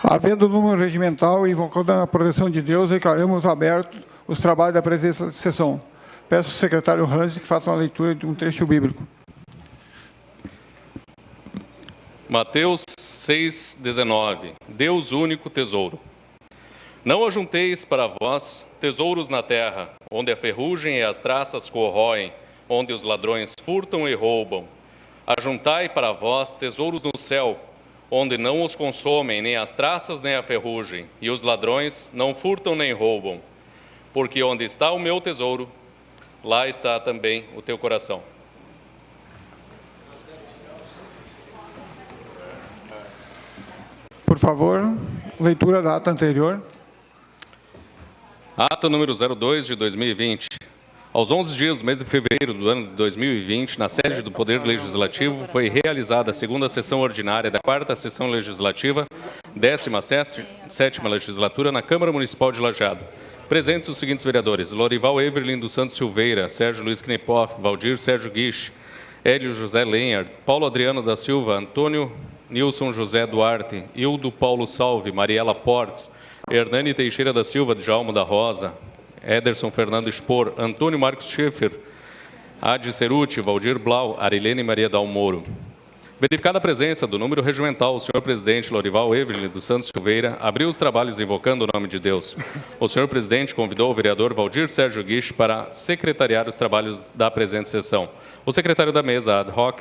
Havendo número regimental e invocando a proteção de Deus, declaramos abertos os trabalhos da presente sessão. Peço ao secretário Hansen que faça uma leitura de um trecho bíblico. Mateus 6,19. Deus único tesouro. Não ajunteis para vós tesouros na terra, onde a ferrugem e as traças corroem, onde os ladrões furtam e roubam. Ajuntai para vós tesouros no céu, onde não os consomem nem as traças nem a ferrugem, e os ladrões não furtam nem roubam. Porque onde está o meu tesouro, lá está também o teu coração. Por favor, leitura da ata anterior. Ata número 02 de 2020. Aos 11 dias do mês de fevereiro do ano de 2020, na sede do Poder Legislativo, foi realizada a segunda sessão ordinária da quarta sessão legislativa, 17ª legislatura, na Câmara Municipal de Lajeado. Presentes os seguintes vereadores: Lorival Everlin dos Santos Silveira, Sérgio Luiz Knipoff, Valdir Sérgio Guiche, Hélio José Lenhard, Paulo Adriano da Silva, Antônio Nilson José Duarte, Hildo Paulo Salve, Mariela Portes, Hernani Teixeira da Silva, Djalmo da Rosa, Ederson Fernando Spor, Antônio Marcos Schaeffer, Adi Ceruti, Valdir Blau, Arilene Maria Dalmoro. Verificada a presença do número regimental, o senhor presidente Lorival Everlin dos Santos Silveira abriu os trabalhos invocando o nome de Deus. O senhor presidente convidou o vereador Valdir Sérgio Guiche para secretariar os trabalhos da presente sessão. O secretário da mesa ad hoc,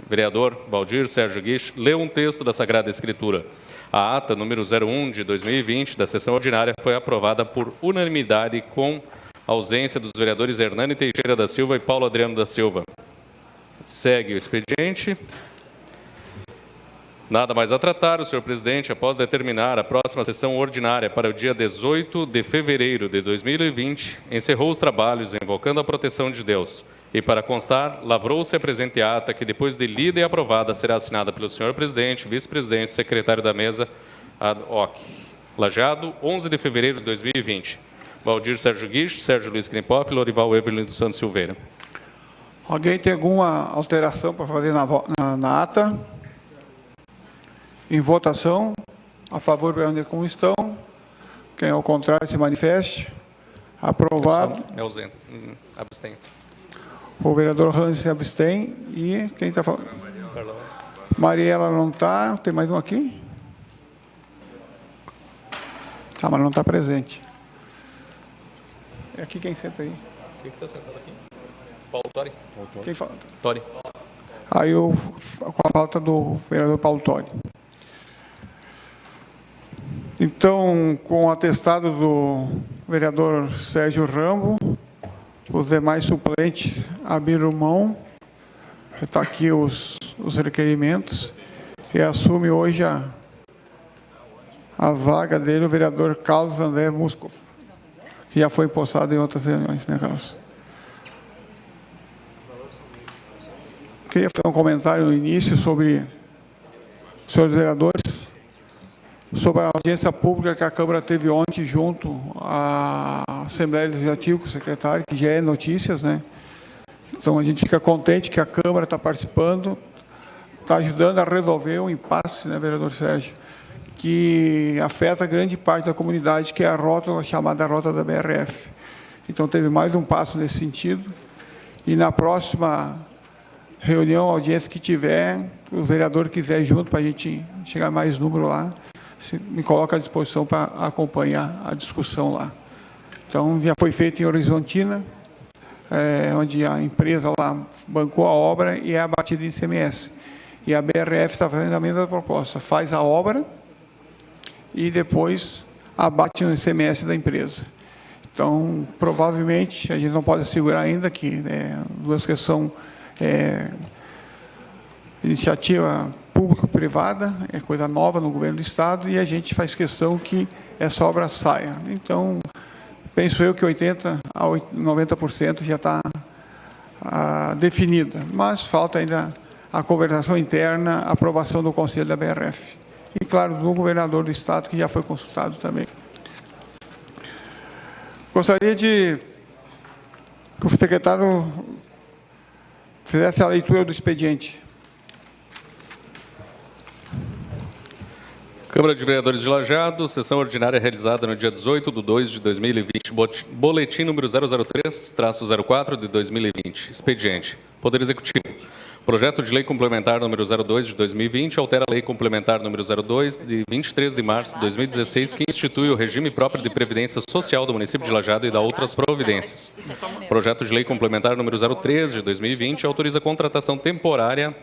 vereador Valdir Sérgio Guiche, leu um texto da Sagrada Escritura. A ata número 01 de 2020 da sessão ordinária foi aprovada por unanimidade com ausência dos vereadores Hernani Teixeira da Silva e Paulo Adriano da Silva. Segue o expediente. Nada mais a tratar, o senhor presidente, após determinar a próxima sessão ordinária para o dia 18 de fevereiro de 2020, encerrou os trabalhos invocando a proteção de Deus. E, para constar, lavrou-se a presente ata, que depois de lida e aprovada, será assinada pelo senhor presidente, vice-presidente, secretário da mesa, ad hoc. Lajeado, 11 de fevereiro de 2020. Valdir Sérgio Guiche, Sérgio Luiz Knipoff, Lorival Everlin dos Santos Silveira. Alguém tem alguma alteração para fazer na ata? Em votação, a favor, permanecer como estão. Quem é ao contrário, se manifeste. Aprovado. É ausente. Abstém. O vereador Hansen se abstém. E quem está falando? Mariela não está. Tem mais um aqui? Tá, mas não está presente. É aqui quem senta aí? Quem está sentado aqui? Paulo Tori. Quem fala? Tori. Aí com a falta do vereador Paulo Tori. Então, com o atestado do vereador Sérgio Rambo, os demais suplentes abriram mão, está aqui os requerimentos, e assume hoje a vaga dele o vereador Carlos André Musco, que já foi empossado em outras reuniões, né, Carlos? Queria fazer um comentário no início sobre os senhores vereadores, sobre a audiência pública que a Câmara teve ontem junto à Assembleia Legislativa, com o secretário, que já é notícias, né? Então, a gente fica contente que a Câmara está participando, está ajudando a resolver um impasse, né, vereador Sérgio, que afeta grande parte da comunidade, que é a rota, a chamada rota da BRF. Então, teve mais um passo nesse sentido. E na próxima reunião, audiência que tiver, o vereador quiser ir junto para a gente chegar mais número lá, me coloca à disposição para acompanhar a discussão lá. Então, já foi feito em Horizontina, onde a empresa lá bancou a obra e é abatida em ICMS. E a BRF está fazendo a mesma proposta, faz a obra e depois abate no ICMS da empresa. Então, provavelmente, a gente não pode assegurar ainda que duas questões são iniciativa público-privada, é coisa nova no governo do Estado, e a gente faz questão que essa obra saia. Então, penso eu que 80% a 90% já está definida, mas falta ainda a conversação interna, a aprovação do Conselho da BRF. E, claro, do governador do Estado, que já foi consultado também. Gostaria de que o secretário fizesse a leitura do expediente. Câmara de Vereadores de Lajeado, sessão ordinária realizada no dia 18/2/2020, boletim número 003-04 de 2020. Expediente. Poder Executivo. Projeto de Lei Complementar número 02 de 2020 altera a Lei Complementar número 02 de 23 de março de 2016, que institui o regime próprio de previdência social do município de Lajeado e dá outras providências. Projeto de Lei Complementar número 03 de 2020 autoriza a contratação temporária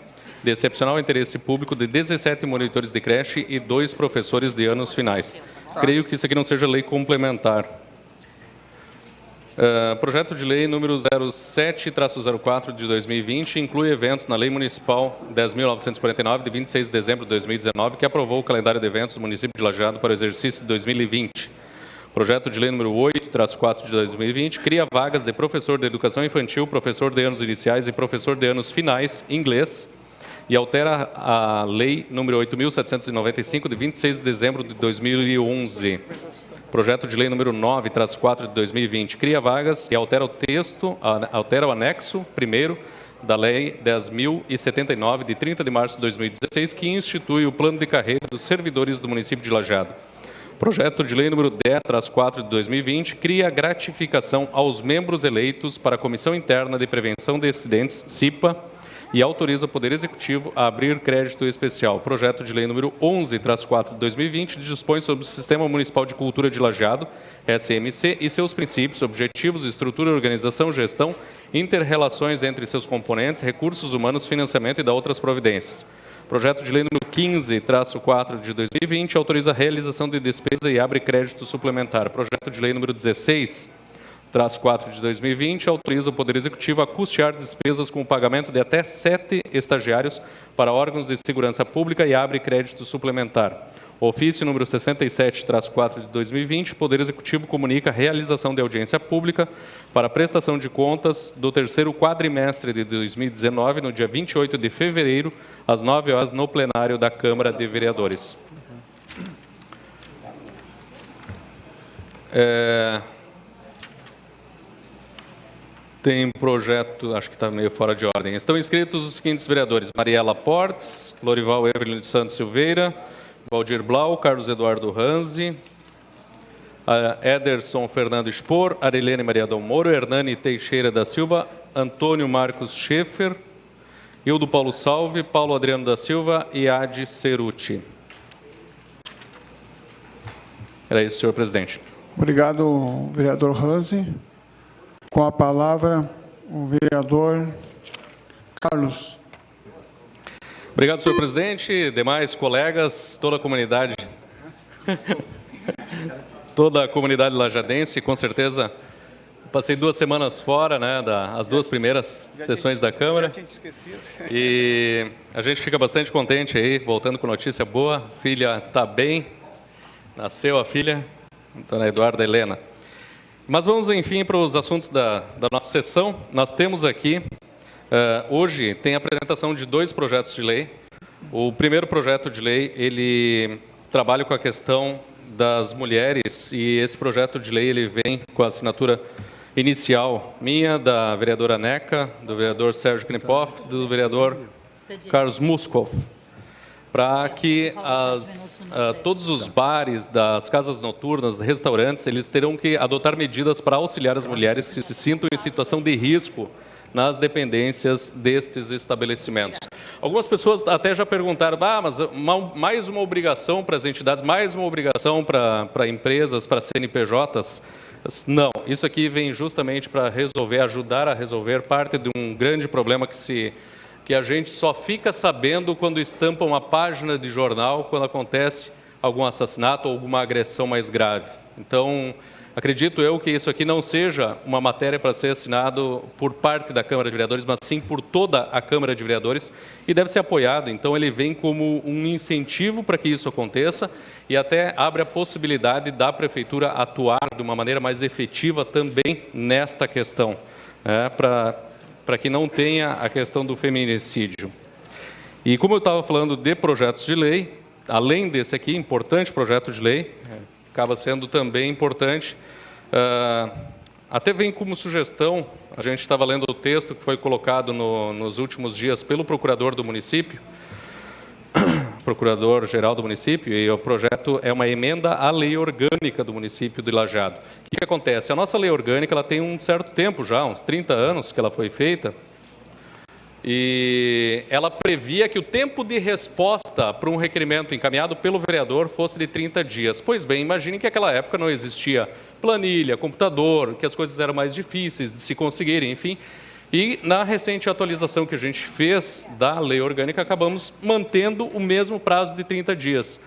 de excepcional interesse público de 17 monitores de creche e 2 professores de anos finais. Creio que isso aqui não seja lei complementar. Projeto de lei número 07-04 de 2020 inclui eventos na Lei Municipal 10.949, de 26 de dezembro de 2019, que aprovou o calendário de eventos do município de Lajeado para o exercício de 2020. Projeto de lei número 8-4 de 2020 cria vagas de professor de educação infantil, professor de anos iniciais e professor de anos finais, inglês, e altera a Lei número 8.795, de 26 de dezembro de 2011. Projeto de lei número 9-4 de 2020 cria vagas e altera o texto, altera o anexo 1º da Lei 10.079, de 30 de março de 2016, que institui o plano de carreira dos servidores do município de Lajeado. Projeto de lei número 10-4 de 2020 cria gratificação aos membros eleitos para a Comissão Interna de Prevenção de Acidentes, CIPA, e autoriza o Poder Executivo a abrir crédito especial. Projeto de lei número 11-4 de 2020 dispõe sobre o Sistema Municipal de Cultura de Lajeado, SMC, e seus princípios, objetivos, estrutura, organização, gestão, interrelações entre seus componentes, recursos humanos, financiamento e da outras providências. Projeto de lei número 15-4 de 2020 autoriza a realização de despesa e abre crédito suplementar. Projeto de lei número 16-4 de 2020 autoriza o Poder Executivo a custear despesas com o pagamento de até 7 estagiários para órgãos de segurança pública e abre crédito suplementar. Ofício número 67-4 de 2020, o Poder Executivo comunica a realização de audiência pública para a prestação de contas do terceiro quadrimestre de 2019, no dia 28 de fevereiro, às 9 horas, no plenário da Câmara de Vereadores. Tem projeto, acho que está meio fora de ordem. Estão inscritos os seguintes vereadores: Mariela Portes, Lorival Evelyn de Santos Silveira, Valdir Blau, Carlos Eduardo Ranzi, Ederson Fernando Spor, Arilene Maria Dom Moro, Hernani Teixeira da Silva, Antônio Marcos Schaeffer, Hildo Paulo Salve, Paulo Adriano da Silva e Adi Ceruti. Era isso, senhor presidente. Obrigado, vereador Ranzi. Com a palavra, o vereador Carlos. Obrigado, senhor presidente, demais colegas, toda a comunidade, lajadense, com certeza. Passei 2 semanas fora, né, as 2 primeiras sessões da Câmara. E a gente fica bastante contente aí, voltando com notícia boa. Filha está bem, nasceu a filha, Dona Eduarda Helena. Mas vamos, enfim, para os assuntos da nossa sessão. Nós temos aqui, hoje, tem a apresentação de 2 projetos de lei. O primeiro projeto de lei, ele trabalha com a questão das mulheres, e esse projeto de lei ele vem com a assinatura inicial minha, da vereadora Neca, do vereador Sérgio Knipoff, do vereador Carlos Muskov, para que todos os bares, das casas noturnas, restaurantes, eles terão que adotar medidas para auxiliar as mulheres que se sintam em situação de risco nas dependências destes estabelecimentos. Algumas pessoas até já perguntaram, mas mais uma obrigação para as entidades, mais uma obrigação para empresas, para CNPJs? Não, isso aqui vem justamente para resolver, ajudar a resolver parte de um grande problema que a gente só fica sabendo quando estampa uma página de jornal, quando acontece algum assassinato ou alguma agressão mais grave. Então, acredito eu que isso aqui não seja uma matéria para ser assinado por parte da Câmara de Vereadores, mas sim por toda a Câmara de Vereadores, e deve ser apoiado. Então, ele vem como um incentivo para que isso aconteça e até abre a possibilidade da Prefeitura atuar de uma maneira mais efetiva também nesta questão, para que não tenha a questão do feminicídio. E como eu estava falando de projetos de lei, além desse aqui, importante projeto de lei, acaba sendo também importante, até vem como sugestão, a gente estava lendo o texto que foi colocado nos últimos dias pelo procurador do município, procurador-geral do município, e o projeto é uma emenda à lei orgânica do município de Lajeado. O que acontece? A nossa lei orgânica ela tem um certo tempo já, uns 30 anos que ela foi feita, e ela previa que o tempo de resposta para um requerimento encaminhado pelo vereador fosse de 30 dias. Pois bem, imagine que naquela época não existia planilha, computador, que as coisas eram mais difíceis de se conseguirem, enfim. E na recente atualização que a gente fez da lei orgânica, acabamos mantendo o mesmo prazo de 30 dias.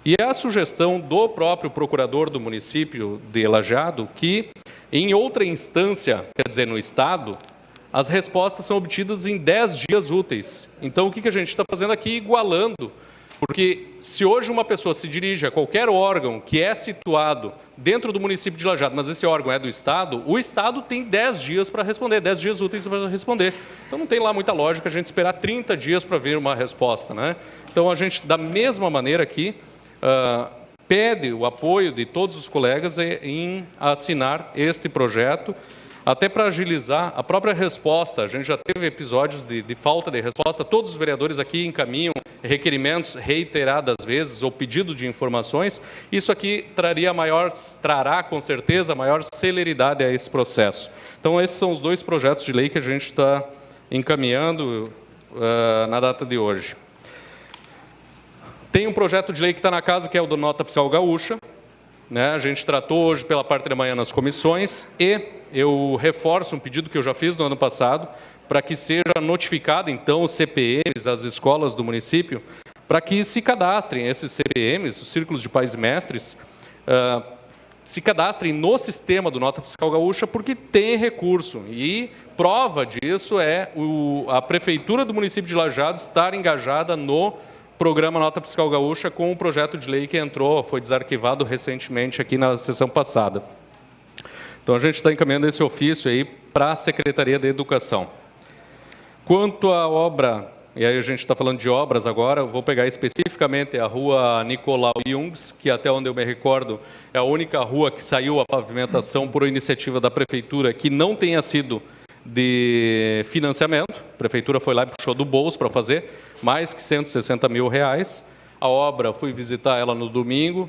E é a sugestão do próprio procurador do município de Lajeado que, em outra instância, quer dizer, no Estado, as respostas são obtidas em 10 dias úteis. Então, o que a gente está fazendo aqui? Igualando. Porque se hoje uma pessoa se dirige a qualquer órgão que é situado dentro do município de Lajeado, mas esse órgão é do Estado, o Estado tem 10 dias para responder, 10 dias úteis para responder. Então, não tem lá muita lógica a gente esperar 30 dias para vir uma resposta, né? Então, a gente, da mesma maneira aqui, pede o apoio de todos os colegas em assinar este projeto, até para agilizar a própria resposta. A gente já teve episódios de falta de resposta, todos os vereadores aqui encaminham requerimentos reiteradas vezes ou pedido de informações. Isso aqui trará com certeza maior celeridade a esse processo. Então, esses são os dois projetos de lei que a gente está encaminhando na data de hoje. Tem um projeto de lei que está na casa, que é o do Nota Fiscal Gaúcha, né? A gente tratou hoje pela parte da manhã nas comissões e eu reforço um pedido que eu já fiz no ano passado para que seja notificado, então, os CPMs, as escolas do município, para que se cadastrem esses CPMs, os Círculos de Pais e Mestres, se cadastrem no sistema do Nota Fiscal Gaúcha, porque tem recurso. E prova disso é a Prefeitura do município de Lajeado estar engajada no programa Nota Fiscal Gaúcha com o projeto de lei que foi desarquivado recentemente aqui na sessão passada. Então, a gente está encaminhando esse ofício aí para a Secretaria da Educação. Quanto à obra, e aí a gente está falando de obras agora, eu vou pegar especificamente a rua Nicolau Jungs, que até onde eu me recordo é a única rua que saiu a pavimentação por iniciativa da Prefeitura que não tenha sido de financiamento. A Prefeitura foi lá e puxou do bolso para fazer, mais que R$160 mil. A obra, fui visitar ela no domingo,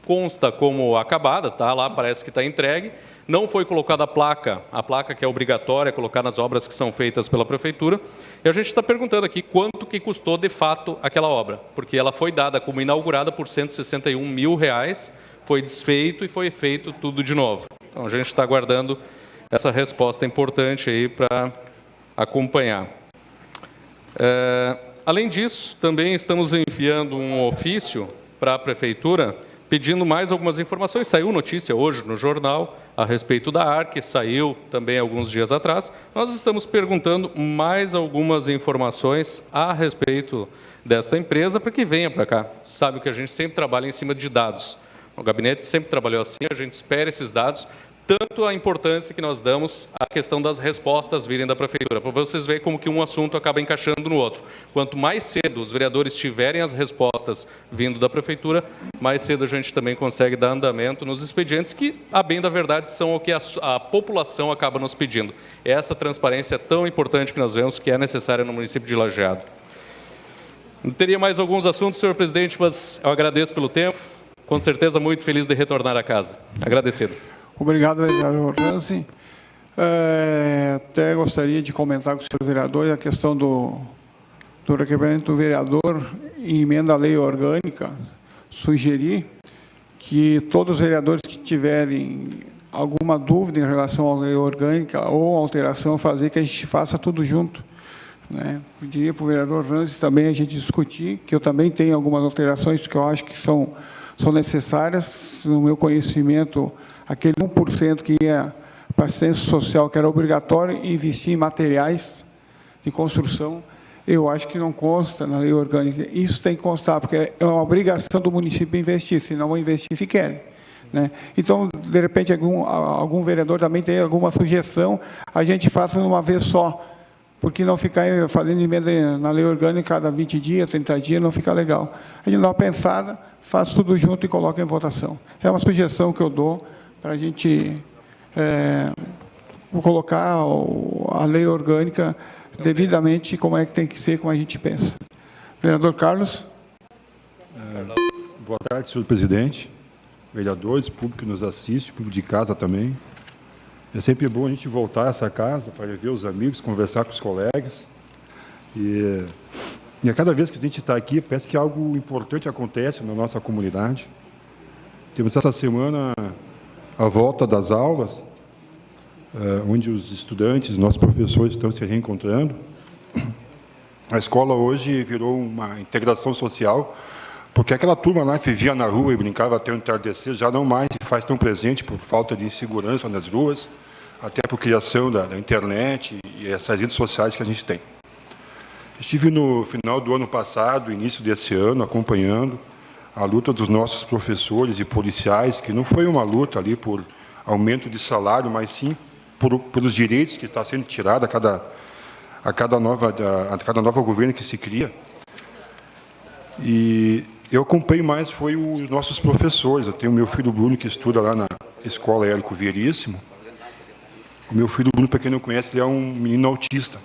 consta como acabada, tá lá, parece que está entregue. Não foi colocada a placa que é obrigatória colocar nas obras que são feitas pela Prefeitura. E a gente está perguntando aqui quanto que custou de fato aquela obra, porque ela foi dada como inaugurada por R$161 mil, foi desfeito e foi feito tudo de novo. Então, a gente está aguardando essa resposta importante aí para acompanhar. Além disso, também estamos enviando um ofício para a Prefeitura pedindo mais algumas informações. Saiu notícia hoje no jornal a respeito da ARC, saiu também alguns dias atrás. Nós estamos perguntando mais algumas informações a respeito desta empresa para que venha para cá. Sabe que a gente sempre trabalha em cima de dados. O gabinete sempre trabalhou assim, a gente espera esses dados, tanto a importância que nós damos à questão das respostas virem da Prefeitura, para vocês verem como que um assunto acaba encaixando no outro. Quanto mais cedo os vereadores tiverem as respostas vindo da Prefeitura, mais cedo a gente também consegue dar andamento nos expedientes, que, a bem da verdade, são o que a população acaba nos pedindo. É essa transparência tão importante que nós vemos que é necessária no município de Lajeado. Teria mais alguns assuntos, senhor presidente, mas eu agradeço pelo tempo. Com certeza, muito feliz de retornar à casa. Agradecido. Obrigado, vereador Ranzi. Até gostaria de comentar com o senhor vereador a questão do requerimento do vereador em emenda à lei orgânica, sugerir que todos os vereadores que tiverem alguma dúvida em relação à lei orgânica ou alteração, fazer que a gente faça tudo junto, né? Pediria para o vereador Ranzi também a gente discutir, que eu também tenho algumas alterações que eu acho que são necessárias, no meu conhecimento, aquele 1% que ia para assistência social, que era obrigatório investir em materiais de construção, eu acho que não consta na lei orgânica. Isso tem que constar, porque é uma obrigação do município investir, se não vão investir se querem, né? Então, de repente, algum vereador também tem alguma sugestão, a gente faça de uma vez só, porque não ficar fazendo emenda na lei orgânica cada 20 dias, 30 dias, não fica legal. A gente dá uma pensada, faz tudo junto e coloca em votação. É uma sugestão que eu dou para a gente colocar a lei orgânica devidamente como é que tem que ser, como a gente pensa. Vereador Carlos. Boa tarde, senhor presidente, vereadores, público que nos assiste, público de casa também. É sempre bom a gente voltar a essa casa para ver os amigos, conversar com os colegas. E a cada vez que a gente está aqui, parece que algo importante acontece na nossa comunidade. Temos essa semana a volta das aulas, onde os estudantes, nossos professores estão se reencontrando. A escola hoje virou uma integração social, porque aquela turma lá que vivia na rua e brincava até o entardecer já não mais se faz tão presente por falta de insegurança nas ruas, até por criação da internet e essas redes sociais que a gente tem. Estive no final do ano passado, início desse ano, acompanhando a luta dos nossos professores e policiais, que não foi uma luta ali por aumento de salário, mas sim pelos direitos que está sendo tirado a cada nova governo que se cria. E eu acompanhei mais foi os nossos professores. Eu tenho o meu filho Bruno, que estuda lá na Escola Érico Veríssimo. O meu filho Bruno, para quem não conhece, ele é um menino autista.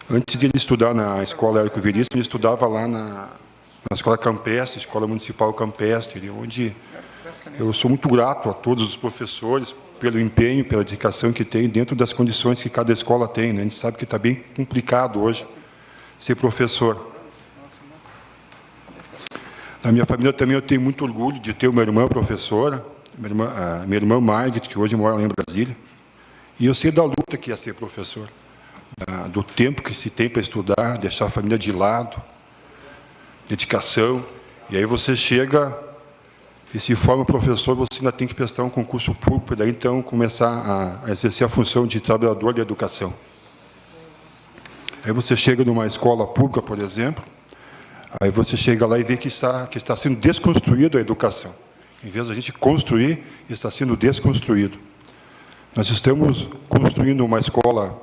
Antes de ele estudar na Escola Érico Veríssimo, ele estudava lá na Escola Campestre, Escola Municipal Campestre, onde eu sou muito grato a todos os professores pelo empenho, pela dedicação que tem dentro das condições que cada escola tem, né? A gente sabe que está bem complicado hoje ser professor. Na minha família também eu tenho muito orgulho de ter uma irmã professora, minha irmã Margit, que hoje mora lá em Brasília, e eu sei da luta que é ser professor, do tempo que se tem para estudar, deixar a família de lado, dedicação, e aí você chega e se forma professor, você ainda tem que prestar um concurso público, daí então começar a exercer a função de trabalhador de educação. Aí você chega numa escola pública, por exemplo, aí você chega lá e vê que está sendo desconstruída a educação. Em vez de a gente construir, está sendo desconstruído. Nós estamos construindo uma escola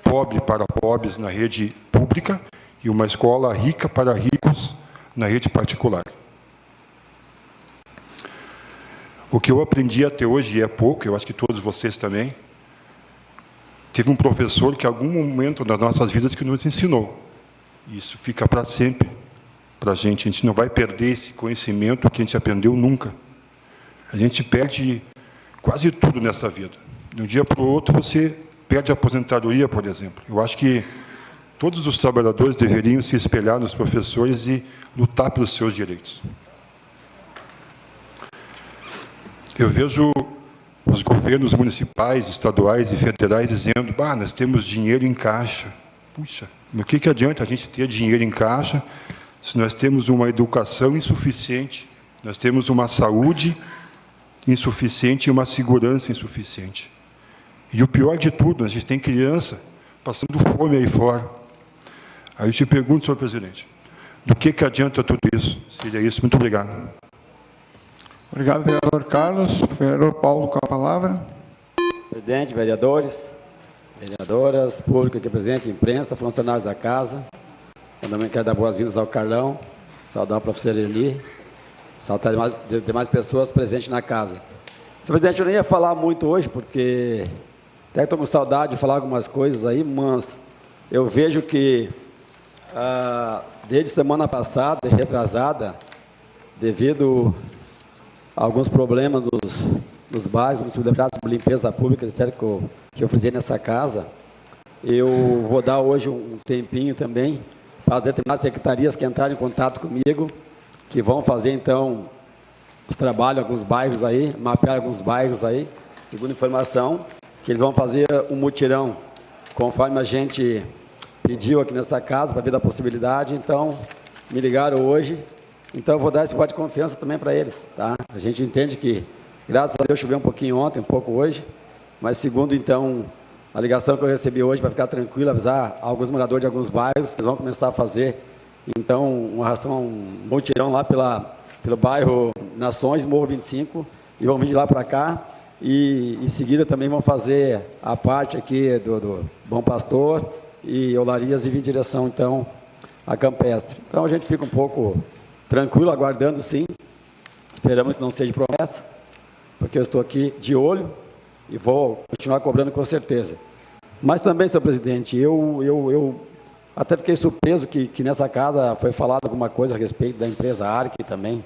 pobre para pobres na rede pública e uma escola rica para ricos na rede particular. O que eu aprendi até hoje, e é pouco, eu acho que todos vocês também, teve um professor que em algum momento das nossas vidas que nos ensinou. Isso fica para sempre para a gente não vai perder esse conhecimento que a gente aprendeu nunca. A gente perde quase tudo nessa vida. De um dia para o outro você perde a aposentadoria, por exemplo. Eu acho que todos os trabalhadores deveriam se espelhar nos professores e lutar pelos seus direitos. Eu vejo os governos municipais, estaduais e federais dizendo: nós temos dinheiro em caixa. Puxa, o que adianta a gente ter dinheiro em caixa se nós temos uma educação insuficiente, nós temos uma saúde insuficiente e uma segurança insuficiente? E o pior de tudo, a gente tem criança passando fome aí fora. Aí eu te pergunto, senhor presidente, do que adianta tudo isso? Seria isso. Muito obrigado. Obrigado, vereador Carlos. Vereador Paulo, com a palavra. Presidente, vereadores, vereadoras, público aqui presente, imprensa, funcionários da casa. Eu também quero dar boas-vindas ao Carlão, saudar a professora Eli, saudar demais pessoas presentes na casa. Senhor presidente, eu nem ia falar muito hoje, porque até estou com saudade de falar algumas coisas aí, mas eu vejo que desde semana passada, retrasada, devido a alguns problemas nos bairros, nos deputados de limpeza pública, disseram que eu frisei nessa casa, eu vou dar hoje um tempinho também para as determinadas secretarias que entraram em contato comigo, que vão fazer, então, os trabalhos em alguns bairros aí, mapear alguns bairros aí, segundo informação, que eles vão fazer um mutirão, conforme a gente pediu aqui nessa casa, para ver da possibilidade. Então, me ligaram hoje, então eu vou dar esse voto de confiança também para eles, tá? A gente entende que, graças a Deus, choveu um pouquinho ontem, um pouco hoje, mas segundo, então, a ligação que eu recebi hoje, para ficar tranquilo, avisar alguns moradores de alguns bairros que eles vão começar a fazer, então, um mutirão lá pelo bairro Nações, Morro 25, e vão vir de lá para cá, e em seguida também vão fazer a parte aqui do Bom Pastor e Olarias e vir em direção, então, a Campestre. Então, a gente fica um pouco tranquilo, aguardando, sim, esperamos que não seja promessa, porque eu estou aqui de olho, e vou continuar cobrando com certeza. Mas também, senhor presidente, eu Até fiquei surpreso que nessa casa foi falado alguma coisa a respeito da empresa Arc também.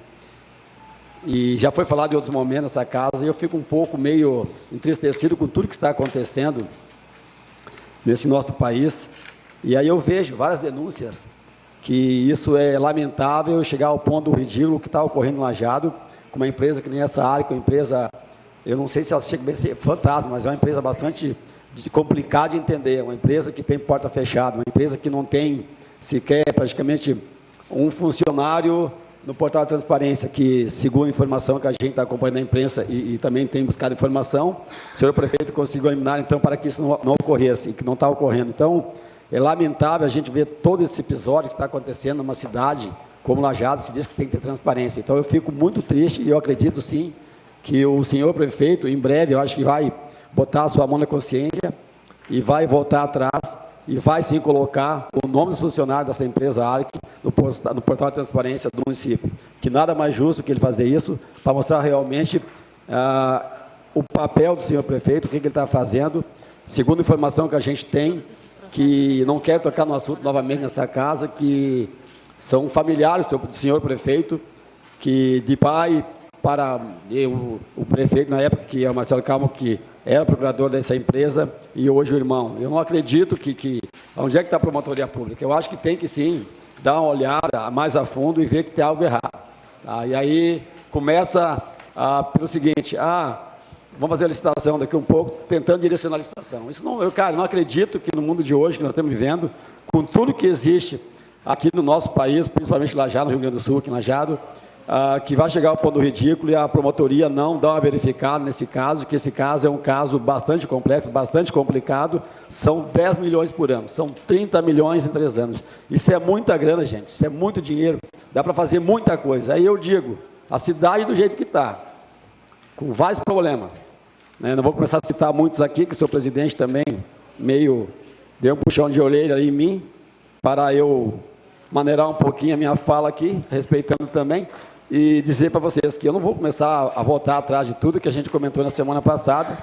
E já foi falado em outros momentos nessa casa, e eu fico um pouco meio entristecido com tudo que está acontecendo nesse nosso país. E aí eu vejo várias denúncias que isso é lamentável, chegar ao ponto do ridículo que está ocorrendo no Lajeado, com uma empresa que nem essa Arc, uma empresa, eu não sei se ela chega a ser fantasma, mas é uma empresa bastante complicada de entender, uma empresa que tem porta fechada, uma empresa que não tem sequer praticamente um funcionário no portal de transparência, que, segundo a informação que a gente está acompanhando na imprensa e também tem buscado informação, o senhor prefeito conseguiu eliminar, então, para que isso não ocorresse, e que não está ocorrendo. Então, é lamentável a gente ver todo esse episódio que está acontecendo numa cidade como Lajeado, se diz que tem que ter transparência. Então, eu fico muito triste e eu acredito, sim, que o senhor prefeito, em breve, eu acho que vai botar a sua mão na consciência e vai voltar atrás e vai sim colocar o nome dos funcionários dessa empresa Arc no portal de transparência do município. Que nada mais justo que ele fazer isso para mostrar realmente o papel do senhor prefeito, o que ele está fazendo. Segundo a informação que a gente tem, que não quero tocar no assunto novamente nessa casa, que são familiares do senhor prefeito, que de pai para o prefeito, na época que é o Marcelo Calmo, que era procurador dessa empresa, e hoje o irmão. Eu não acredito que onde é que está a promotoria pública? Eu acho que tem que sim dar uma olhada mais a fundo e ver que tem algo errado. Tá? E aí começa pelo seguinte, vamos fazer a licitação daqui um pouco, tentando direcionar a licitação. Isso não, cara, não acredito que no mundo de hoje que nós estamos vivendo, com tudo que existe aqui no nosso país, principalmente Lajeado, no Rio Grande do Sul, aqui em Lajeado, que vai chegar ao ponto do ridículo e a promotoria não dá uma verificada nesse caso, que esse caso é um caso bastante complexo, bastante complicado, são 10 milhões por ano, são 30 milhões em 3 anos. Isso é muita grana, gente, isso é muito dinheiro, dá para fazer muita coisa. Aí eu digo, a cidade do jeito que está, com vários problemas, né? Não vou começar a citar muitos aqui, que o senhor presidente também meio deu um puxão de orelha ali em mim, para eu maneirar um pouquinho a minha fala aqui, respeitando também, e dizer para vocês que eu não vou começar a voltar atrás de tudo que a gente comentou na semana passada,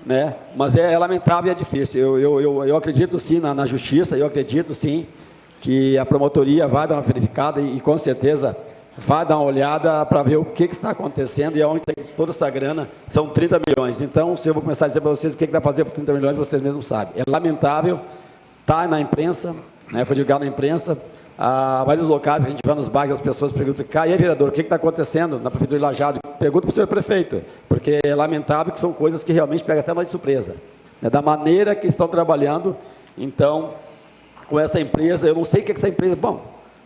né? Mas é lamentável e é difícil. Eu acredito sim na justiça, eu acredito sim que a promotoria vai dar uma verificada e com certeza vai dar uma olhada para ver o que está acontecendo e aonde tem toda essa grana, são 30 milhões. Então, se eu vou começar a dizer para vocês o que dá para fazer por 30 milhões, vocês mesmos sabem. É lamentável, está na imprensa, né? Foi divulgado na imprensa. Vários locais que a gente vai nos bairros, as pessoas perguntam, e aí, vereador, o que está acontecendo na Prefeitura de Lajeado? Pergunta para o senhor prefeito, porque é lamentável que são coisas que realmente pegam até mais de surpresa, né? Da maneira que estão trabalhando. Então, com essa empresa, eu não sei o que essa empresa,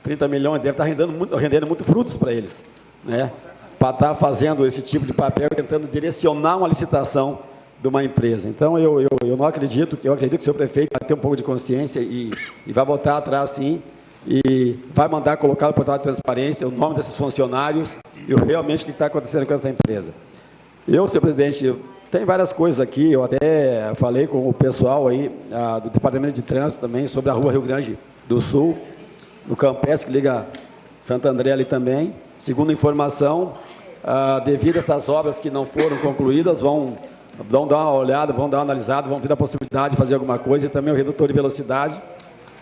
30 milhões deve estar rendendo muito frutos para eles, né? Para estar fazendo esse tipo de papel, tentando direcionar uma licitação de uma empresa. Então, eu não acredito, eu acredito que o senhor prefeito vai ter um pouco de consciência e vai botar atrás, sim, e vai mandar colocar no portal de transparência o nome desses funcionários e realmente o que está acontecendo com essa empresa. Senhor presidente, tem várias coisas aqui, eu até falei com o pessoal aí do Departamento de Trânsito também sobre a rua Rio Grande do Sul, no Campestre, que liga Santo André ali também. Segundo informação, devido a essas obras que não foram concluídas, vão dar uma olhada, vão dar uma analisada, vão ver a possibilidade de fazer alguma coisa, e também o redutor de velocidade,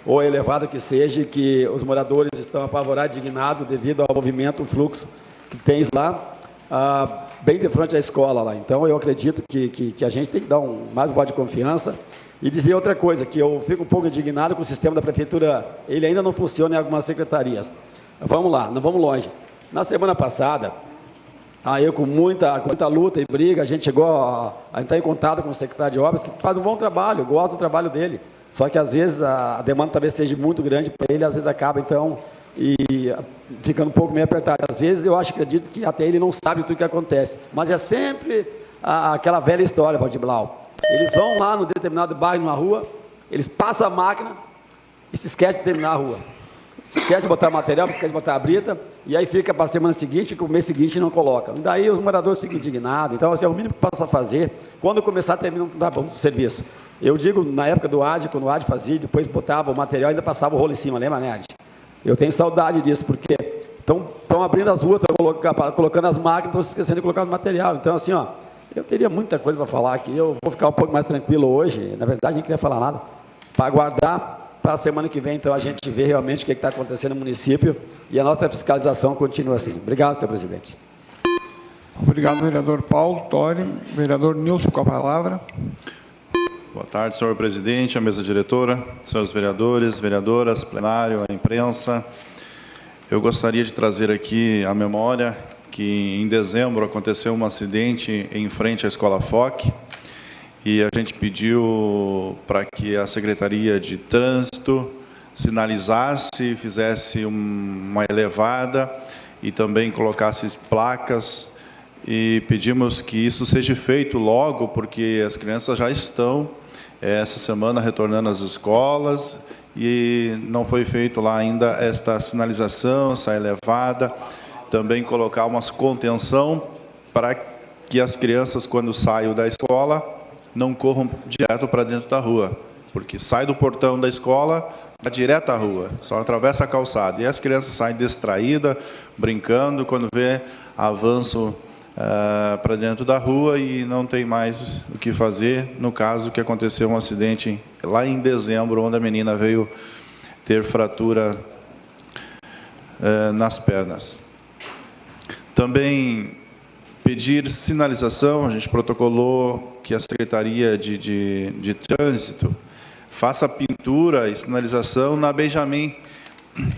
ou elevado que seja, que os moradores estão apavorados, indignados, devido ao movimento, o fluxo que tem lá, bem de frente à escola lá. Então, eu acredito que a gente tem que dar mais um voto de confiança. E dizer outra coisa, que eu fico um pouco indignado com o sistema da prefeitura, ele ainda não funciona em algumas secretarias. Vamos lá, não vamos longe. Na semana passada, eu com muita luta e briga, a gente chegou a entrar em contato com o secretário de obras, que faz um bom trabalho, gosto do trabalho dele. Só que, às vezes, a demanda talvez seja muito grande para ele, às vezes acaba, então, ficando um pouco meio apertado. Às vezes, eu acredito que até ele não sabe tudo o que acontece. Mas é sempre aquela velha história, Valdir Blau. Eles vão lá no determinado bairro, numa rua, eles passam a máquina e se esquecem de terminar a rua. Se esquece de botar material, se esquece de botar a brita, e aí fica para a semana seguinte, que o mês seguinte não coloca. Daí os moradores ficam indignados. Então, assim, é o mínimo que passa a fazer. Quando começar, termina, tá bom, o serviço. Eu digo, na época do AD, quando o AD fazia, depois botava o material, ainda passava o rolo em cima, lembra, né, AD? Eu tenho saudade disso, porque estão abrindo as ruas, estão colocando as máquinas, estão se esquecendo de colocar o material. Então, assim, eu teria muita coisa para falar aqui, eu vou ficar um pouco mais tranquilo hoje, na verdade, nem queria falar nada, para aguardar para a semana que vem, então, a gente ver realmente o que está acontecendo no município e a nossa fiscalização continua assim. Obrigado, senhor presidente. Obrigado, vereador Paulo Tori. Vereador Nilson, com a palavra. Boa tarde, senhor presidente, a mesa diretora, senhores vereadores, vereadoras, plenário, a imprensa. Eu gostaria de trazer aqui a memória que em dezembro aconteceu um acidente em frente à Escola FOC e a gente pediu para que a Secretaria de Trânsito sinalizasse, fizesse uma elevada e também colocasse placas e pedimos que isso seja feito logo, porque as crianças já estão essa semana retornando às escolas e não foi feito lá ainda esta sinalização, essa elevada, também colocar umas contenção para que as crianças, quando saiam da escola, não corram direto para dentro da rua, porque sai do portão da escola, vai direto à rua, só atravessa a calçada, e as crianças saem distraídas, brincando, quando vê avanço para dentro da rua e não tem mais o que fazer. No caso que aconteceu um acidente lá em dezembro, onde a menina veio ter fratura nas pernas. Também pedir sinalização, a gente protocolou que a Secretaria de Trânsito faça pintura e sinalização na Benjamin.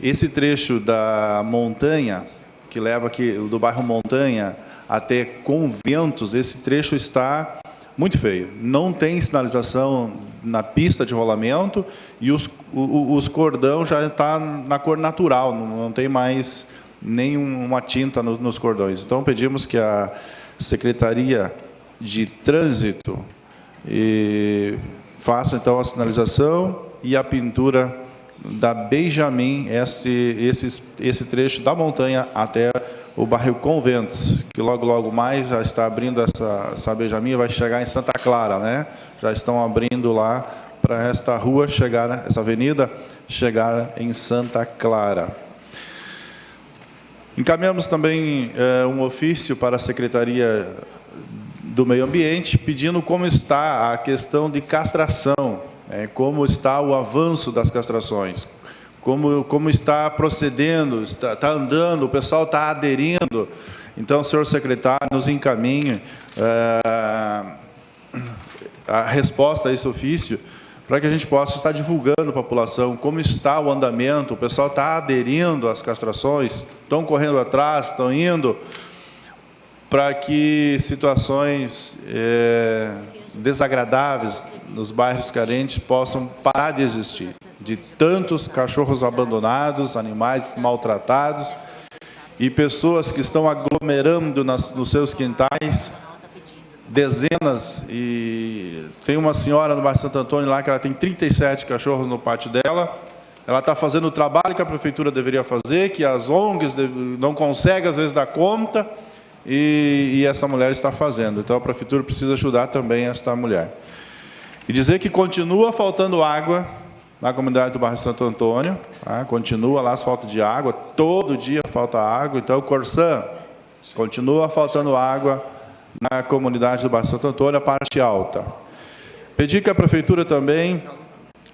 Esse trecho da montanha, que leva aqui do bairro Montanha até Conventos, esse trecho está muito feio. Não tem sinalização na pista de rolamento e os cordão já está na cor natural, não tem mais nenhuma tinta nos cordões. Então, pedimos que a Secretaria de Trânsito faça, então, a sinalização e a pintura da Benjamin, esse trecho da montanha até o bairro Conventos, que logo mais já está abrindo essa Benjamin, vai chegar em Santa Clara, né? Já estão abrindo lá para esta rua chegar, essa avenida chegar em Santa Clara. Encaminhamos também um ofício para a Secretaria do Meio Ambiente, pedindo como está a questão de castração, como está o avanço das castrações, como está procedendo, está andando, o pessoal está aderindo. Então, senhor secretário, nos encaminhe a resposta a esse ofício, para que a gente possa estar divulgando à população como está o andamento, o pessoal está aderindo às castrações, estão correndo atrás, estão indo, para que situações desagradáveis nos bairros carentes possam parar de existir, de tantos cachorros abandonados, animais maltratados e pessoas que estão aglomerando nos seus quintais, dezenas, e tem uma senhora no bairro Santo Antônio lá que ela tem 37 cachorros no pátio dela, ela está fazendo o trabalho que a prefeitura deveria fazer, que as ONGs não conseguem às vezes dar conta, e essa mulher está fazendo. Então a prefeitura precisa ajudar também esta mulher. E dizer que continua faltando água na comunidade do bairro Santo Antônio, tá? Continua lá as faltas de água, todo dia falta água. Então, Corsã, continua faltando água na comunidade do bairro Santo Antônio, a parte alta. Pedir que a prefeitura também,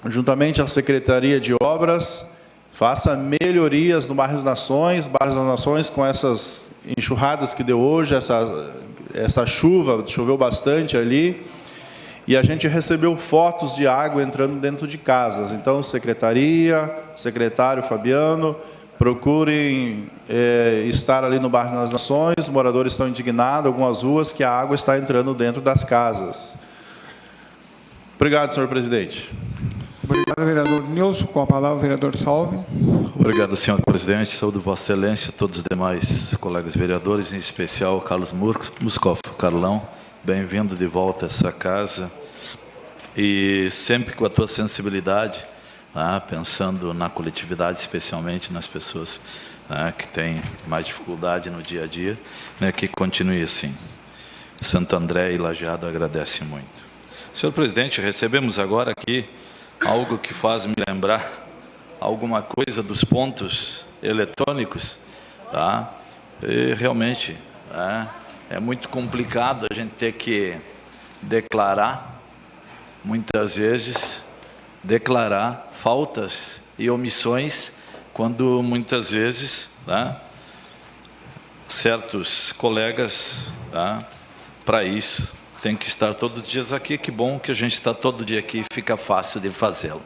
juntamente à Secretaria de Obras, faça melhorias no bairro das Nações, com essas enxurradas que deu hoje, essa chuva, choveu bastante ali, e a gente recebeu fotos de água entrando dentro de casas. Então, secretaria, secretário Fabiano, procurem estar ali no bairro das Nações, os moradores estão indignados, algumas ruas, que a água está entrando dentro das casas. Obrigado, senhor presidente. Obrigado, vereador Nilson. Com a palavra, o vereador Salve. Obrigado, senhor presidente. Saúdo Vossa Excelência, todos os demais colegas vereadores, em especial Carlos Muscoff, Carlão. Bem-vindo de volta a essa casa. E sempre com a tua sensibilidade, pensando na coletividade, especialmente nas pessoas que têm mais dificuldade no dia a dia, que continue assim. Santo André e Lajeado agradecem muito. Senhor presidente, recebemos agora aqui algo que faz me lembrar alguma coisa dos pontos eletrônicos, E realmente é muito complicado a gente ter que declarar, muitas vezes, faltas e omissões, quando muitas vezes, né, certos colegas, né, para isso, tem que estar todos os dias aqui. Que bom que a gente está todo dia aqui e fica fácil de fazê-lo.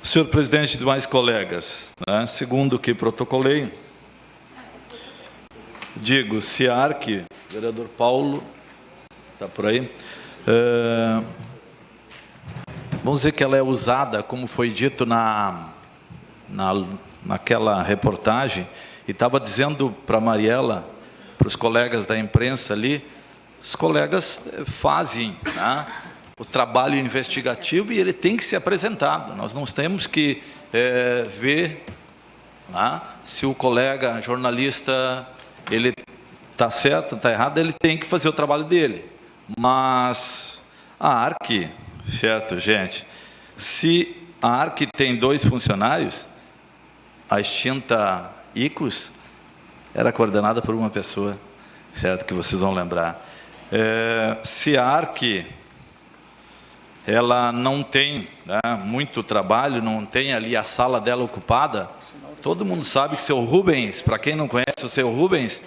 Senhor presidente e demais colegas, né, segundo o que protocolei, digo, se a ARC, vereador Paulo, está por aí, vamos dizer que ela é usada, como foi dito naquela reportagem, e estava dizendo para a Mariela, para os colegas da imprensa ali, os colegas fazem, né, o trabalho investigativo e ele tem que ser apresentado. Nós não temos que ver, né, se o colega jornalista ele está certo, está errado, ele tem que fazer o trabalho dele. Mas a ARC, certo, gente, se a ARC tem 2 funcionários, a extinta ICOS era coordenada por uma pessoa, certo, que vocês vão lembrar. Se a ARC ela não tem, né, muito trabalho, não tem ali a sala dela ocupada, todo mundo sabe que o seu Rubens, para quem não conhece o seu Rubens,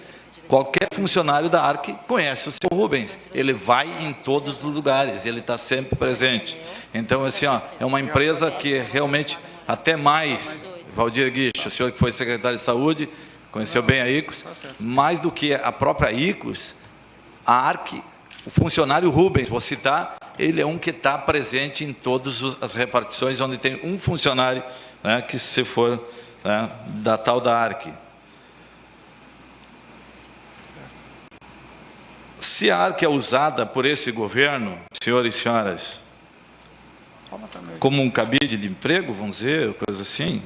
qualquer funcionário da ARC conhece o seu Rubens. Ele vai em todos os lugares, ele está sempre presente. Então, assim, ó, é uma empresa que realmente, até mais, Valdir Guiche, o senhor que foi secretário de Saúde, conheceu bem a ICOS, mais do que a própria ICOS, a ARC, o funcionário Rubens, vou citar, ele é um que está presente em todas as repartições onde tem um funcionário, né, que se for, né, da tal da ARC. Se a ARC é usada por esse governo, senhores e senhoras, como um cabide de emprego, vamos dizer, coisa assim,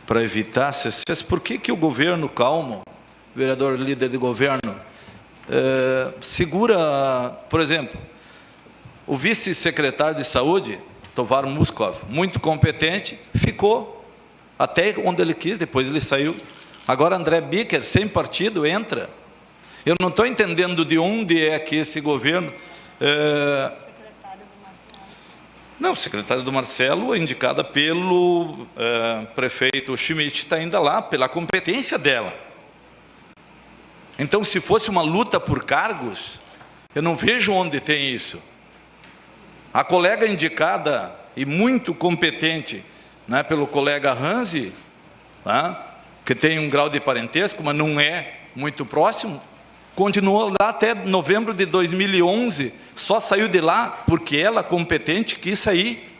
para evitar CCs, por que o governo Calmo, vereador líder de governo, segura, por exemplo, o vice-secretário de saúde, Tovar Muskov, muito competente, ficou até onde ele quis, depois ele saiu. Agora André Bicker, sem partido, entra. Eu não estou entendendo de onde é que esse governo... Não, o secretário do Marcelo é indicada pelo prefeito Schmidt, está ainda lá, pela competência dela. Então, se fosse uma luta por cargos, eu não vejo onde tem isso. A colega indicada e muito competente, né, pelo colega Hanzi, né, que tem um grau de parentesco, mas não é muito próximo, continuou lá até novembro de 2011, só saiu de lá porque ela, competente, quis sair.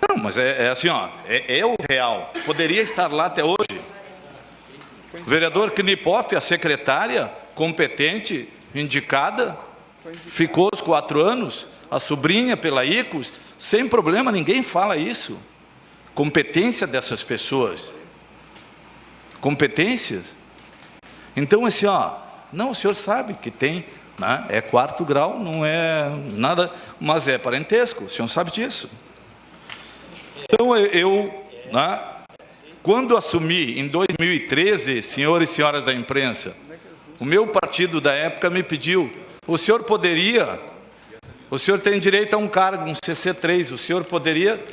Não, mas é assim, ó, é o real. Poderia estar lá até hoje. O vereador Knipoff, a secretária, competente, indicada, ficou os 4 anos, a sobrinha pela ICOS, sem problema, ninguém fala isso. Competência dessas pessoas. Competências. Então, assim, ó, não, o senhor sabe que tem, né, é 4º grau, não é nada, mas é parentesco, o senhor sabe disso. Então, né, quando assumi em 2013, senhores e senhoras da imprensa, o meu partido da época me pediu, o senhor tem direito a um cargo, um CC3, o senhor poderia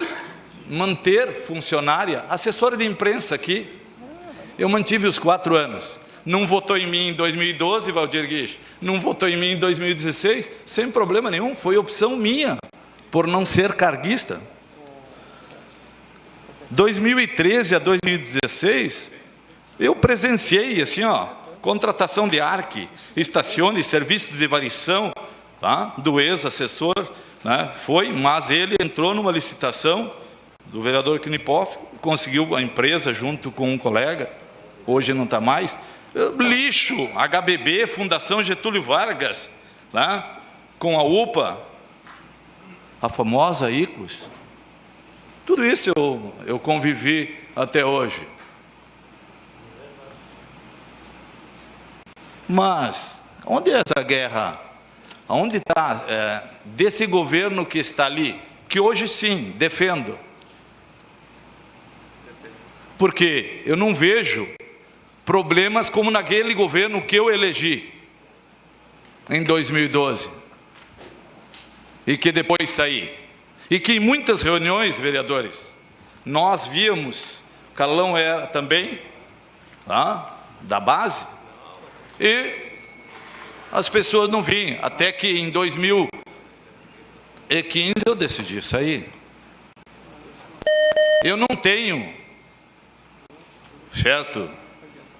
manter funcionária, assessora de imprensa aqui. Eu mantive os 4 anos. Não votou em mim em 2012, Valdir Guiche, não votou em mim em 2016, sem problema nenhum, foi opção minha, por não ser carguista. 2013 a 2016, eu presenciei, assim, ó, contratação de ARC, estacione, serviço de variação, tá, do ex-assessor, né, mas ele entrou numa licitação do vereador Knipoff, conseguiu a empresa junto com um colega, hoje não está mais, lixo, HBB, Fundação Getúlio Vargas, né, com a UPA, a famosa ICOS. Tudo isso eu convivi até hoje. Mas, onde é essa guerra? Onde está desse governo que está ali? Que hoje sim, defendo. Porque eu não vejo problemas como naquele governo que eu elegi em 2012. e que depois saí. E que em muitas reuniões, vereadores, nós víamos, o Carlão era também da base, e as pessoas não vinham, até que em 2015 eu decidi sair. Eu não tenho, certo,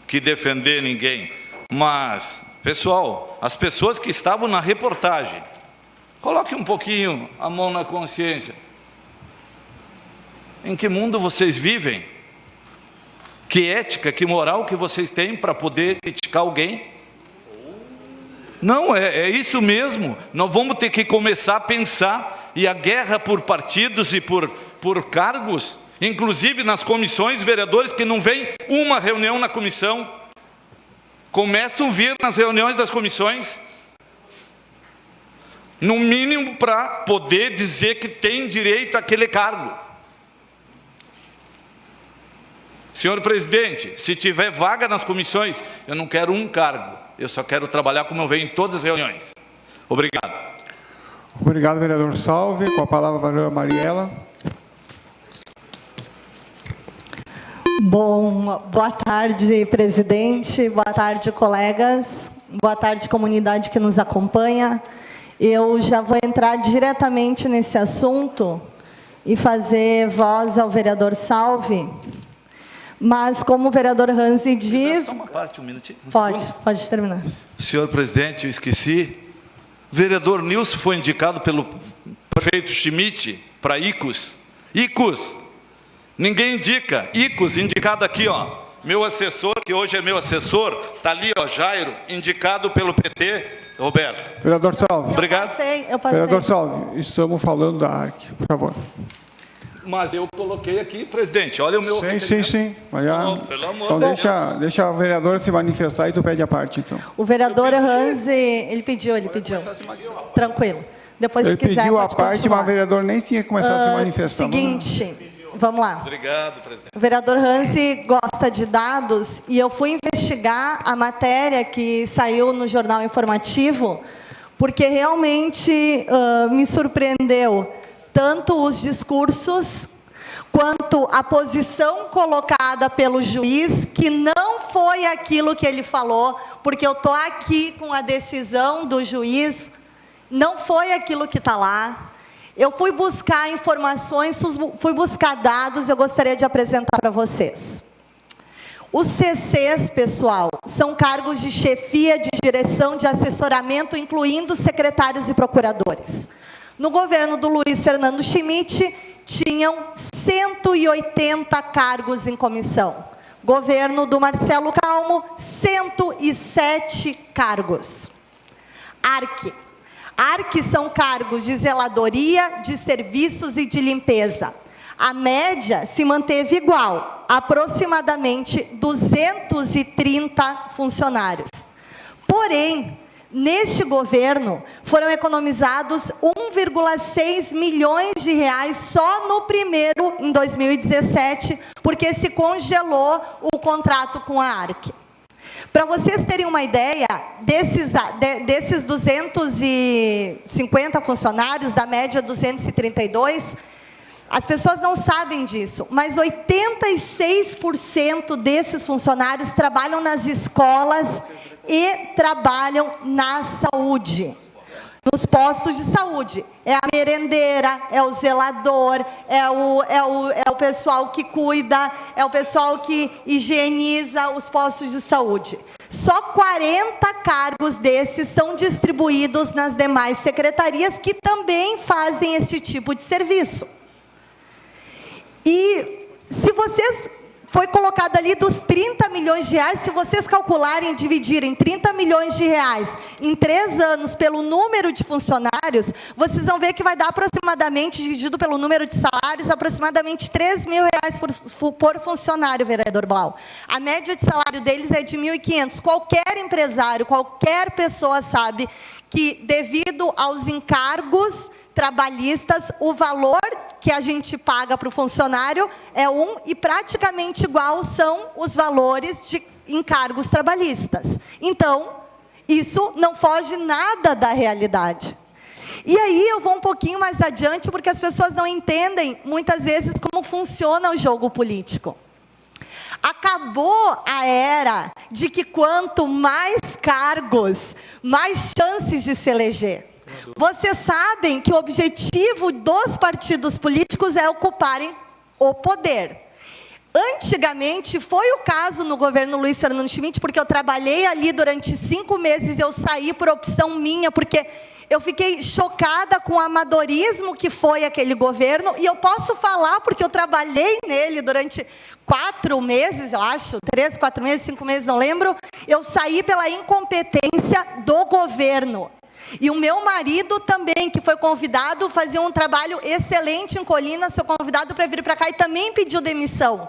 que defender ninguém, mas, pessoal, as pessoas que estavam na reportagem, coloque um pouquinho a mão na consciência. Em que mundo vocês vivem? Que ética, que moral que vocês têm para poder criticar alguém? Não, é isso mesmo. Nós vamos ter que começar a pensar, e a guerra por partidos e por cargos, inclusive nas comissões, vereadores que não vêm uma reunião na comissão, começam a vir nas reuniões das comissões, no mínimo para poder dizer que tem direito àquele cargo. Senhor presidente, se tiver vaga nas comissões, eu não quero um cargo, eu só quero trabalhar como eu venho em todas as reuniões. Obrigado. Obrigado, vereador Salve. Com a palavra, a vereadora Mariela. Bom, boa tarde, presidente, boa tarde, colegas, boa tarde, comunidade que nos acompanha. Eu já vou entrar diretamente nesse assunto e fazer voz ao vereador Salve, mas como o vereador Hansi diz... Só uma parte, um minutinho. Pode terminar. Senhor presidente, eu esqueci. Vereador Nilson foi indicado pelo prefeito Schmidt para ICOS. ICOS. Ninguém indica. ICOS, indicado aqui, ó. Meu assessor, que hoje é meu assessor, está ali, ó, Jairo, indicado pelo PT, Roberto. Vereador Salve. Obrigado. Eu passei. Vereador Salve, estamos falando da ARC, por favor. Mas eu coloquei aqui, presidente, olha o meu... Sim. Mas já... Não, pelo amor Então de deixa a vereadora se manifestar e tu pede a parte, então. O vereador Hansi, ele pediu. Tranquilo. Depois, Ele se quiser, pediu a pode parte, continuar. mas o vereador nem tinha começado a se manifestar. Seguinte, vamos lá. Obrigado, presidente. O vereador Hansi gosta de dados e eu fui investigar a matéria que saiu no Jornal Informativo, porque realmente me surpreendeu tanto os discursos quanto a posição colocada pelo juiz, que não foi aquilo que ele falou, porque eu estou aqui com a decisão do juiz, não foi aquilo que está lá. Eu fui buscar informações, fui buscar dados, eu gostaria de apresentar para vocês. Os CCs, pessoal, são cargos de chefia, de direção, de assessoramento, incluindo secretários e procuradores. No governo do Luiz Fernando Schmidt, tinham 180 cargos em comissão. Governo do Marcelo Calmo, 107 cargos. ARC. ARC são cargos de zeladoria, de serviços e de limpeza. A média se manteve igual, aproximadamente 230 funcionários. Porém, neste governo, foram economizados 1,6 milhões de reais só no primeiro, em 2017, porque se congelou o contrato com a ARC. Para vocês terem uma ideia, desses 250 funcionários, da média 232, as pessoas não sabem disso, mas 86% desses funcionários trabalham nas escolas e trabalham na saúde, nos postos de saúde. É a merendeira, é o zelador, é o pessoal que cuida, é o pessoal que higieniza os postos de saúde. Só 40 cargos desses são distribuídos nas demais secretarias que também fazem esse tipo de serviço. E se vocês... Foi colocado ali dos 30 milhões de reais, se vocês calcularem e dividirem 30 milhões de reais em 3 anos pelo número de funcionários, vocês vão ver que vai dar aproximadamente, dividido pelo número de salários, aproximadamente 3 mil reais por funcionário, vereador Blau. A média de salário deles é de 1.500. Qualquer empresário, qualquer pessoa sabe que, devido aos encargos trabalhistas, o valor que a gente paga para o funcionário é e praticamente igual são os valores de encargos trabalhistas. Então, isso não foge nada da realidade. E aí eu vou um pouquinho mais adiante, porque as pessoas não entendem, muitas vezes, como funciona o jogo político. Acabou a era de que quanto mais cargos, mais chances de se eleger. Vocês sabem que o objetivo dos partidos políticos é ocuparem o poder. Antigamente, foi o caso no governo Luiz Fernando Schmidt, porque eu trabalhei ali durante 5 meses, eu saí por opção minha, porque eu fiquei chocada com o amadorismo que foi aquele governo, e eu posso falar, porque eu trabalhei nele durante 4 meses, eu acho, 3, 4 meses, 5 meses, não lembro, eu saí pela incompetência do governo. E o meu marido também, que foi convidado, fazia um trabalho excelente em Colinas, foi convidado para vir para cá e também pediu demissão.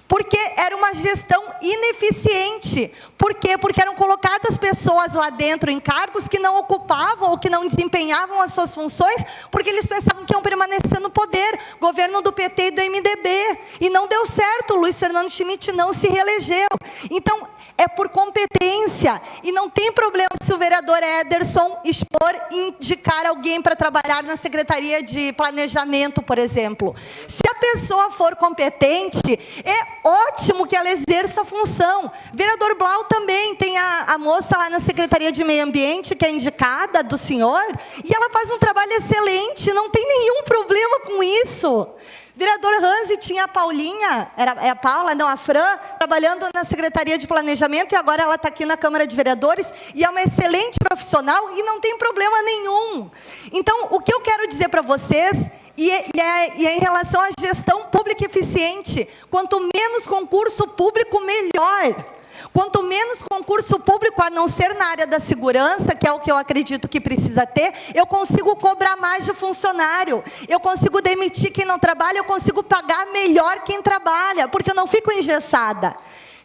Porque era uma gestão ineficiente. Por quê? Porque eram colocadas pessoas lá dentro em cargos que não ocupavam ou que não desempenhavam as suas funções, porque eles pensavam que iam permanecer no poder. Governo do PT e do MDB. E não deu certo, o Luiz Fernando Schmidt não se reelegeu. Então, é por competência. E não tem problema se o vereador Ederson expor e indicar alguém para trabalhar na Secretaria de Planejamento, por exemplo. Se a pessoa for competente, é ótimo que ela exerça a função. Vereador Blau também tem a moça lá na Secretaria de Meio Ambiente, que é indicada do senhor, e ela faz um trabalho excelente, não tem nenhum problema com isso. Vereador Hanzi tinha a Paulinha, é a Paula, não, a Fran, trabalhando na Secretaria de Planejamento, e agora ela está aqui na Câmara de Vereadores, e é uma excelente profissional, e não tem problema nenhum. Então, o que eu quero dizer para vocês, e é em relação à gestão pública eficiente, quanto menos concurso público, melhor. Quanto menos concurso público, a não ser na área da segurança, que é o que eu acredito que precisa ter, eu consigo cobrar mais de funcionário, eu consigo demitir quem não trabalha, eu consigo pagar melhor quem trabalha, porque eu não fico engessada.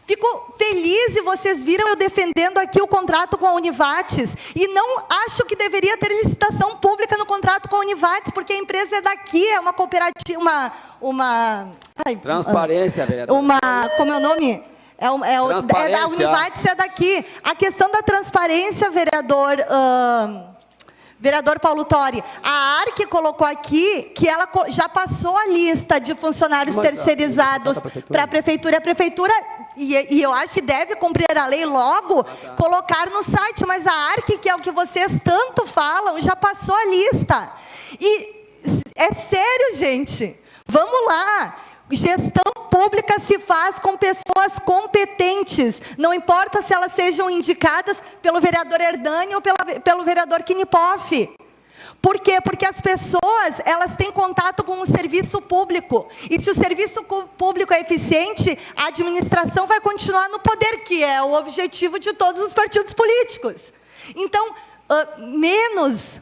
Fico feliz, e vocês viram eu defendendo aqui o contrato com a Univates, e não acho que deveria ter licitação pública no contrato com a Univates, porque a empresa é daqui, é uma cooperativa, Transparência, vereador. como é o nome? Da Univates é daqui. A questão da transparência, vereador Paulo Tori, a ARC colocou aqui que ela já passou a lista de funcionários terceirizados para a Prefeitura. A Prefeitura, e eu acho que deve cumprir a lei logo, colocar no site, mas a ARC, que é o que vocês tanto falam, já passou a lista. E é sério, gente. Vamos lá. Gestão pública se faz com pessoas competentes, não importa se elas sejam indicadas pelo vereador Herdani ou pelo vereador Kinipoff. Por quê? Porque as pessoas, elas têm contato com o serviço público, e se o serviço público é eficiente, a administração vai continuar no poder, que é o objetivo de todos os partidos políticos. Então, menos...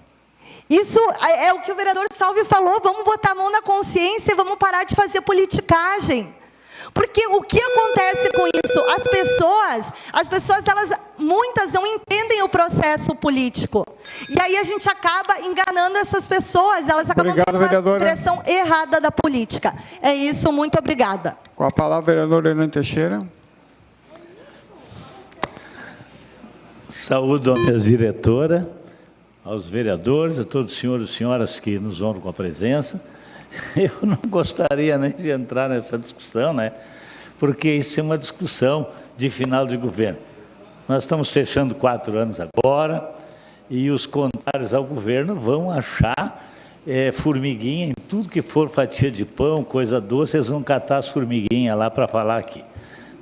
Isso é o que o vereador Salve falou, vamos botar a mão na consciência, vamos parar de fazer politicagem. Porque o que acontece com isso? As pessoas, muitas não entendem o processo político. E aí a gente acaba enganando essas pessoas, elas acabam tendo uma impressão errada da política. É isso, muito obrigada. Com a palavra, vereador Hernani Teixeira. Saúdo a minha diretora, aos vereadores, a todos os senhores e senhoras que nos honram com a presença. Eu não gostaria nem de entrar nessa discussão, né? Porque isso é uma discussão de final de governo. Nós estamos fechando 4 anos agora, e os contrários ao governo vão achar formiguinha em tudo que for fatia de pão, coisa doce, eles vão catar as formiguinhas lá para falar aqui.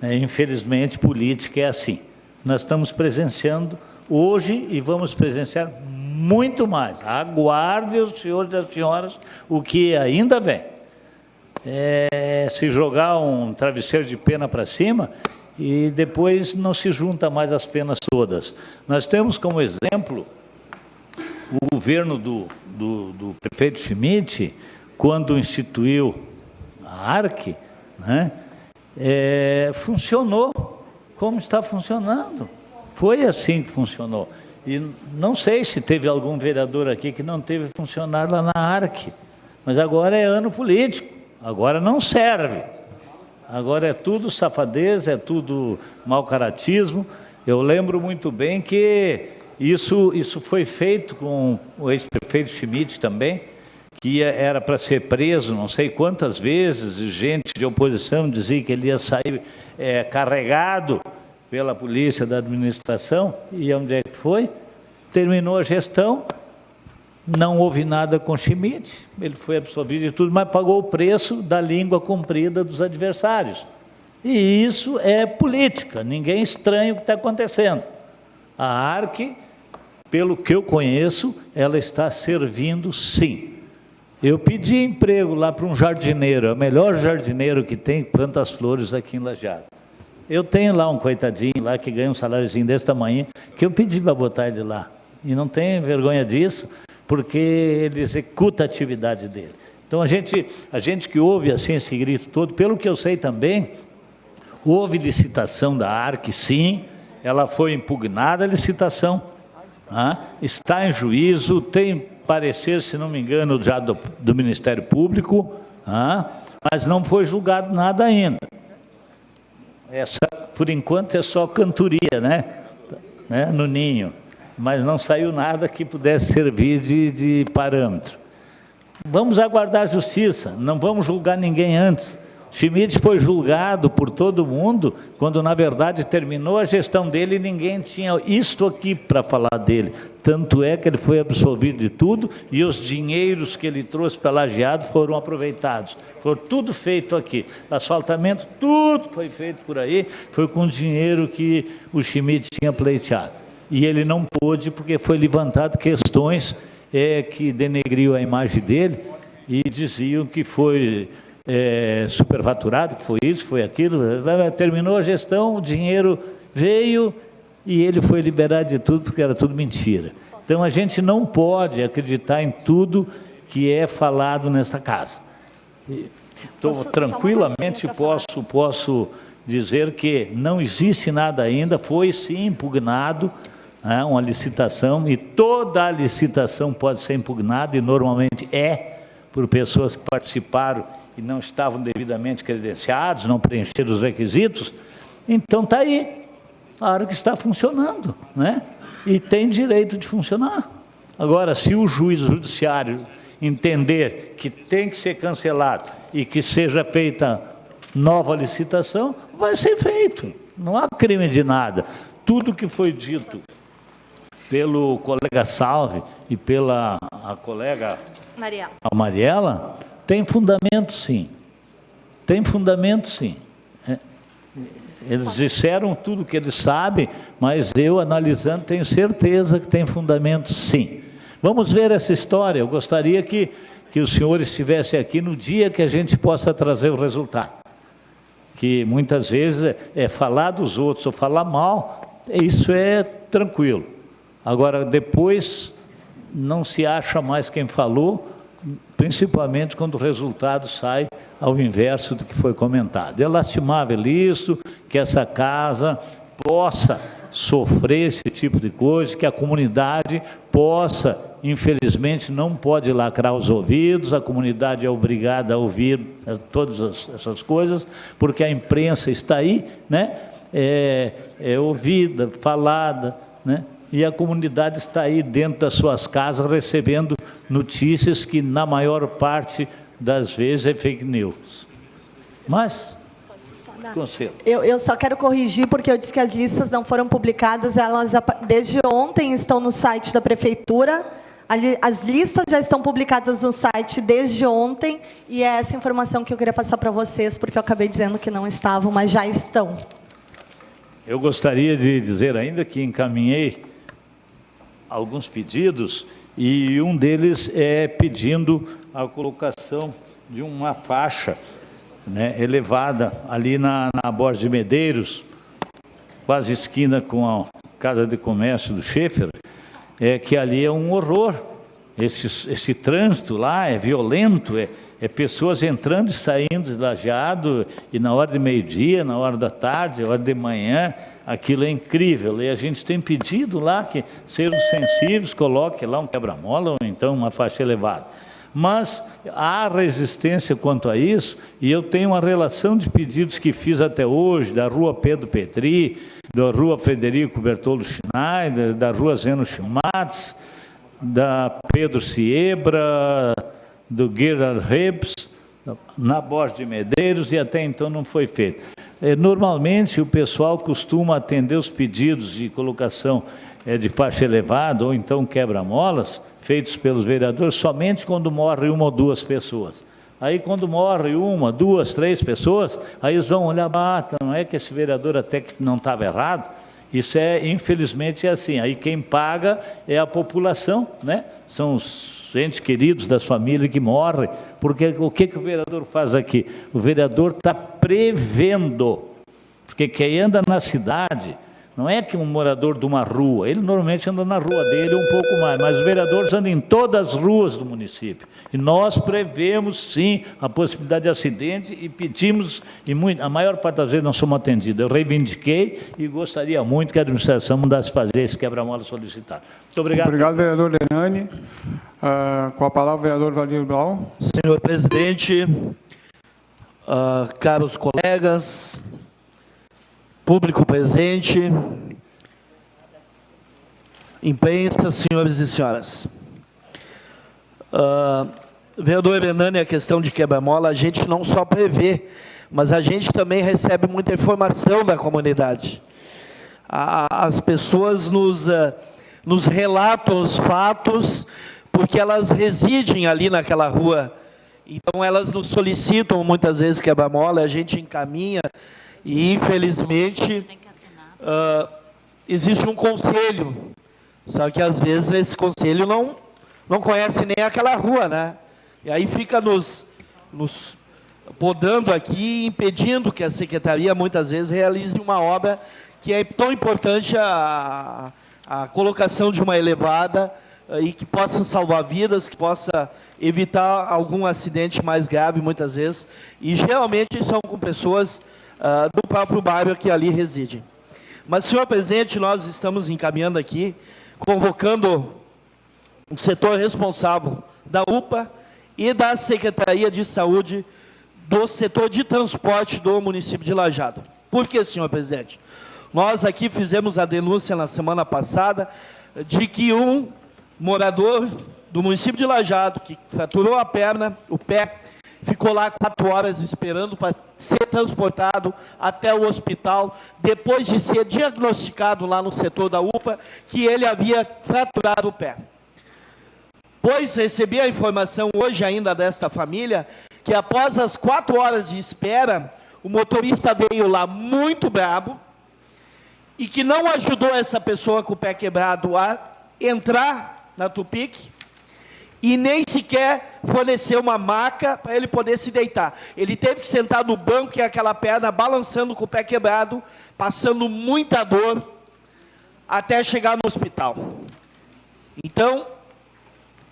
Infelizmente, política é assim. Nós estamos presenciando hoje e vamos presenciar muito mais. Aguarde os senhores e as senhoras o que ainda vem. Se jogar um travesseiro de pena para cima e depois não se junta mais as penas todas. Nós temos como exemplo o governo do prefeito Schmidt, quando instituiu a ARC, né, funcionou como está funcionando. Foi assim que funcionou. E não sei se teve algum vereador aqui que não teve funcionário lá na ARC, mas agora é ano político, agora não serve. Agora é tudo safadeza, é tudo mau caratismo. Eu lembro muito bem que Isso foi feito com o ex-prefeito Schmidt também, que era para ser preso não sei quantas vezes, e gente de oposição dizia que ele ia sair carregado pela polícia da administração, e onde é que foi? Terminou a gestão, não houve nada com Schmidt, ele foi absolvido de tudo, mas pagou o preço da língua comprida dos adversários. E isso é política, ninguém estranha o que está acontecendo. A ARC, pelo que eu conheço, ela está servindo sim. Eu pedi emprego lá para um jardineiro, é o melhor jardineiro que tem, planta as flores aqui em Lajeado. Eu tenho lá um coitadinho lá que ganha um saláriozinho desse tamanho, que eu pedi para botar ele lá. E não tem vergonha disso, porque ele executa a atividade dele. Então a gente que ouve assim esse grito todo, pelo que eu sei também, houve licitação da ARC, sim, ela foi impugnada a licitação, está em juízo, tem parecer, se não me engano, já do Ministério Público, mas não foi julgado nada ainda. Essa, por enquanto, é só cantoria, né? No ninho, mas não saiu nada que pudesse servir de parâmetro. Vamos aguardar a justiça, não vamos julgar ninguém antes. Schmidt foi julgado por todo mundo, quando na verdade terminou a gestão dele e ninguém tinha isto aqui para falar dele. Tanto é que ele foi absolvido de tudo e os dinheiros que ele trouxe para Lajeado foram aproveitados. Foi tudo feito aqui. Asfaltamento, tudo foi feito por aí, foi com o dinheiro que o Schmidt tinha pleiteado. E ele não pôde porque foi levantado questões que denegriam a imagem dele e diziam que foi superfaturado, que foi isso, foi aquilo. Terminou a gestão, o dinheiro veio e ele foi liberado de tudo porque era tudo mentira. Então a gente não pode acreditar em tudo que é falado nessa casa. Então, tranquilamente posso dizer que não existe nada ainda, foi sim impugnado uma licitação, e toda a licitação pode ser impugnada, e normalmente por pessoas que participaram e não estavam devidamente credenciados, não preencheram os requisitos. Então está aí, a ARC está funcionando, né? E tem direito de funcionar. Agora, se o juiz judiciário entender que tem que ser cancelado e que seja feita nova licitação, vai ser feito, não há crime de nada. Tudo que foi dito pelo colega Salve e pela colega Mariela, tem fundamento sim, tem fundamento sim. Eles disseram tudo que eles sabem, mas eu, analisando, tenho certeza que tem fundamento sim. Vamos ver essa história. Eu gostaria que o senhor estivesse aqui no dia que a gente possa trazer o resultado. Que muitas vezes falar dos outros ou falar mal, isso é tranquilo. Agora, depois, não se acha mais quem falou, principalmente quando o resultado sai ao inverso do que foi comentado. É lastimável isso, que essa casa possa sofrer esse tipo de coisa, que a comunidade possa, infelizmente, não pode lacrar os ouvidos, a comunidade é obrigada a ouvir todas essas coisas, porque a imprensa está aí, né? É ouvida, falada, né? E a comunidade está aí dentro das suas casas recebendo notícias que na maior parte das vezes é fake news. Mas, conselho. Eu só quero corrigir porque eu disse que as listas não foram publicadas, elas desde ontem estão no site da prefeitura. As listas já estão publicadas no site desde ontem e é essa informação que eu queria passar para vocês, porque eu acabei dizendo que não estavam, mas já estão. Eu gostaria de dizer ainda que encaminhei alguns pedidos, e um deles é pedindo a colocação de uma faixa, né, elevada ali na Borges de Medeiros, quase esquina com a Casa de Comércio do Schaefer, que ali é um horror. Esse trânsito lá é violento, pessoas entrando e saindo de Lajeado, e na hora de meio-dia, na hora da tarde, na hora de manhã, aquilo é incrível. E a gente tem pedido lá que sejam sensíveis, coloque lá um quebra-mola ou então uma faixa elevada. Mas há resistência quanto a isso, e eu tenho uma relação de pedidos que fiz até hoje, da Rua Pedro Petri, da Rua Frederico Bertoldo Schneider, da Rua Zeno Schmatz, da Pedro Siebra, do Gerhard Rebs, na Borges de Medeiros, e até então não foi feito. Normalmente o pessoal costuma atender os pedidos de colocação de faixa elevada ou então quebra-molas, feitos pelos vereadores, somente quando morre uma ou duas pessoas. Aí quando morre uma, duas, três pessoas, aí eles vão olhar, não é que esse vereador até que não estava errado? Isso infelizmente é assim, aí quem paga é a população, né? São os entes queridos das famílias que morrem, porque o que o vereador faz aqui? O vereador está prevendo, porque quem anda na cidade, não é que um morador de uma rua, ele normalmente anda na rua dele um pouco mais, mas os vereadores andam em todas as ruas do município. E nós prevemos, sim, a possibilidade de acidente e pedimos, e a maior parte das vezes não somos atendidos. Eu reivindiquei e gostaria muito que a administração mandasse fazer esse quebra-mola solicitado. Muito obrigado. Obrigado, vereador Lenani. Com a palavra, o vereador Valdir Blau. Senhor presidente, caros colegas, público presente, imprensa, senhores e senhoras. Vereador Hernani, a questão de quebra-mola, a gente não só prevê, mas a gente também recebe muita informação da comunidade. As pessoas nos relatam os fatos, porque elas residem ali naquela rua. Então, elas nos solicitam muitas vezes quebra-mola, a gente encaminha, e, infelizmente, existe um conselho, só que, às vezes, esse conselho não conhece nem aquela rua, né? E aí fica nos podando aqui, impedindo que a Secretaria, muitas vezes, realize uma obra que é tão importante, a colocação de uma elevada, e que possa salvar vidas, que possa evitar algum acidente mais grave, muitas vezes, e geralmente são com pessoas do próprio bairro que ali residem. Mas, senhor presidente, nós estamos encaminhando aqui, convocando o setor responsável da UPA e da Secretaria de Saúde do setor de transporte do município de Lajeado. Por que, senhor presidente? Nós aqui fizemos a denúncia na semana passada de que um morador do município de Lajeado, que fraturou a perna, o pé, ficou lá 4 horas esperando para ser transportado até o hospital, depois de ser diagnosticado lá no setor da UPA, que ele havia fraturado o pé. Pois recebi a informação hoje ainda desta família, que após as 4 horas de espera, o motorista veio lá muito brabo, e que não ajudou essa pessoa com o pé quebrado a entrar na Tupic, e nem sequer forneceu uma maca para ele poder se deitar. Ele teve que sentar no banco e aquela perna balançando com o pé quebrado, passando muita dor, até chegar no hospital. Então,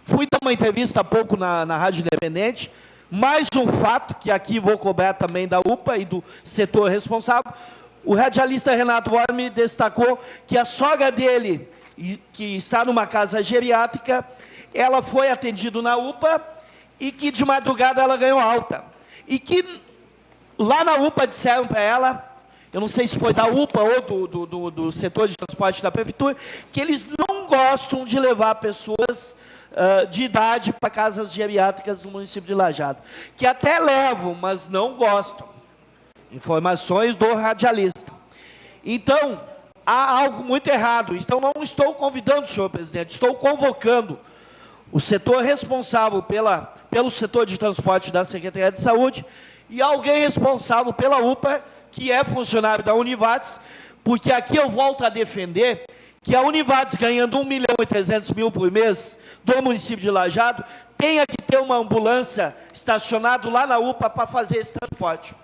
fui dar uma entrevista há pouco na Rádio Independente, mais um fato, que aqui vou cobrar também da UPA e do setor responsável. O radialista Renato Worm destacou que a sogra dele, que está numa casa geriátrica, ela foi atendida na UPA e que de madrugada ela ganhou alta. E que lá na UPA disseram para ela, eu não sei se foi da UPA ou do setor de transporte da prefeitura, que eles não gostam de levar pessoas de idade para casas geriátricas do município de Lajeado. Que até levam, mas não gostam. Informações do radialista. Então, há algo muito errado. Então, não estou convidando, senhor presidente, estou convocando o setor responsável pelo setor de transporte da Secretaria de Saúde e alguém responsável pela UPA, que é funcionário da Univates, porque aqui eu volto a defender que a Univates, ganhando 1.300.000 por mês do município de Lajeado, tenha que ter uma ambulância estacionada lá na UPA para fazer esse transporte.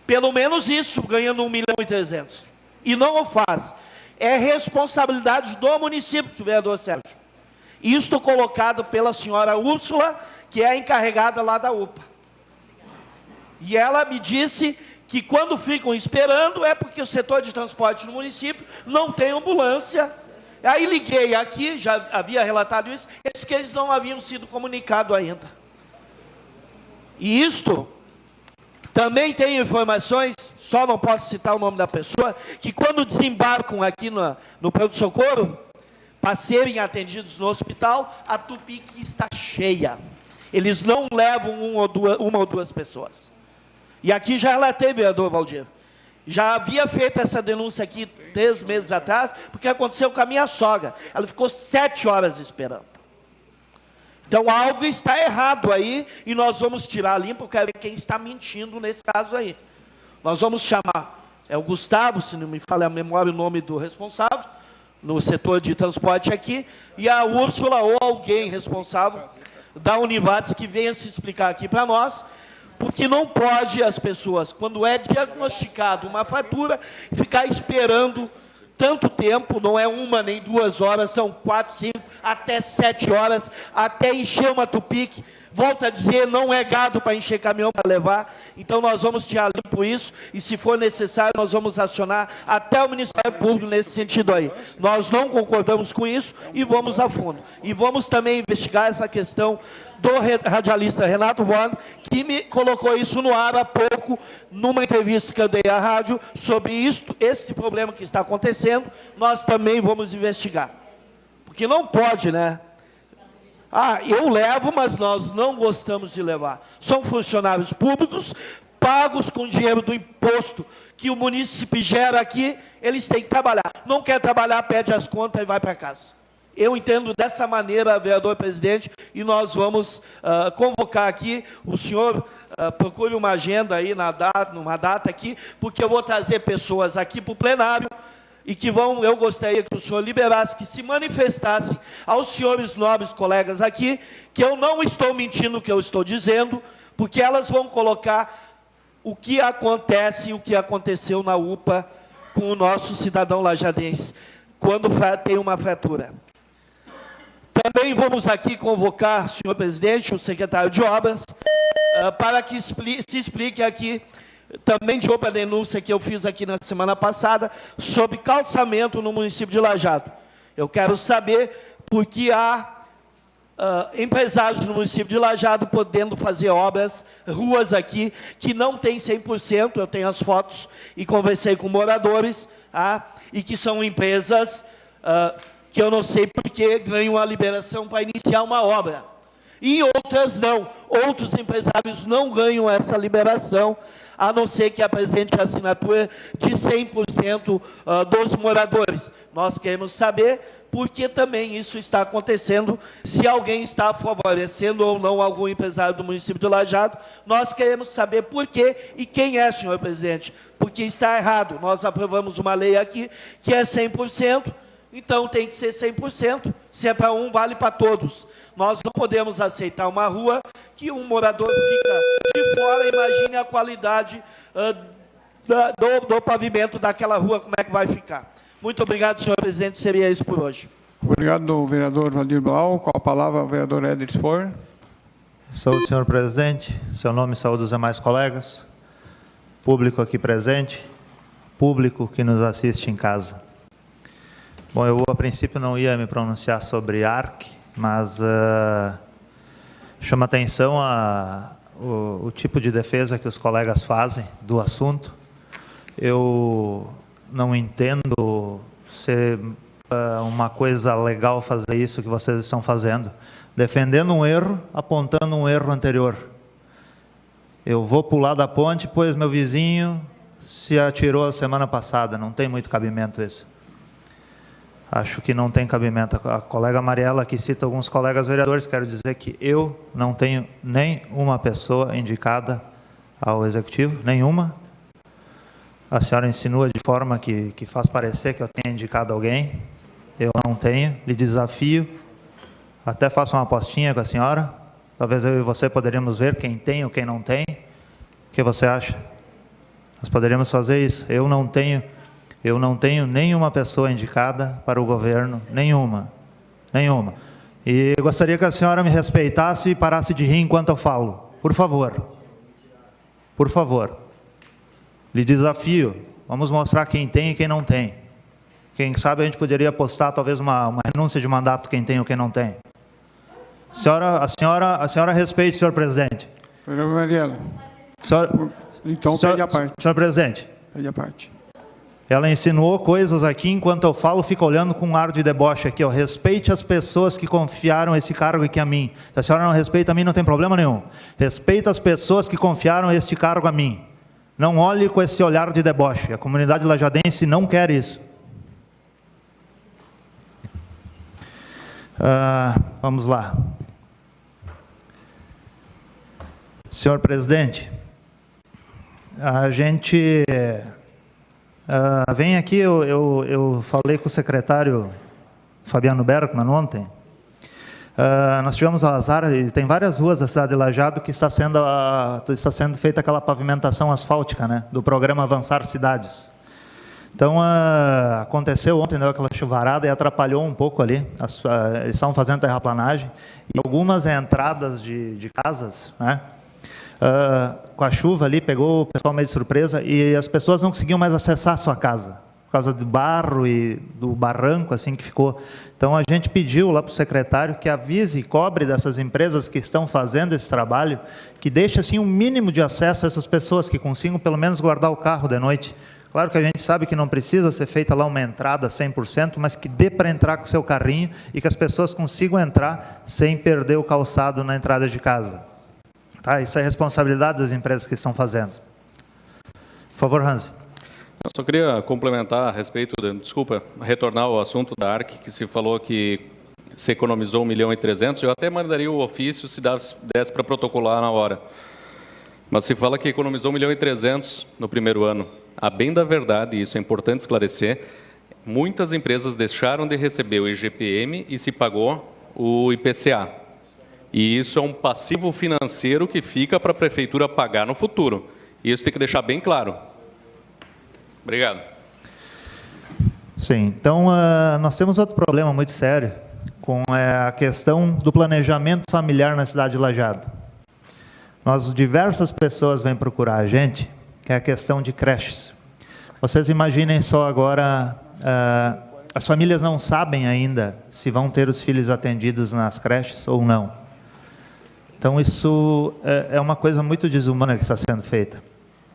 Pelo menos isso, ganhando 1.300.000. E não o faz. É responsabilidade do município, vereador Sérgio. Isto colocado pela senhora Úrsula, que é a encarregada lá da UPA. E ela me disse que quando ficam esperando é porque o setor de transporte no município não tem ambulância Aí liguei aqui, já havia relatado isso, eles que eles não haviam sido comunicados ainda. E isto, também tem informações, só não posso citar o nome da pessoa, que quando desembarcam aqui no pronto-socorro, para serem atendidos no hospital, a Tupic está cheia. Eles não levam uma ou duas pessoas. E aqui já relatei, vereador Valdir, já havia feito essa denúncia aqui 3 meses atrás, porque aconteceu com a minha sogra. Ela ficou 7 horas esperando. Então, algo está errado aí, e nós vamos tirar limpo, quero ver quem está mentindo nesse caso aí. Nós vamos chamar, é o Gustavo, se não me falha a memória, o nome do responsável, no setor de transporte aqui, e a Úrsula ou alguém responsável da Univates que venha se explicar aqui para nós, porque não pode as pessoas, quando é diagnosticado uma fratura, ficar esperando tanto tempo, não é 1 nem 2 horas, são 4, 5, até 7 horas, até encher uma Tupic. Volto a dizer, não é gado para encher caminhão para levar, então nós vamos tirar limpo isso, e se for necessário, nós vamos acionar até o Ministério Público nesse sentido aí. Nós não concordamos com isso e vamos a fundo. E vamos também investigar essa questão do radialista Renato Born, que me colocou isso no ar há pouco, numa entrevista que eu dei à rádio, sobre isto, esse problema que está acontecendo, nós também vamos investigar. Porque não pode, né? Eu levo, mas nós não gostamos de levar. São funcionários públicos, pagos com dinheiro do imposto que o munícipe gera aqui, eles têm que trabalhar. Não quer trabalhar, pede as contas e vai para casa. Eu entendo dessa maneira, vereador presidente, e nós vamos convocar aqui, o senhor procure uma agenda aí, numa data aqui, porque eu vou trazer pessoas aqui para o plenário, e que eu gostaria que o senhor liberasse, que se manifestasse aos senhores nobres colegas aqui, que eu não estou mentindo o que eu estou dizendo, porque elas vão colocar o que acontece, o que aconteceu na UPA com o nosso cidadão lajadense, quando tem uma fratura. Também vamos aqui convocar, senhor presidente, o secretário de Obras, para que se explique aqui, também de outra denúncia que eu fiz aqui na semana passada, sobre calçamento no município de Lajeado. Eu quero saber por que há empresários no município de Lajeado podendo fazer obras, ruas aqui, que não tem 100%, eu tenho as fotos e conversei com moradores, e que são empresas que eu não sei por que ganham a liberação para iniciar uma obra. E outras não, outros empresários não ganham essa liberação, a não ser que apresente a assinatura de 100% dos moradores. Nós queremos saber por que também isso está acontecendo, se alguém está favorecendo ou não algum empresário do município de Lajeado. Nós queremos saber por quê e quem é, senhor presidente, porque está errado. Nós aprovamos uma lei aqui que é 100%, então tem que ser 100%, se é para um, vale para todos. Nós não podemos aceitar uma rua que um morador fica de fora. Imagine a qualidade do pavimento daquela rua, como é que vai ficar. Muito obrigado, senhor presidente, seria isso por hoje. Obrigado, vereador Valdir Blau. Com a palavra, o vereador Éder Spor. Saúde, senhor presidente. Seu nome e saúde dos demais colegas. Público aqui presente. Público que nos assiste em casa. Bom, eu a princípio não ia me pronunciar sobre ARC, mas chama atenção o tipo de defesa que os colegas fazem do assunto. Eu não entendo ser uma coisa legal fazer isso que vocês estão fazendo, defendendo um erro, apontando um erro anterior. Eu vou pular da ponte, pois meu vizinho se atirou a semana passada, não tem muito cabimento isso. Acho que não tem cabimento. A colega Mariela aqui cita alguns colegas vereadores, quero dizer que eu não tenho nem uma pessoa indicada ao Executivo, nenhuma. A senhora insinua de forma que faz parecer que eu tenha indicado alguém. Eu não tenho, lhe desafio, até faço uma apostinha com a senhora, talvez eu e você poderíamos ver quem tem ou quem não tem. O que você acha? Nós poderíamos fazer isso. Eu não tenho nenhuma pessoa indicada para o governo, nenhuma. E eu gostaria que a senhora me respeitasse e parasse de rir enquanto eu falo. Por favor. Por favor. Lhe desafio. Vamos mostrar quem tem e quem não tem. Quem sabe a gente poderia apostar talvez uma renúncia de mandato, quem tem ou quem não tem. A senhora respeite, senhor presidente. Vereador Mariela. Então, Senhor, pede a parte. senhor presidente. Pede a parte. Ela insinuou coisas aqui, enquanto eu falo, fica olhando com um ar de deboche aqui, ó. Respeite as pessoas que confiaram esse cargo aqui a mim. Se a senhora não respeita a mim, não tem problema nenhum. Respeita as pessoas que confiaram este cargo a mim. Não olhe com esse olhar de deboche. A comunidade lajadense não quer isso. Vamos lá. Senhor presidente, a gente vem aqui, eu falei com o secretário Fabiano Bergman ontem. Nós tivemos o azar, e tem várias ruas da cidade de Lajeado que está sendo feita aquela pavimentação asfáltica, né, do programa Avançar Cidades. Então, aconteceu ontem, deu aquela chuvarada e atrapalhou um pouco ali. Eles estavam fazendo terraplanagem e algumas entradas de casas, né, com a chuva ali, pegou o pessoal meio de surpresa e as pessoas não conseguiam mais acessar a sua casa, por causa do barro e do barranco assim que ficou. Então, a gente pediu lá para o secretário que avise e cobre dessas empresas que estão fazendo esse trabalho, que deixe assim um mínimo de acesso a essas pessoas, que consigam pelo menos guardar o carro de noite. Claro que a gente sabe que não precisa ser feita lá uma entrada 100%, mas que dê para entrar com o seu carrinho e que as pessoas consigam entrar sem perder o calçado na entrada de casa. Tá? Isso é responsabilidade das empresas que estão fazendo. Por favor, Hansi. Eu só queria complementar a respeito, retornar ao assunto da ARC, que se falou que se economizou 1.300.000, eu até mandaria o ofício se desse para protocolar na hora. Mas se fala que economizou 1.300.000 no primeiro ano. A bem da verdade, e isso é importante esclarecer, muitas empresas deixaram de receber o IGPM e se pagou o IPCA. E isso é um passivo financeiro que fica para a prefeitura pagar no futuro. E isso tem que deixar bem claro. Obrigado. Sim, então nós temos outro problema muito sério com a questão do planejamento familiar na cidade de Lajeado. Diversas pessoas vêm procurar a gente, que é a questão de creches. Vocês imaginem só agora, as famílias não sabem ainda se vão ter os filhos atendidos nas creches ou não. Então isso é uma coisa muito desumana que está sendo feita.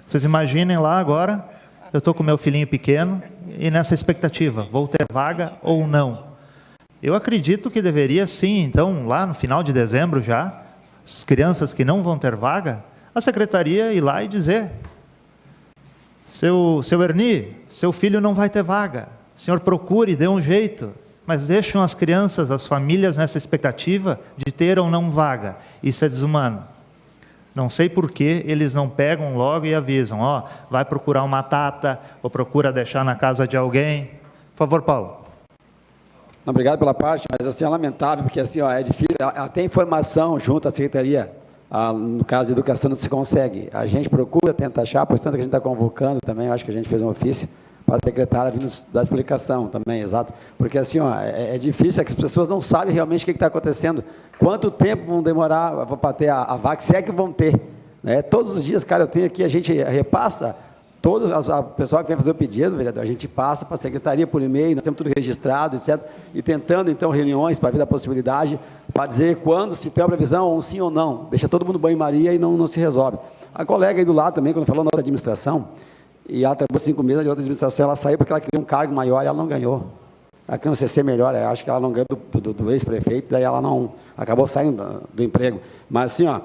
Vocês imaginem lá agora, eu estou com meu filhinho pequeno e nessa expectativa, vou ter vaga ou não? Eu acredito que deveria sim, então lá no final de dezembro já, as crianças que não vão ter vaga, a secretaria ir lá e dizer: seu Erni, seu filho não vai ter vaga, o senhor procure, dê um jeito, mas deixam as crianças, as famílias nessa expectativa de ter ou não vaga. Isso é desumano. Não sei por que eles não pegam logo e avisam, ó, vai procurar uma tata, ou procura deixar na casa de alguém. Por favor, Paulo. Obrigado pela parte, mas assim, é lamentável, porque assim, ó, é difícil, até informação junto à secretaria, no caso de educação não se consegue. A gente procura, tenta achar, pois tanto que a gente está convocando também, eu acho que a gente fez um ofício para a secretária vir nos dar explicação também, exato. Porque assim, ó, é difícil, é que as pessoas não sabem realmente o que está acontecendo, quanto tempo vão demorar para ter a vaga, se é que vão ter. Né? Todos os dias, cara, eu tenho aqui, a gente repassa, o pessoal que vem fazer o pedido, vereador, a gente passa para a secretaria por e-mail, nós temos tudo registrado, etc. E tentando, então, reuniões para ver a possibilidade, para dizer quando, se tem uma previsão, ou um sim ou não. Deixa todo mundo banho-maria e não se resolve. A colega aí do lado também, quando falou na outra administração, e ela trabalhou 5 meses de outra administração, ela saiu porque ela queria um cargo maior e ela não ganhou. Ela queria um CC melhor, eu acho que ela não ganhou do ex-prefeito, daí ela não acabou saindo do emprego. Mas assim, ó,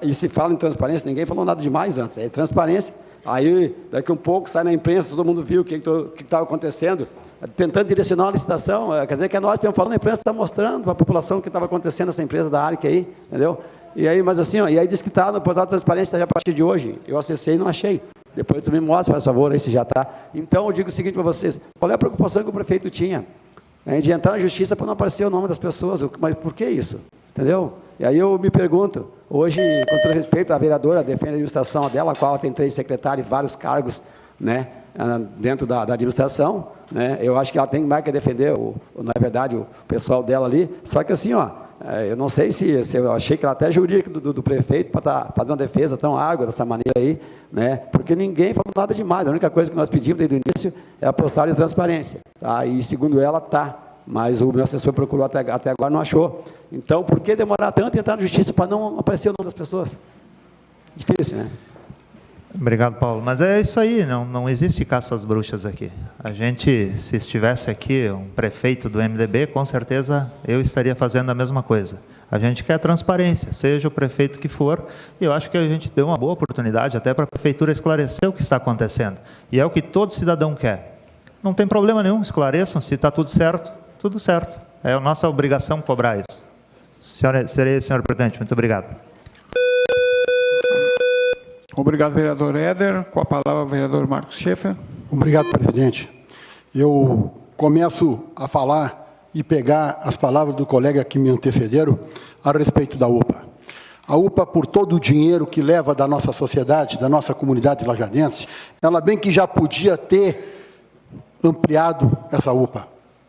e se fala em transparência, ninguém falou nada demais antes, é transparência. Aí, daqui um pouco, sai na imprensa, todo mundo viu o que estava acontecendo, tentando direcionar uma licitação, quer dizer que nós estamos falando, a imprensa está mostrando para a população o que estava acontecendo nessa empresa da ARC aí, entendeu? E aí, mas assim, ó, e aí diz que está no portal de transparência já a partir de hoje, eu acessei e não achei, depois tu me mostra, faz favor, aí se já está. Então, eu digo o seguinte para vocês, qual é a preocupação que o prefeito tinha? De entrar na justiça para não aparecer o nome das pessoas, mas por que isso? Entendeu? E aí eu me pergunto, hoje, com todo respeito, a vereadora defende a administração dela, a qual ela tem 3 secretários e vários cargos, né, dentro da administração, né, eu acho que ela tem mais que defender, na verdade, o pessoal dela ali, só que assim, ó, eu não sei se eu achei que ela até jurídica do prefeito para fazer uma defesa tão árdua dessa maneira aí, né, porque ninguém falou nada demais, a única coisa que nós pedimos desde o início é a postagem de transparência. tá? E segundo ela, tá. Mas o meu assessor procurou até agora, não achou. Então, por que demorar tanto e entrar na justiça para não aparecer o nome das pessoas? Difícil, né? Obrigado, Paulo. Mas é isso aí, não existe caça às bruxas aqui. A gente, se estivesse aqui um prefeito do MDB, com certeza eu estaria fazendo a mesma coisa. A gente quer transparência, seja o prefeito que for, e eu acho que a gente deu uma boa oportunidade até para a prefeitura esclarecer o que está acontecendo. E é o que todo cidadão quer. Não tem problema nenhum, esclareçam, se está tudo certo, tudo certo. É a nossa obrigação cobrar isso. Senhor presidente, muito obrigado. Obrigado, vereador Éder. Com a palavra, o vereador Marcos Schaeffer. Obrigado, presidente. Eu começo a falar e pegar as palavras do colega que me antecederam a respeito da UPA. A UPA, por todo o dinheiro que leva da nossa sociedade, da nossa comunidade lajadense, ela bem que já podia ter ampliado essa UPA,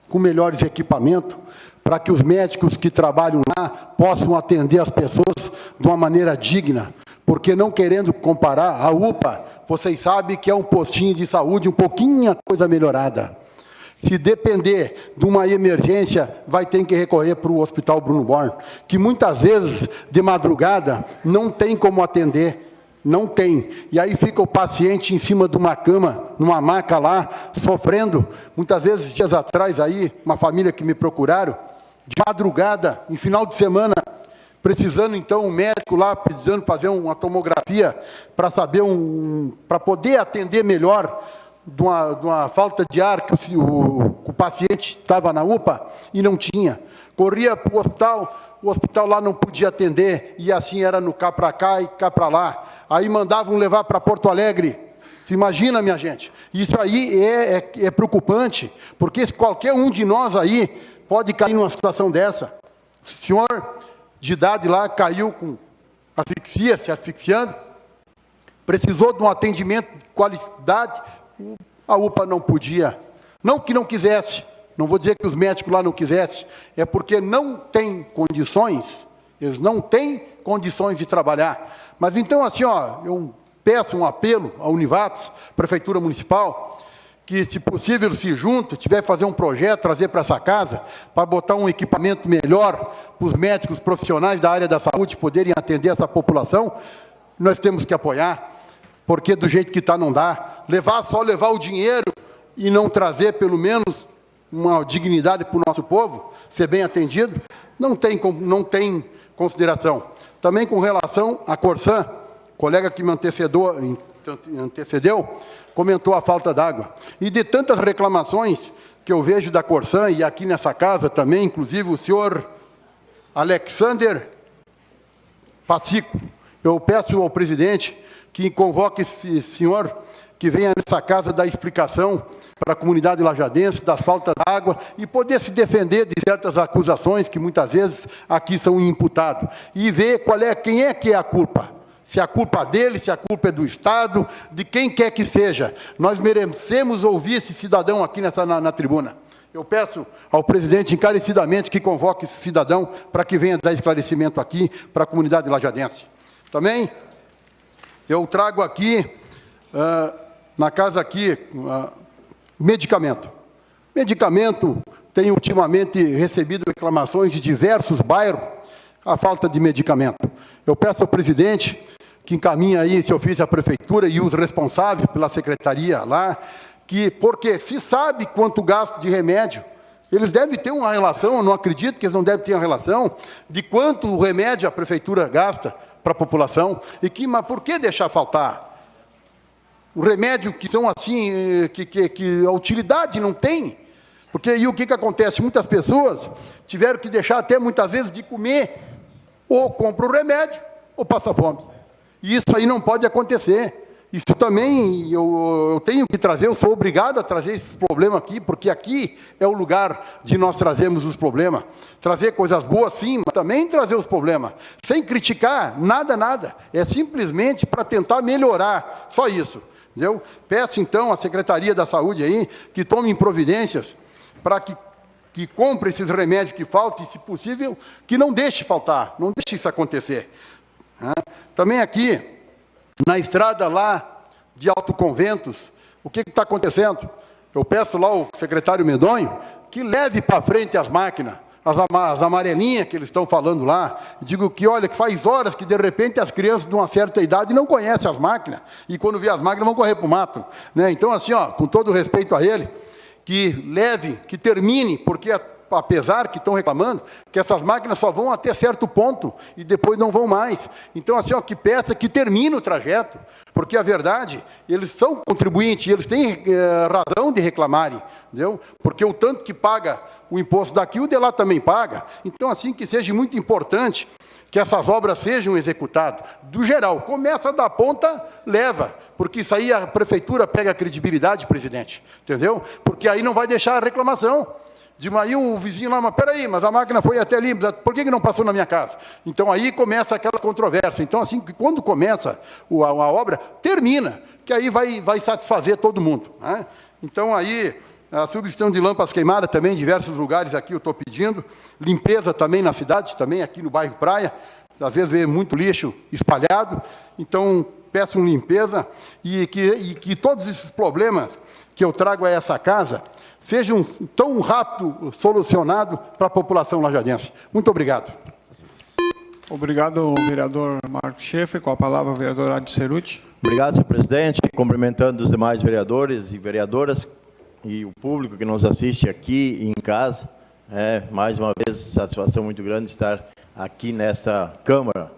com melhores equipamentos, para que os médicos que trabalham lá possam atender as pessoas de uma maneira digna, porque não querendo comparar, a UPA, vocês sabem que é um postinho de saúde, um pouquinho a coisa melhorada. Se depender de uma emergência, vai ter que recorrer para o Hospital Bruno Born, que muitas vezes, de madrugada, não tem como atender. Não tem. E aí fica o paciente em cima de uma cama, numa maca lá, sofrendo. Muitas vezes, dias atrás, aí, uma família que me procuraram, de madrugada, em final de semana, precisando, então, um médico lá, precisando fazer uma tomografia para saber, para poder atender melhor de uma falta de ar que o paciente estava na UPA e não tinha. Corria para o hospital lá não podia atender, e assim era no cá para cá e cá para lá. Aí mandavam levar para Porto Alegre. Imagina, minha gente, isso aí é preocupante, porque qualquer um de nós aí pode cair numa situação dessa. O senhor de idade lá caiu com asfixia, se asfixiando, precisou de um atendimento de qualidade, a UPA não podia. Não que não quisesse, não vou dizer que os médicos lá não quisessem, é porque não tem condições, eles não têm condições de trabalhar. Mas então, assim, ó, eu peço um apelo à Univates, Prefeitura Municipal, que, se possível, se junto, tiver que fazer um projeto, trazer para essa casa, para botar um equipamento melhor para os médicos profissionais da área da saúde poderem atender essa população, nós temos que apoiar, porque do jeito que está não dá. Só levar o dinheiro e não trazer, pelo menos, uma dignidade para o nosso povo, ser bem atendido, não tem consideração. Também com relação à Corsan, colega que me antecedeu, comentou a falta d'água. E de tantas reclamações que eu vejo da Corsan, e aqui nessa casa também, inclusive o senhor Alexander Pacico, eu peço ao presidente que convoque esse senhor, que venha nessa casa dar explicação para a comunidade lajadense das faltas d'água e poder se defender de certas acusações que muitas vezes aqui são imputadas. E ver quem é que é a culpa. Se a culpa dele, se a culpa é do Estado, de quem quer que seja. Nós merecemos ouvir esse cidadão aqui na tribuna. Eu peço ao presidente encarecidamente que convoque esse cidadão para que venha dar esclarecimento aqui para a comunidade lajadense. Também eu trago aqui, na casa aqui, medicamento. Medicamento, tem ultimamente recebido reclamações de diversos bairros, a falta de medicamento. Eu peço ao presidente que encaminhe aí esse ofício à prefeitura e os responsáveis pela secretaria lá, porque se sabe quanto gasto de remédio, eles devem ter uma relação, eu não acredito que eles não devem ter uma relação, de quanto o remédio a prefeitura gasta para a população, mas por que deixar faltar? O remédio que são assim, que a utilidade não tem, porque aí o que acontece? Muitas pessoas tiveram que deixar até muitas vezes de comer, ou compra o remédio, ou passa fome. E isso aí não pode acontecer. Isso também eu tenho que trazer, eu sou obrigado a trazer esses problemas aqui, porque aqui é o lugar de nós trazermos os problemas. Trazer coisas boas, sim, mas também trazer os problemas. Sem criticar, nada. É simplesmente para tentar melhorar, só isso. Entendeu? Peço, então, à Secretaria da Saúde aí, que tome providências para que compre esses remédios que faltam, e, se possível, que não deixe faltar, não deixe isso acontecer. Também aqui, na estrada lá de Alto Conventos, o que está acontecendo? Eu peço lá ao secretário Medonho que leve para frente as máquinas, as amarelinhas que eles estão falando lá. Digo que, olha, que faz horas que, de repente, as crianças de uma certa idade não conhecem as máquinas, e quando vê as máquinas vão correr para o mato, né? Então, assim, ó, com todo respeito a ele, que leve, que termine, porque apesar que estão reclamando, que essas máquinas só vão até certo ponto e depois não vão mais. Então, assim, ó, que peça que termine o trajeto, porque a verdade, eles são contribuintes, eles têm razão de reclamarem, entendeu? Porque o tanto que paga o imposto daqui, o de lá também paga. Então, assim, que seja muito importante que essas obras sejam executadas. Do geral, começa da ponta, leva, porque isso aí a prefeitura pega a credibilidade, presidente, entendeu? Porque aí não vai deixar a reclamação. De aí o vizinho lá, mas peraí, mas a máquina foi até ali, por que não passou na minha casa? Então aí começa aquela controvérsia. Então assim, quando começa a obra, termina, que aí vai satisfazer todo mundo, né? Então aí, a substituição de lâmpadas queimadas também em diversos lugares aqui eu estou pedindo, limpeza também na cidade, também aqui no bairro Praia, às vezes vê muito lixo espalhado, então peço limpeza e que todos esses problemas que eu trago a essa casa sejam tão rápido solucionados para a população lajadense. Muito obrigado. Obrigado, vereador Marcos Schaeffer. Com a palavra, o vereador Adi Ceruti. Obrigado, senhor presidente. Cumprimentando os demais vereadores e vereadoras e o público que nos assiste aqui e em casa. Mais uma vez, satisfação muito grande estar aqui nesta Câmara,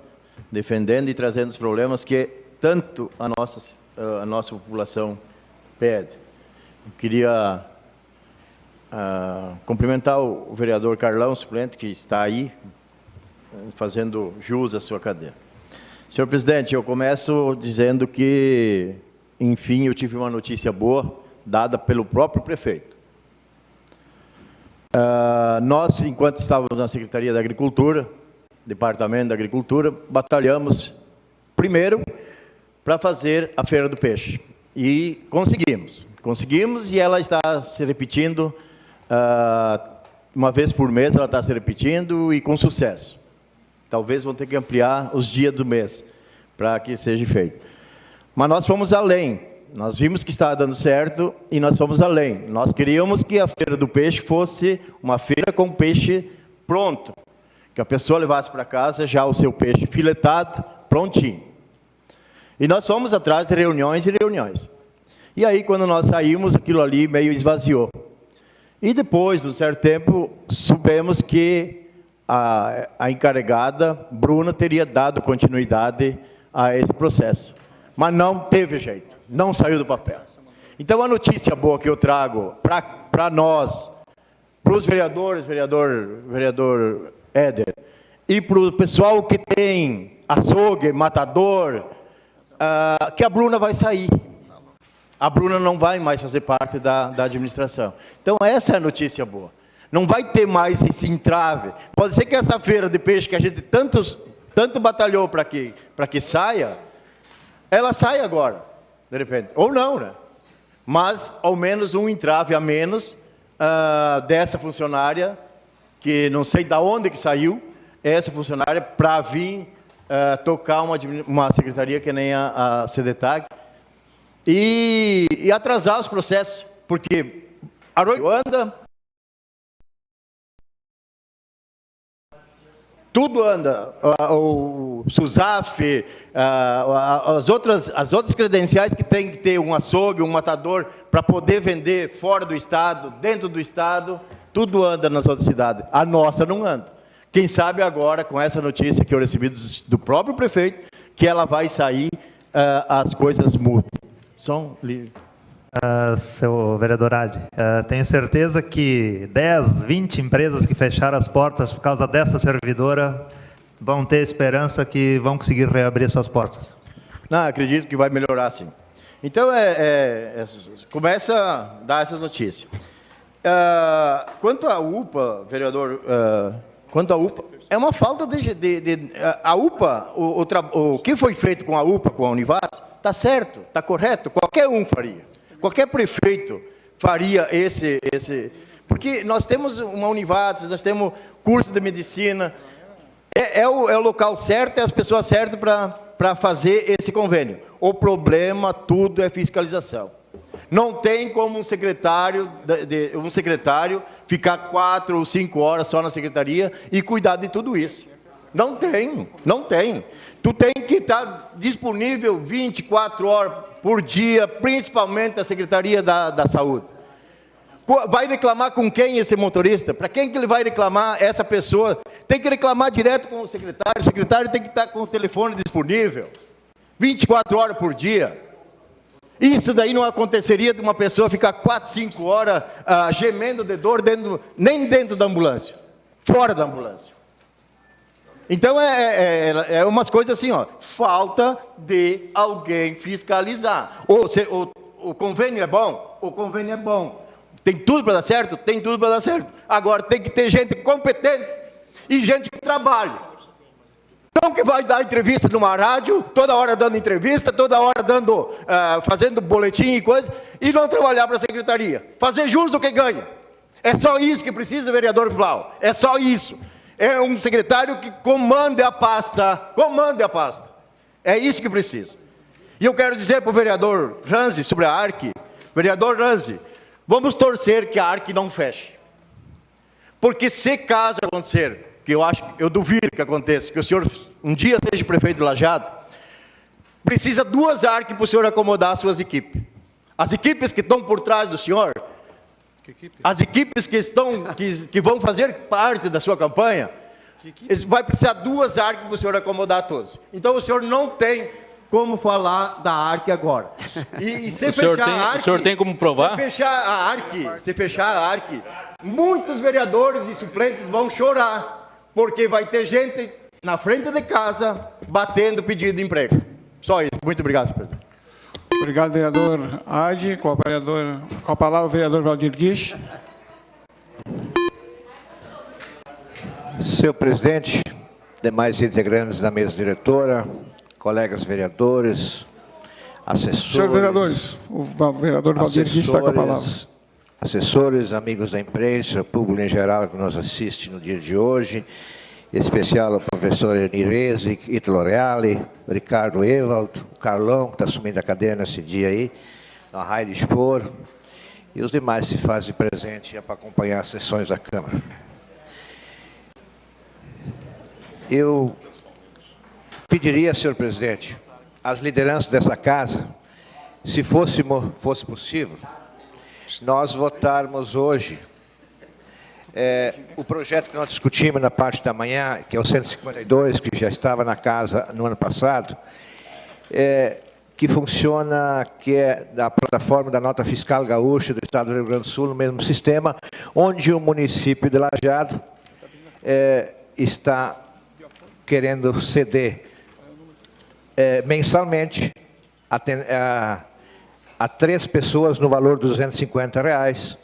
defendendo e trazendo os problemas que tanto a nossa população pede. Eu queria cumprimentar o vereador Carlão, suplente, que está aí, fazendo jus à sua cadeira. Senhor presidente, eu começo dizendo que, enfim, eu tive uma notícia boa, dada pelo próprio prefeito. Nós, enquanto estávamos na Secretaria da Agricultura, Departamento da Agricultura, batalhamos, primeiro, para fazer a Feira do Peixe. E conseguimos, e ela está se repetindo, uma vez por mês ela está se repetindo, e com sucesso. Talvez vão ter que ampliar os dias do mês, para que seja feito. Mas nós fomos além, nós vimos que estava dando certo, e nós fomos além. Nós queríamos que a Feira do Peixe fosse uma feira com peixe pronto, que a pessoa levasse para casa já o seu peixe filetado, prontinho. E nós fomos atrás de reuniões e reuniões. E aí, quando nós saímos, aquilo ali meio esvaziou. E depois, de um certo tempo, soubemos que a encarregada, Bruna, teria dado continuidade a esse processo. Mas não teve jeito, não saiu do papel. Então, a notícia boa que eu trago para nós, para os vereadores, vereador Éder, e para o pessoal que tem açougue, matador, que a Bruna vai sair. A Bruna não vai mais fazer parte da administração. Então, essa é a notícia boa. Não vai ter mais esse entrave. Pode ser que essa feira de peixe que a gente tanto batalhou para que saia, ela saia agora, de repente. Ou não, né? Mas, ao menos, um entrave a menos dessa funcionária, que não sei de onde que saiu, essa funcionária, para vir tocar uma secretaria que nem a CDTAG, e atrasar os processos, porque a anda, tudo anda, o SUSAF, as outras credenciais que tem que ter um açougue, um matador, para poder vender fora do Estado, dentro do Estado, tudo anda nas outras cidades. A nossa não anda. Quem sabe agora, com essa notícia que eu recebi do próprio prefeito, que ela vai sair, as coisas mudam. Som livre. Seu vereador Adi, tenho certeza que 10, 20 empresas que fecharam as portas por causa dessa servidora vão ter esperança que vão conseguir reabrir suas portas. Não, acredito que vai melhorar, sim. Então, começa a dar essas notícias. Quanto à UPA, vereador, é uma falta a UPA, o que foi feito com a UPA, com a Univas, está certo, está correto, qualquer um faria. Qualquer prefeito faria esse... Porque nós temos uma Univates, nós temos curso de medicina, é o local certo, é as pessoas certas para fazer esse convênio. O problema, tudo é fiscalização. Não tem como um secretário ficar 4 ou 5 horas só na secretaria e cuidar de tudo isso. Não tem, não tem. Tu tem que estar disponível 24 horas por dia, principalmente a Secretaria da Saúde. Vai reclamar com quem esse motorista? Para quem que ele vai reclamar essa pessoa? Tem que reclamar direto com o secretário tem que estar com o telefone disponível, 24 horas por dia. Isso daí não aconteceria de uma pessoa ficar 4, 5 horas gemendo de dor, nem dentro da ambulância, fora da ambulância. Então, é umas coisas assim, ó, falta de alguém fiscalizar. O convênio é bom? O convênio é bom. Tem tudo para dar certo? Tem tudo para dar certo. Agora, tem que ter gente competente e gente que trabalha. Não que vai dar entrevista numa rádio, toda hora dando entrevista, toda hora fazendo boletim e coisa, e não trabalhar para a secretaria. Fazer jus do que ganha. É só isso que precisa, vereador Blau. É só isso. É um secretário que comande a pasta. Comande a pasta. É isso que precisa. E eu quero dizer para o vereador Ranzi sobre a ARC. Vereador Ranzi, vamos torcer que a ARC não feche. Porque se caso acontecer, que eu duvido que aconteça, que o senhor um dia seja prefeito de Lajeado, precisa 2 ARC para o senhor acomodar as suas equipes. As equipes que estão por trás do senhor, as equipes que vão fazer parte da sua campanha, vai precisar 2 ARC para o senhor acomodar todos. Então o senhor não tem como falar da ARC agora. E se o senhor tem como provar? Se fechar a ARC, muitos vereadores e suplentes vão chorar, porque vai ter gente na frente de casa batendo pedido de emprego. Só isso. Muito obrigado, senhor presidente. Obrigado, vereador Adi. Com a palavra, o vereador Valdir Guiche. Senhor presidente, demais integrantes da mesa diretora, colegas vereadores, assessores... Senhores vereadores, o vereador Valdir Guiche está com a palavra. Assessores, amigos da imprensa, público em geral que nos assiste no dia de hoje, em especial o professor Enirese, Ítalo Reale, Ricardo Evaldo, o Carlão, que está assumindo a cadeira nesse dia aí, na Raia de Expor, e os demais se fazem presente para acompanhar as sessões da Câmara. Eu pediria, senhor presidente, às lideranças dessa casa, se fosse possível, nós votarmos hoje o projeto que nós discutimos na parte da manhã, que é o 152, que já estava na casa no ano passado, que funciona, que é da plataforma da nota fiscal gaúcha do Estado do Rio Grande do Sul, no mesmo sistema, onde o município de Lajeado está querendo ceder mensalmente a 3 pessoas no valor de R$250,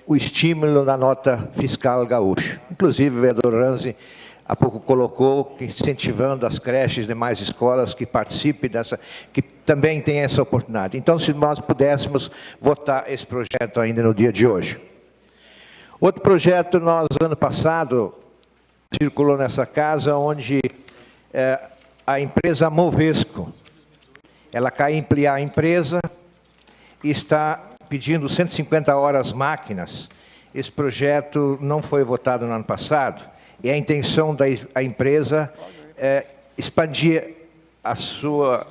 o estímulo da nota fiscal gaúcha. Inclusive, o vereador Ranzi há pouco colocou que incentivando as creches e demais escolas que participem dessa, que também têm essa oportunidade. Então, se nós pudéssemos votar esse projeto ainda no dia de hoje. Outro projeto, ano passado, circulou nessa casa, onde a empresa Movesco, ela quer ampliar a empresa e está pedindo 150 horas máquinas. Esse projeto não foi votado no ano passado, e a intenção da empresa é expandir a sua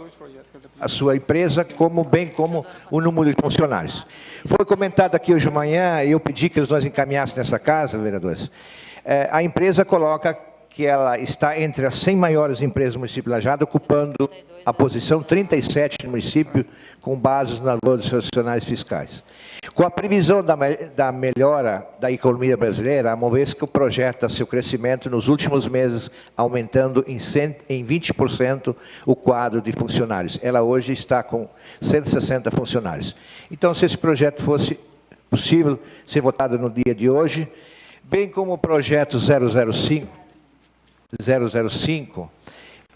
empresa, bem como o número de funcionários. Foi comentado aqui hoje de manhã, e eu pedi que nós encaminhássemos nessa casa, vereadores. A empresa coloca que ela está entre as 100 maiores empresas do município de Lajeado, ocupando a posição 37 no município, com bases nas valores nacionais fiscais. Com a previsão da melhora da economia brasileira, a Movesco projeta seu crescimento nos últimos meses, aumentando em 20% o quadro de funcionários. Ela hoje está com 160 funcionários. Então, se esse projeto fosse possível ser votado no dia de hoje, bem como o projeto 005,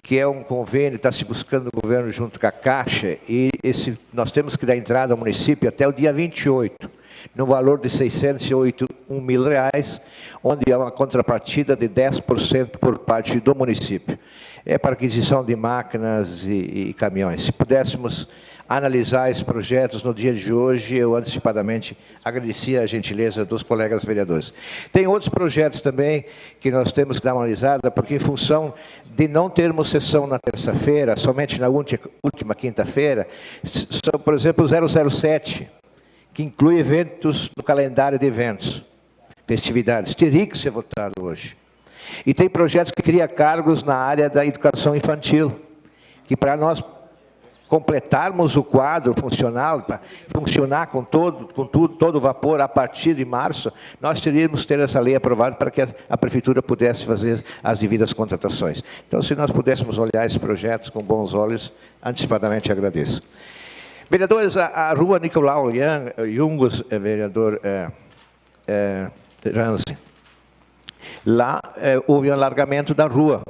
que é um convênio, está se buscando o governo junto com a Caixa, e nós temos que dar entrada ao município até o dia 28, no valor de R$608 R$1.000, onde há uma contrapartida de 10% por parte do município. É para aquisição de máquinas e caminhões. Se pudéssemos analisar esses projetos no dia de hoje, eu antecipadamente agradecia a gentileza dos colegas vereadores. Tem outros projetos também que nós temos que dar uma analisada, porque em função de não termos sessão na terça-feira, somente na última quinta-feira, são, por exemplo, o 007, que inclui eventos no calendário de eventos, festividades, teria que ser votado hoje. E tem projetos que criam cargos na área da educação infantil, que para nós completarmos o quadro funcional, para funcionar com todo vapor a partir de março, nós teríamos que ter essa lei aprovada para que a prefeitura pudesse fazer as devidas contratações. Então, se nós pudéssemos olhar esses projetos com bons olhos, antecipadamente agradeço. Vereadores, a rua Nicolau Jungos, vereador Ranzi, lá houve um alargamento da rua.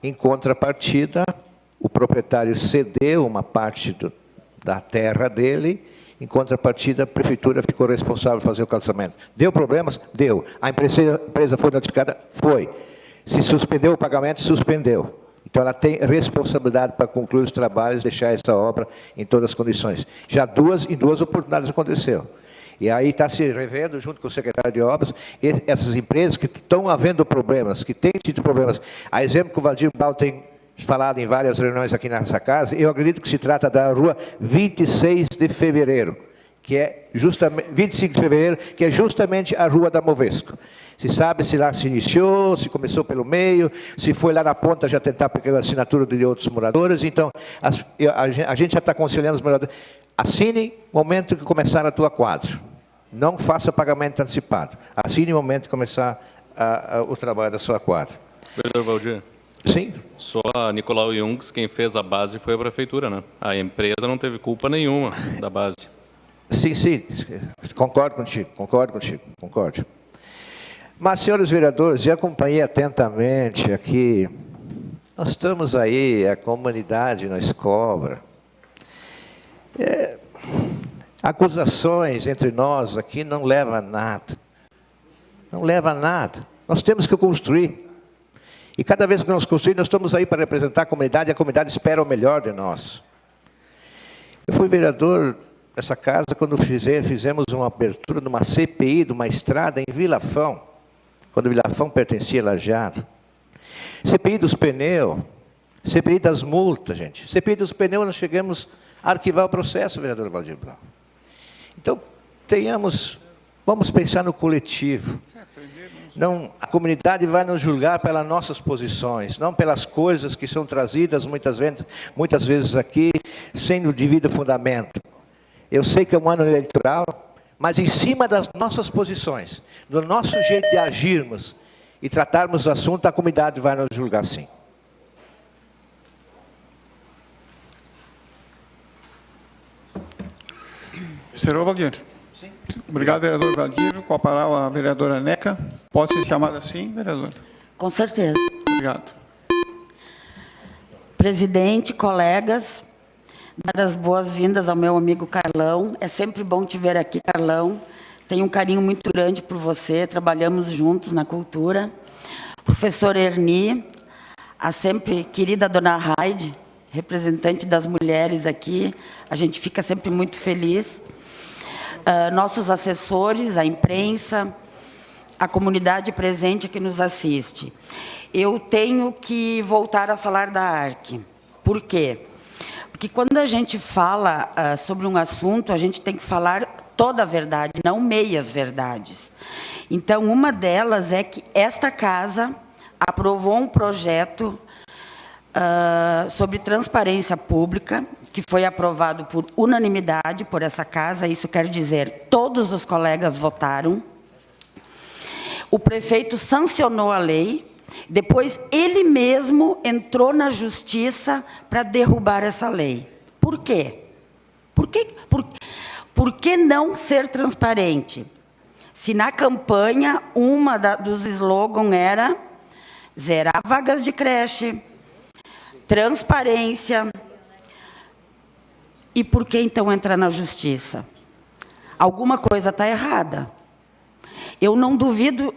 Em contrapartida, o proprietário cedeu uma parte da terra dele, em contrapartida, a prefeitura ficou responsável por fazer o calçamento. Deu problemas? Deu. A empresa foi notificada? Foi. Se suspendeu o pagamento? Suspendeu. Então, ela tem responsabilidade para concluir os trabalhos, deixar essa obra em todas as condições. Já em duas oportunidades aconteceu. E aí está se revendo, junto com o secretário de Obras, essas empresas que estão havendo problemas, que têm tido problemas. A exemplo que o Valdir Bal tem falado em várias reuniões aqui nessa casa, eu acredito que se trata da rua 26 de fevereiro, que é justamente 25 de fevereiro, que é justamente a rua da Movesco. Se sabe se lá se iniciou, se começou pelo meio, se foi lá na ponta já tentar pegar a assinatura de outros moradores. Então, a gente já está aconselhando os moradores, assine no momento que começar a tua quadra. Não faça pagamento antecipado. Assine no momento que começar o trabalho da sua quadra. Vereador Valdir. Sim. Só a Nicolau Jungs, quem fez a base foi a prefeitura, né? A empresa não teve culpa nenhuma da base. Sim, sim. Concordo contigo. Mas, senhores vereadores, eu acompanhei atentamente aqui. Nós estamos aí, a comunidade nos cobra. Acusações entre nós aqui não levam a nada. Não leva a nada. Nós temos que construir. E cada vez que nós construímos, nós estamos aí para representar a comunidade, e a comunidade espera o melhor de nós. Eu fui vereador nessa casa quando fizemos uma abertura de uma CPI, de uma estrada em Vilafão, quando Vilafão pertencia a Lajeado. CPI dos pneus, CPI das multas, gente. CPI dos pneus, nós chegamos a arquivar o processo, vereador Valdir Blau. Então, vamos pensar no coletivo. Não, a comunidade vai nos julgar pelas nossas posições, não pelas coisas que são trazidas muitas vezes aqui, sem o devido fundamento. Eu sei que é um ano eleitoral, mas em cima das nossas posições, do nosso jeito de agirmos e tratarmos o assunto, a comunidade vai nos julgar sim. Senhor Valdir. Sim. Obrigado, vereador Valdir. Com a palavra, a vereadora Neca. Pode ser chamada assim, vereadora? Com certeza. Obrigado. Presidente, colegas, dar as boas-vindas ao meu amigo Carlão. É sempre bom te ver aqui, Carlão. Tenho um carinho muito grande por você. Trabalhamos juntos na cultura. Professor Erni, a sempre querida dona Raide, representante das mulheres aqui. A gente fica sempre muito feliz. Nossos assessores, a imprensa, a comunidade presente que nos assiste. Eu tenho que voltar a falar da ARC. Por quê? Porque quando a gente fala sobre um assunto, a gente tem que falar toda a verdade, não meias verdades. Então, uma delas é que esta casa aprovou um projeto sobre transparência pública, que foi aprovado por unanimidade por essa casa, isso quer dizer, todos os colegas votaram. O prefeito sancionou a lei, depois ele mesmo entrou na justiça para derrubar essa lei. Por quê? Por que não ser transparente? Se na campanha, dos slogans era zerar vagas de creche, transparência. E por que então entrar na justiça? Alguma coisa está errada. Eu não duvido,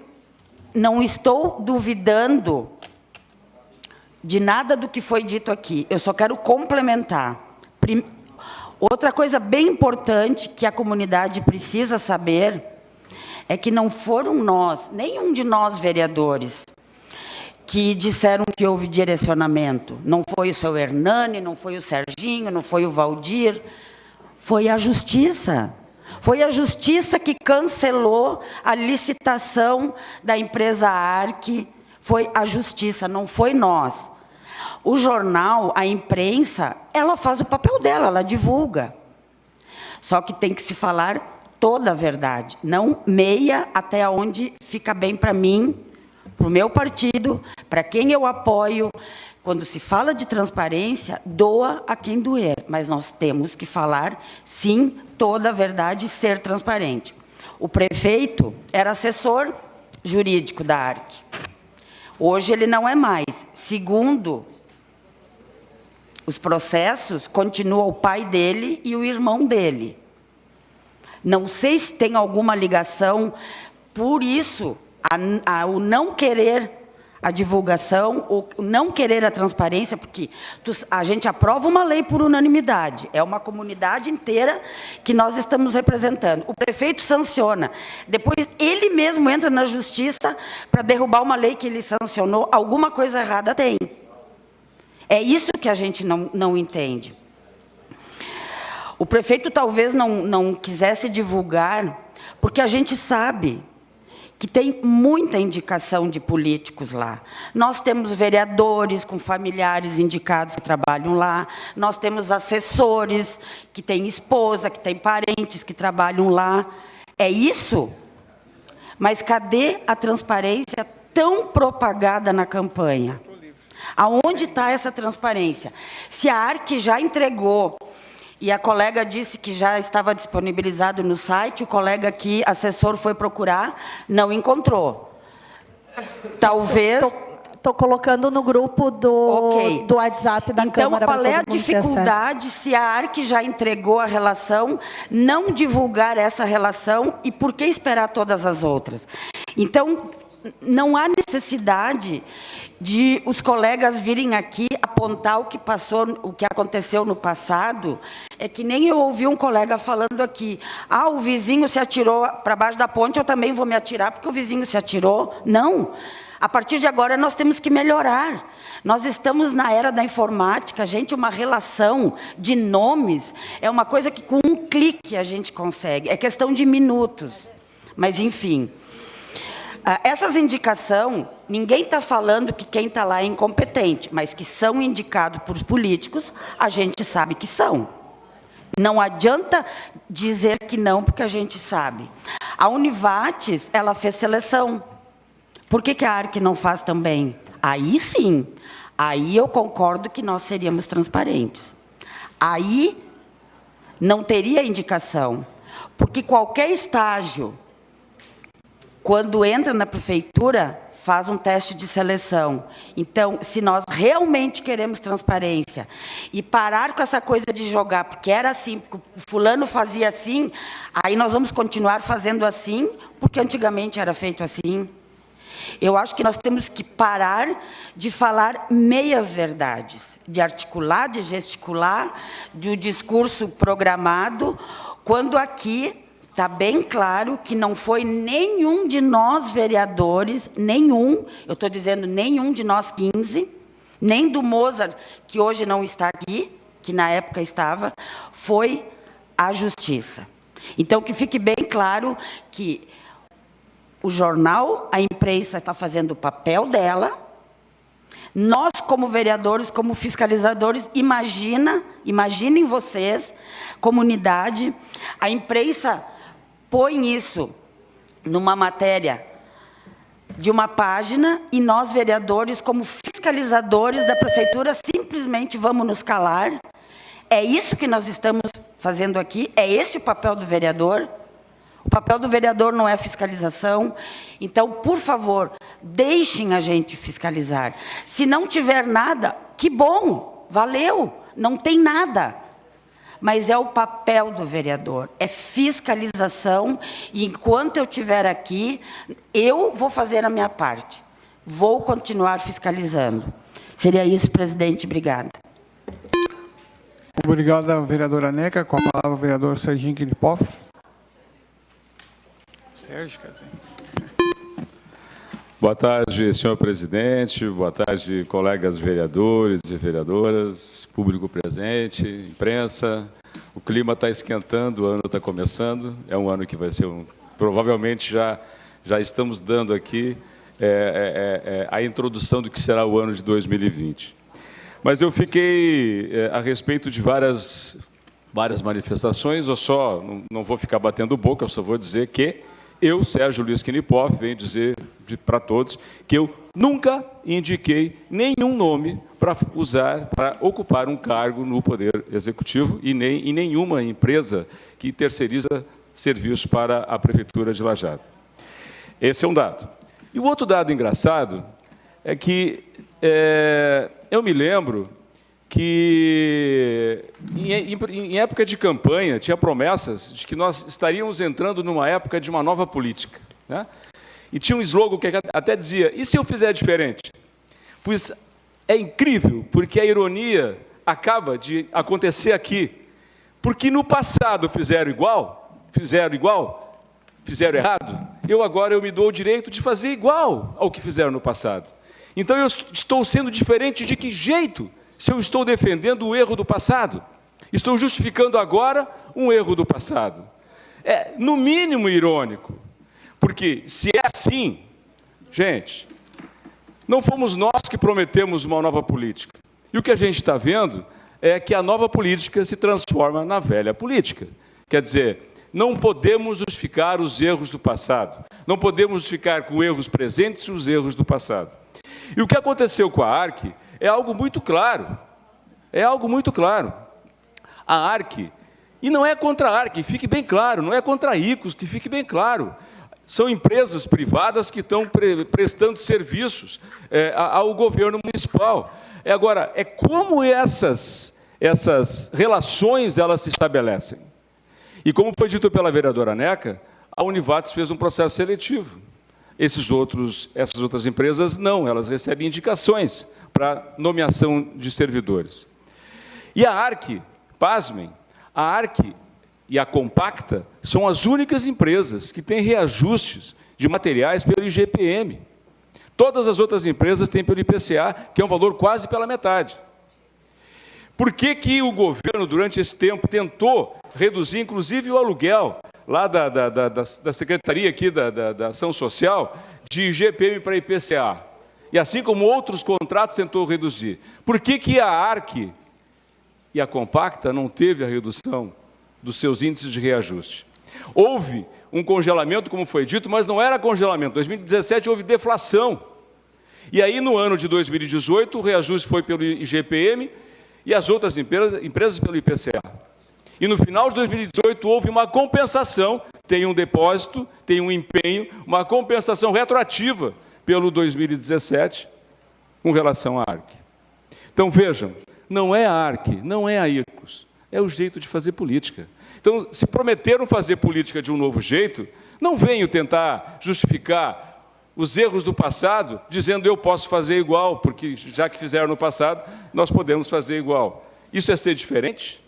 não estou duvidando de nada do que foi dito aqui. Eu só quero complementar. Outra coisa bem importante que a comunidade precisa saber é que não foram nós, nenhum de nós vereadores, que disseram que houve direcionamento. Não foi o seu Hernani, não foi o Serginho, não foi o Valdir, foi a Justiça. Foi a Justiça que cancelou a licitação da empresa Arque, foi a Justiça, não foi nós. O jornal, a imprensa, ela faz o papel dela, ela divulga. Só que tem que se falar toda a verdade, não meia até onde fica bem para mim, para o meu partido, para quem eu apoio. Quando se fala de transparência, doa a quem doer, mas nós temos que falar, sim, toda a verdade e ser transparente. O prefeito era assessor jurídico da Arque. Hoje ele não é mais. Segundo os processos, continua o pai dele e o irmão dele. Não sei se tem alguma ligação, por isso, o não querer a divulgação, ou não querer a transparência, porque a gente aprova uma lei por unanimidade, é uma comunidade inteira que nós estamos representando. O prefeito sanciona, depois ele mesmo entra na justiça para derrubar uma lei que ele sancionou, alguma coisa errada tem. É isso que a gente não entende. O prefeito talvez não quisesse divulgar, porque a gente sabe que tem muita indicação de políticos lá. Nós temos vereadores com familiares indicados que trabalham lá, nós temos assessores que têm esposa, que têm parentes que trabalham lá. É isso? Mas cadê a transparência tão propagada na campanha? Aonde está essa transparência? Se a Arque já entregou, e a colega disse que já estava disponibilizado no site, o colega aqui, assessor, foi procurar, não encontrou. Talvez... Estou colocando no grupo do WhatsApp da Câmara. Então, qual é a dificuldade, se a Arque já entregou a relação, não divulgar essa relação, e por que esperar todas as outras? Então, não há necessidade de os colegas virem aqui apontar o que passou, o que aconteceu no passado. É que nem eu ouvi um colega falando aqui, o vizinho se atirou para baixo da ponte, eu também vou me atirar porque o vizinho se atirou. Não. A partir de agora nós temos que melhorar. Nós estamos na era da informática, gente, uma relação de nomes é uma coisa que com um clique a gente consegue, é questão de minutos. Mas, enfim... Essas indicações, ninguém está falando que quem está lá é incompetente, mas que são indicados por políticos, a gente sabe que são. Não adianta dizer que não, porque a gente sabe. A Univates, ela fez seleção. Por que a Arque não faz também? Aí sim, aí eu concordo que nós seríamos transparentes. Aí não teria indicação, porque qualquer estágio, quando entra na prefeitura, faz um teste de seleção. Então, se nós realmente queremos transparência e parar com essa coisa de jogar, porque era assim, porque o fulano fazia assim, aí nós vamos continuar fazendo assim, porque antigamente era feito assim. Eu acho que nós temos que parar de falar meias verdades, de articular, de gesticular, de um discurso programado, quando aqui... Está bem claro que não foi nenhum de nós vereadores, eu estou dizendo nenhum de nós 15, nem do Mozart, que hoje não está aqui, que na época estava, foi a Justiça. Então, que fique bem claro que o jornal, a imprensa está fazendo o papel dela, nós, como vereadores, como fiscalizadores, imaginem vocês, comunidade, a imprensa... põe isso numa matéria de uma página e nós, vereadores, como fiscalizadores da prefeitura, simplesmente vamos nos calar. É isso que nós estamos fazendo aqui? É esse o papel do vereador? O papel do vereador não é fiscalização? Então, por favor, deixem a gente fiscalizar. Se não tiver nada, que bom, valeu, não tem nada. mas é o papel do vereador, é fiscalização, e enquanto eu estiver aqui, eu vou fazer a minha parte, vou continuar fiscalizando. Seria isso, presidente. Obrigada. Obrigada, vereadora Neca. Com a palavra, o vereador Serginho Knipoff. Sérgio, quer dizer. Boa tarde, senhor presidente. Boa tarde, colegas vereadores e vereadoras, público presente, imprensa. O clima está esquentando, o ano está começando. É um ano que vai ser provavelmente já estamos dando aqui a introdução do que será o ano de 2020. Mas eu fiquei a respeito de várias manifestações. Eu só não vou ficar batendo boca, eu só vou dizer que eu, Sérgio Luiz Knipoff, venho dizer para todos que eu nunca indiquei nenhum nome para ocupar um cargo no Poder Executivo e nem em nenhuma empresa que terceiriza serviços para a Prefeitura de Lajeado. Esse é um dado. E o outro dado engraçado é que eu me lembro que em época de campanha tinha promessas de que nós estaríamos entrando numa época de uma nova política, né? E tinha um slogan que até dizia: e se eu fizer diferente? Pois é incrível, porque a ironia acaba de acontecer aqui. Porque no passado fizeram errado, agora eu me dou o direito de fazer igual ao que fizeram no passado. Então eu estou sendo diferente de que jeito? Se eu estou defendendo o erro do passado, estou justificando agora um erro do passado. É, no mínimo, irônico, porque se é assim, gente, não fomos nós que prometemos uma nova política. E o que a gente está vendo é que a nova política se transforma na velha política. Quer dizer, não podemos justificar os erros do passado, não podemos justificar com erros presentes os erros do passado. E o que aconteceu com a ARC é algo muito claro. É algo muito claro. A ARC, e não é contra a ARC, fique bem claro, não é contra a ICOS, que fique bem claro. São empresas privadas que estão prestando serviços ao governo municipal. Agora, como essas relações elas se estabelecem? E como foi dito pela vereadora Neca, a Univates fez um processo seletivo. Essas outras empresas não, elas recebem indicações para nomeação de servidores. E a ARC, pasmem, a ARC e a Compacta são as únicas empresas que têm reajustes de materiais pelo IGPM. Todas as outras empresas têm pelo IPCA, que é um valor quase pela metade. Por que o governo, durante esse tempo, tentou reduzir, inclusive, o aluguel lá da Secretaria aqui da Ação Social, de IGPM para IPCA? E assim como outros contratos tentou reduzir. Por que a ARC e a Compacta não teve a redução dos seus índices de reajuste? Houve um congelamento, como foi dito, mas não era congelamento. Em 2017 houve deflação. E aí, no ano de 2018, o reajuste foi pelo IGPM e as outras empresas pelo IPCA. E no final de 2018 houve uma compensação, tem um depósito, tem um empenho, uma compensação retroativa pelo 2017 com relação à ARC. Então, vejam, não é a ARC, não é a ICOS, é o jeito de fazer política. Então, se prometeram fazer política de um novo jeito, não venham tentar justificar os erros do passado, dizendo eu posso fazer igual, porque já que fizeram no passado, nós podemos fazer igual. Isso é ser diferente?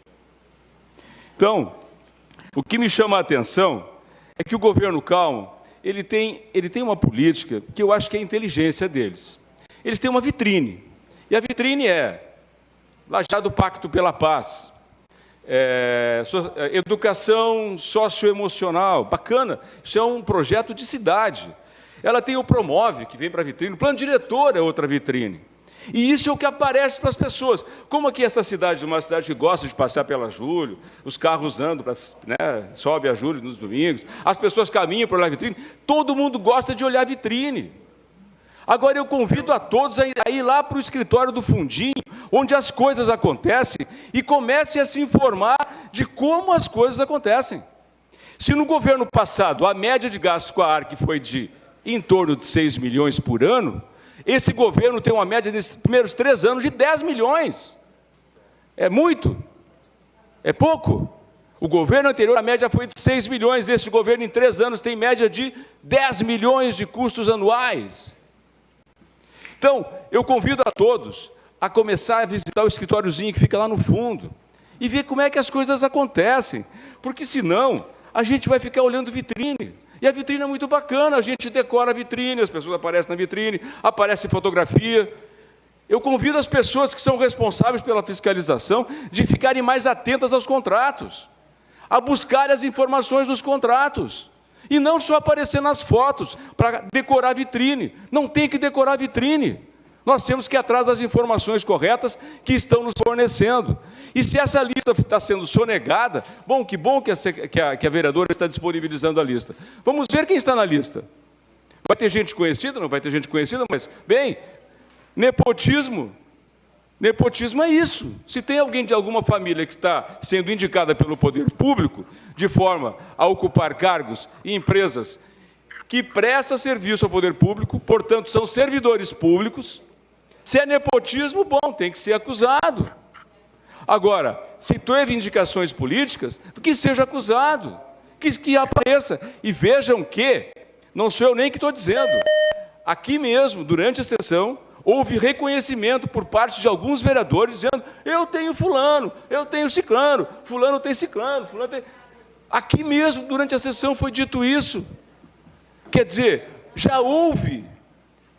Então, o que me chama a atenção é que o governo Calmo, ele tem uma política que eu acho que é a inteligência deles. Eles têm uma vitrine, e a vitrine é Lajeado Pacto pela Paz, educação socioemocional, bacana, isso é um projeto de cidade. Ela tem o Promove, que vem para a vitrine, o plano diretor é outra vitrine. E isso é o que aparece para as pessoas. Como aqui essa cidade é uma cidade que gosta de passear pela Júlio, os carros andam, sobe a Júlio nos domingos, as pessoas caminham para olhar a vitrine, todo mundo gosta de olhar a vitrine. Agora eu convido a todos a ir lá para o escritório do Fundinho, onde as coisas acontecem, e comecem a se informar de como as coisas acontecem. Se no governo passado a média de gastos com a ARC foi de em torno de 6 milhões por ano, esse governo tem uma média nesses primeiros 3 anos de 10 milhões. É muito. É pouco. O governo anterior, a média foi de 6 milhões. Este governo, em 3 anos, tem média de 10 milhões de custos anuais. Então, eu convido a todos a começar a visitar o escritóriozinho que fica lá no fundo e ver como é que as coisas acontecem. Porque, senão, a gente vai ficar olhando vitrine. E a vitrine é muito bacana, a gente decora a vitrine, as pessoas aparecem na vitrine, aparece fotografia. Eu convido as pessoas que são responsáveis pela fiscalização de ficarem mais atentas aos contratos, a buscar as informações dos contratos, e não só aparecer nas fotos para decorar a vitrine. Não tem que decorar a vitrine. Nós temos que ir atrás das informações corretas que estão nos fornecendo. E se essa lista está sendo sonegada, que bom que a vereadora está disponibilizando a lista. Vamos ver quem está na lista. Vai ter gente conhecida? Não vai ter gente conhecida, mas, bem, nepotismo é isso. Se tem alguém de alguma família que está sendo indicada pelo poder público de forma a ocupar cargos em empresas que prestam serviço ao poder público, portanto, são servidores públicos, se é nepotismo, tem que ser acusado. Agora, se teve indicações políticas, que seja acusado, que apareça. E vejam que, não sou eu nem que estou dizendo, aqui mesmo, durante a sessão, houve reconhecimento por parte de alguns vereadores dizendo: eu tenho fulano, eu tenho ciclano, fulano tem ciclano, fulano tem... Aqui mesmo, durante a sessão, foi dito isso. Quer dizer, já houve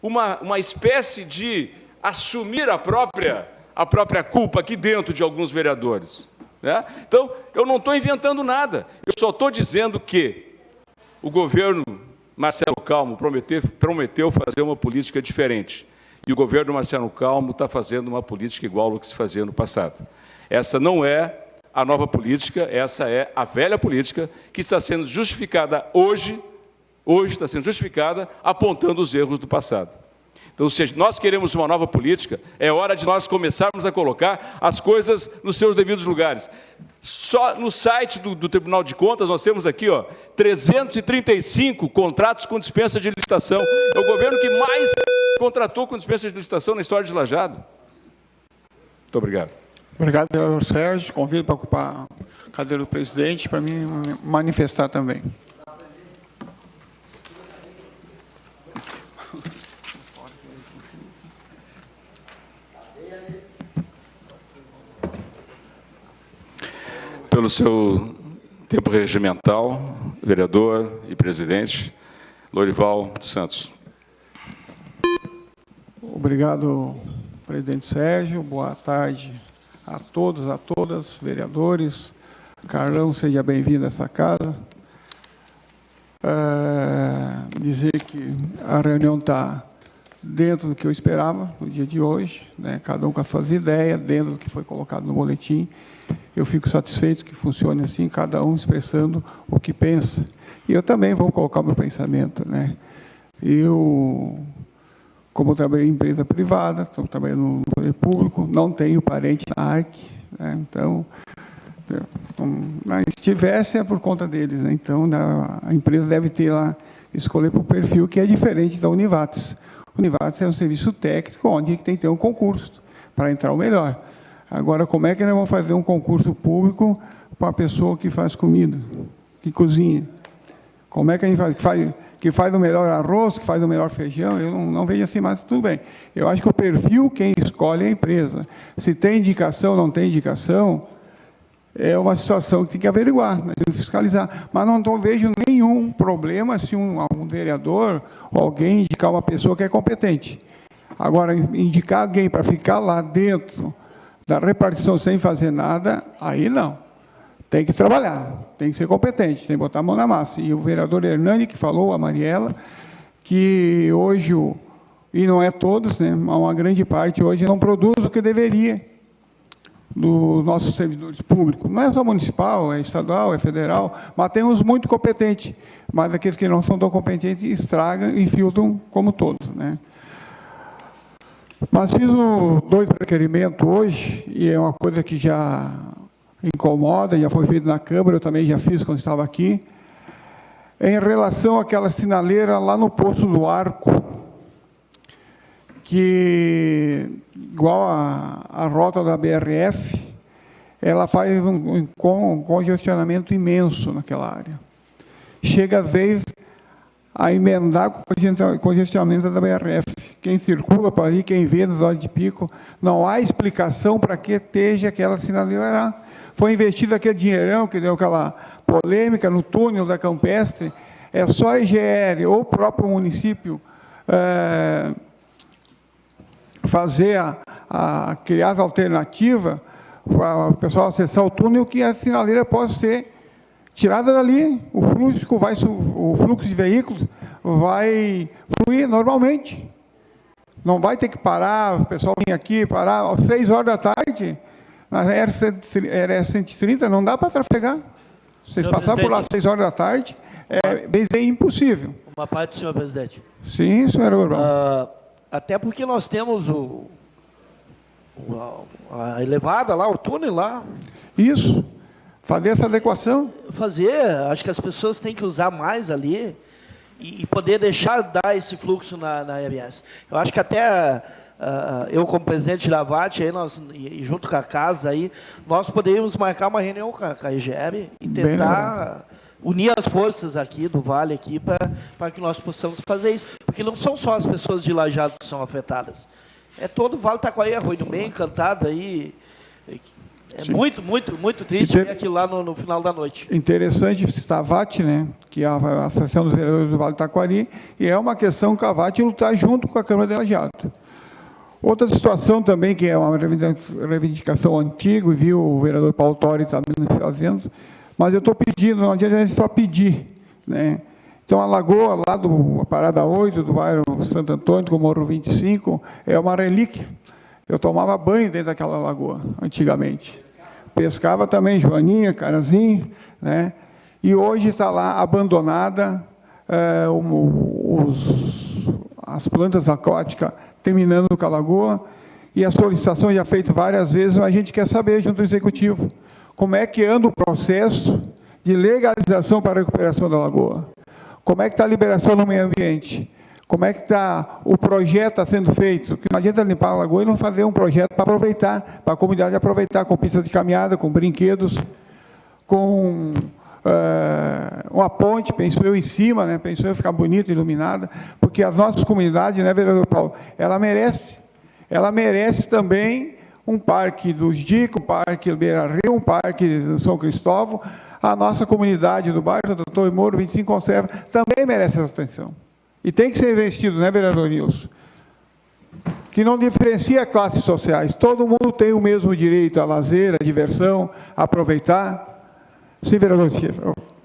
uma espécie de assumir a própria culpa aqui dentro de alguns vereadores, né? Então, eu não estou inventando nada, eu só estou dizendo que o governo Marcelo Calmo prometeu fazer uma política diferente. E o governo Marcelo Calmo está fazendo uma política igual ao que se fazia no passado. Essa não é a nova política, essa é a velha política que está sendo justificada hoje está sendo justificada apontando os erros do passado. Então, se nós queremos uma nova política, é hora de nós começarmos a colocar as coisas nos seus devidos lugares. Só no site do Tribunal de Contas, nós temos aqui 335 contratos com dispensa de licitação. É o governo que mais contratou com dispensa de licitação na história de Lajeado. Muito obrigado. Obrigado, vereador Sérgio. Convido para ocupar a cadeira do presidente para me manifestar também. Pelo seu tempo regimental, vereador e presidente, Lorival dos Santos. Obrigado, presidente Sérgio. Boa tarde a todos, a todas, vereadores. Carlão, seja bem-vindo a essa casa. Dizer que a reunião está dentro do que eu esperava no dia de hoje, né? Cada um com as suas ideias, dentro do que foi colocado no boletim. Eu fico satisfeito que funcione assim, cada um expressando o que pensa. E eu também vou colocar o meu pensamento, né? Eu, como eu trabalhei em empresa privada, estou trabalhando no poder público, não tenho parente na ARC, né? Então, se tivesse, é por conta deles, né? Então, a empresa deve ter lá, escolher para o perfil que é diferente da Univates. Univates é um serviço técnico onde tem que ter um concurso para entrar o melhor. Agora, como é que nós vamos fazer um concurso público para a pessoa que faz comida, que cozinha? Como é que a gente faz, que faz o melhor arroz, que faz o melhor feijão? Eu não vejo assim, mas tudo bem. Eu acho que o perfil, quem escolhe é a empresa. Se tem indicação, não tem indicação, é uma situação que tem que averiguar, né? Tem que fiscalizar. Mas não vejo nenhum problema se um vereador ou alguém indicar uma pessoa que é competente. Agora, indicar alguém para ficar lá dentro da repartição sem fazer nada, aí não. Tem que trabalhar, tem que ser competente, tem que botar a mão na massa. E o vereador Hernani, que falou, a Mariela, que hoje, e não é todos, né, uma grande parte hoje não produz o que deveria dos nossos servidores públicos. Não é só municipal, é estadual, é federal, mas tem uns muito competentes. Mas aqueles que não são tão competentes estragam e filtram como todos, né? Mas fiz 2 requerimentos hoje, e é uma coisa que já incomoda, já foi feito na Câmara, eu também já fiz quando estava aqui, em relação àquela sinaleira lá no Poço do Arco, que, igual a rota da BRF, ela faz um congestionamento imenso naquela área. Chega, às vezes, a emendar com o congestionamento da BRF. Quem circula por ali, quem vê nas horas de pico, não há explicação para que esteja aquela sinaleira lá. Foi investido aquele dinheirão que deu aquela polêmica no túnel da Campestre, é só a IGL ou o próprio município fazer criar as alternativas para o pessoal acessar o túnel, que a sinaleira pode ser tirada dali, o fluxo de veículos vai fluir normalmente. Não vai ter que parar, o pessoal vir aqui, parar às 6 horas da tarde, na RS-130, não dá para trafegar. Vocês passar por lá às 6 horas da tarde, é bem impossível. Uma parte, senhor presidente. Sim, senhor Urbano. Até porque nós temos a elevada lá, o túnel lá. Isso. Fazer essa adequação. Acho que as pessoas têm que usar mais ali e poder deixar dar esse fluxo na RS. Eu acho que até eu, como presidente da VAT, aí e junto com a casa, aí, nós poderíamos marcar uma reunião com a IGEB e tentar unir as forças aqui do Vale aqui para que nós possamos fazer isso. Porque não são só as pessoas de Lajeado que são afetadas. É todo o Vale Taquari, Arroio do Meio, Encantado aí. É muito, muito, muito triste ver aquilo lá no final da noite. Interessante está a VAT, né, que é a Associação dos Vereadores do Vale do Taquari, e é uma questão que a VAT lutar junto com a Câmara de Lajeado. Outra situação também, que é uma reivindicação antiga, e viu o vereador Paulo Tori também fazendo, mas eu estou pedindo, não adianta a gente só pedir, né? Então, a lagoa lá a Parada 8, do bairro Santo Antônio, com o Morro 25, é uma relíquia. Eu tomava banho dentro daquela lagoa, antigamente. Pescava também joaninha, carazinho, né? E hoje está lá abandonada, as plantas aquáticas terminando com a lagoa, e a solicitação já feita várias vezes, a gente quer saber, junto ao Executivo, como é que anda o processo de legalização para a recuperação da lagoa. Como é que está a liberação no meio ambiente? Como é que está o projeto sendo feito? Porque não adianta limpar a lagoa e não fazer um projeto para aproveitar, para a comunidade aproveitar, com pistas de caminhada, com brinquedos, com uma ponte, penso eu, em cima, né? Penso eu ficar bonita, iluminada, porque as nossas comunidades, né, vereador Paulo, ela merece também um parque dos Dico, um parque do Beira-Rio, um parque do São Cristóvão. A nossa comunidade do bairro Santo Antônio Moro, 25 Conserva, também merece essa atenção. E tem que ser investido, né, vereador Nilson? Que não diferencia classes sociais. Todo mundo tem o mesmo direito a lazer, a diversão, a aproveitar. Sim, vereador Chief.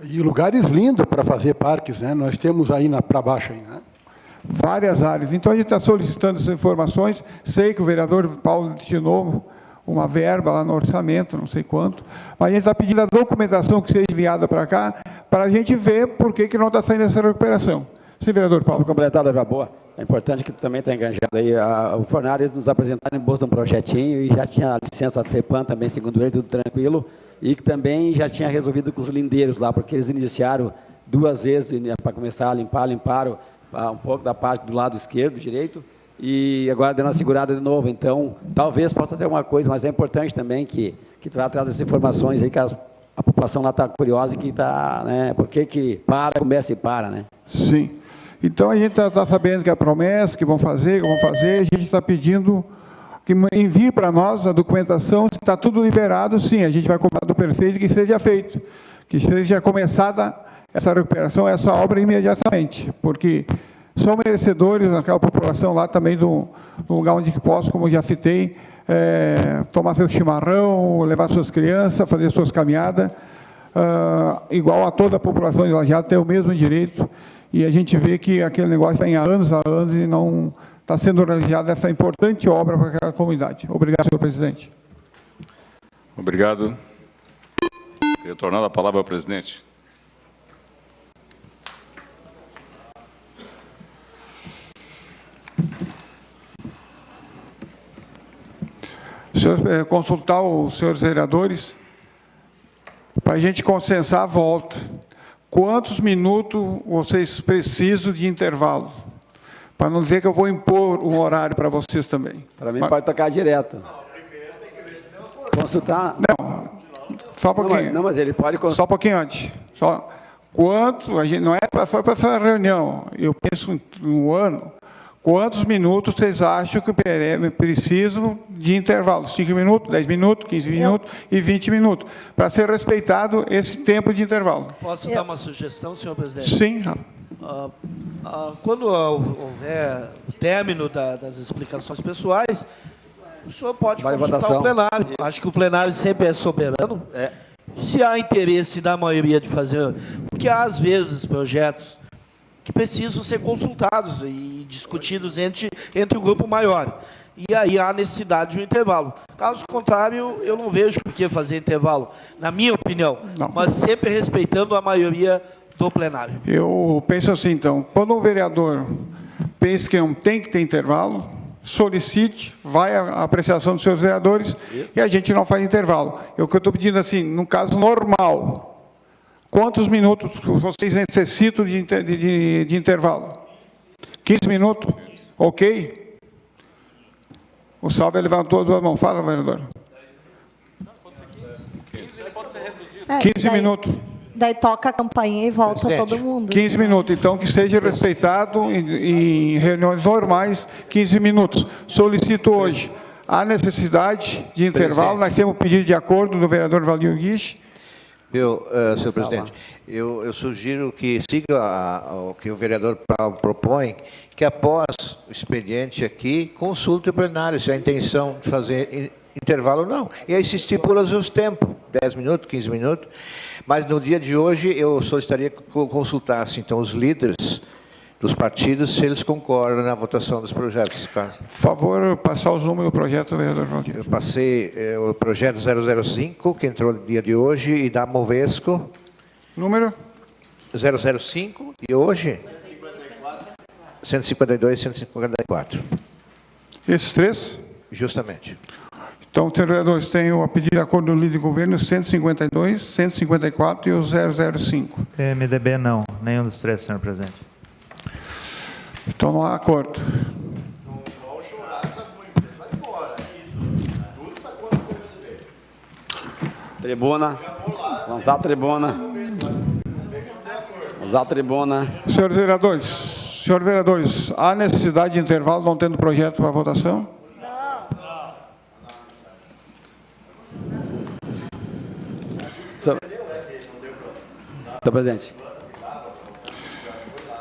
E lugares lindos para fazer parques, né? Nós temos aí para baixo, aí, né? Várias áreas. Então, a gente está solicitando essas informações. Sei que o vereador Paulo destinou uma verba lá no orçamento, não sei quanto, mas a gente está pedindo a documentação que seja enviada para cá, para a gente ver por que não está saindo essa recuperação. Sim, vereador Paulo. Completada, já boa. É importante que tu também está enganjado aí. O Fornares nos apresentaram em bolsa de um projetinho e já tinha a licença da FEPAM também, segundo ele, tudo tranquilo, e que também já tinha resolvido com os lindeiros lá, porque eles iniciaram 2 vezes para começar a limparam um pouco da parte do lado esquerdo, direito, e agora deu uma segurada de novo. Então, talvez possa ter alguma coisa, mas é importante também que tu vai atrás dessas informações aí, que a população lá está curiosa e que está, né, por que para, começa e para, né? Sim. Então, a gente está sabendo que é a promessa, que vão fazer, a gente está pedindo que envie para nós a documentação, se está tudo liberado, sim, a gente vai cobrar do prefeito que seja feito, que seja começada essa recuperação, essa obra imediatamente, porque são merecedores naquela população lá também do lugar onde que posso, como já citei, tomar seu chimarrão, levar suas crianças, fazer suas caminhadas, igual a toda a população de Lajeado, tem o mesmo direito, e a gente vê que aquele negócio está em anos e não está sendo realizada essa importante obra para aquela comunidade. Obrigado, senhor presidente. Obrigado. Retornando a palavra ao presidente. Senhor, consultar os senhores vereadores para a gente consensar a volta. Quantos minutos vocês precisam de intervalo? Para não dizer que eu vou impor um horário para vocês também. Para mim, pode tocar direto. Consultar. Não, Só um pouquinho. Não, mas ele pode... Só um pouquinho antes. Quanto, a gente, não é só para essa reunião, eu penso no ano, quantos minutos vocês acham que precisam de intervalo? 5 minutos, 10 minutos, 15 minutos e 20 minutos, para ser respeitado esse tempo de intervalo. Posso dar uma sugestão, senhor presidente? Sim. Quando houver término das explicações pessoais, o senhor pode consultar o plenário. Acho que o plenário sempre é soberano. Se há interesse da maioria de fazer... Porque há, às vezes, projetos que precisam ser consultados e discutidos entre o grupo maior. E aí há necessidade de um intervalo. Caso contrário, eu não vejo por que fazer intervalo, na minha opinião. Não. Mas sempre respeitando a maioria do plenário. Eu penso assim, então, quando um vereador pensa que não tem que ter intervalo, solicite, vai à apreciação dos seus vereadores e a gente não faz intervalo. O que eu estou pedindo assim, no caso normal, quantos minutos vocês necessitam de intervalo? 15 minutos? Ok? O Salve levantou as duas mãos. Fala, vereador. 15 minutos. Daí toca a campainha e volta todo mundo. 15 minutos, então que seja respeitado em reuniões normais, 15 minutos. Solicito hoje a necessidade de intervalo, nós temos um pedido de acordo do vereador Valdir Guiche. Senhor presidente, eu sugiro que siga o que o vereador Paulo propõe, que após o expediente aqui, consulte o plenário se há intenção de fazer intervalo ou não. E aí se estipula os tempos, 10 minutos, 15 minutos. Mas no dia de hoje eu solicitaria que consultasse, então, os líderes dos partidos, se eles concordam na votação dos projetos. Por favor, passar os números do projeto, vereador Valdir. Eu passei o projeto 005, que entrou no dia de hoje, e da Movesco. Número? 005, e hoje? 152 e 154. Esses três? Justamente. Então, vereadores, tenho a pedir de acordo do líder de governo 152, 154 e o 005. MDB não, nenhum dos três, senhor presidente. Então não há acordo. Tribuna. Vamos à tribuna. Vamos à tribuna. Senhores vereadores, há necessidade de intervalo não tendo projeto para votação? Senhor presidente.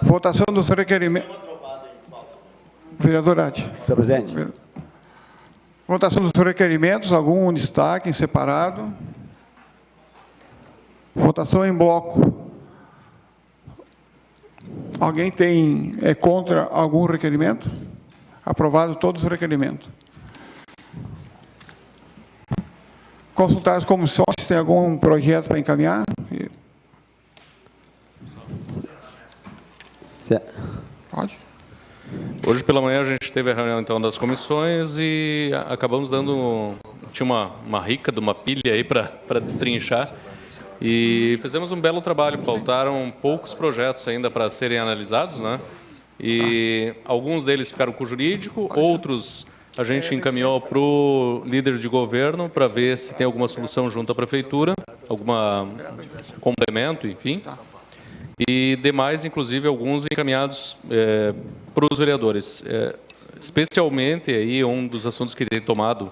Votação dos requerimentos. Vereador Adi. Senhor presidente. Votação dos requerimentos, algum destaque em separado. Votação em bloco. Alguém é contra algum requerimento? Aprovado todos os requerimentos. Consultar as comissões, se tem algum projeto para encaminhar? Pode. Hoje pela manhã a gente teve a reunião então das comissões e acabamos dando... Tinha uma rica de uma pilha aí para destrinchar e fizemos um belo trabalho. Faltaram poucos projetos ainda para serem analisados, né? E alguns deles ficaram com o jurídico, outros... A gente encaminhou para o líder de governo para ver se tem alguma solução junto à prefeitura, algum complemento, enfim. E demais, inclusive, alguns encaminhados para os vereadores. Especialmente, aí, um dos assuntos que tem tomado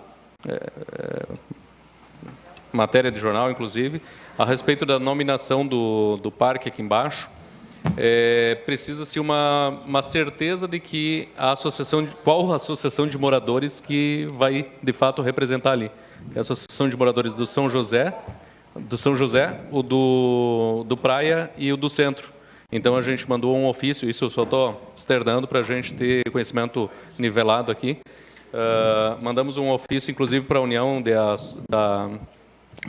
matéria de jornal, inclusive, a respeito da nominação do parque aqui embaixo. Precisa-se uma certeza de que qual a associação de moradores que vai, de fato, representar ali. É a Associação de Moradores do São José, o do Praia e o do Centro. Então, a gente mandou um ofício, isso eu só estou externando para a gente ter conhecimento nivelado aqui. Mandamos um ofício, inclusive, para a União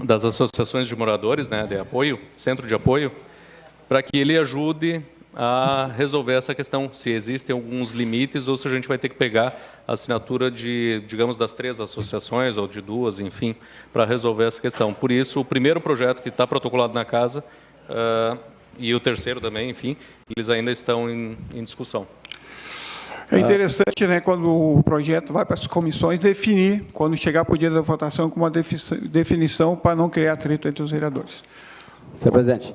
das Associações de Moradores, né, de apoio, Centro de Apoio, para que ele ajude a resolver essa questão, se existem alguns limites ou se a gente vai ter que pegar a assinatura de, digamos, das 3 associações ou de 2, enfim, para resolver essa questão. Por isso, o primeiro projeto que está protocolado na casa e o terceiro também, enfim, eles ainda estão em discussão. É interessante, né, quando o projeto vai para as comissões, definir, quando chegar para o dia da votação, com uma definição para não criar atrito entre os vereadores. Senhor presidente.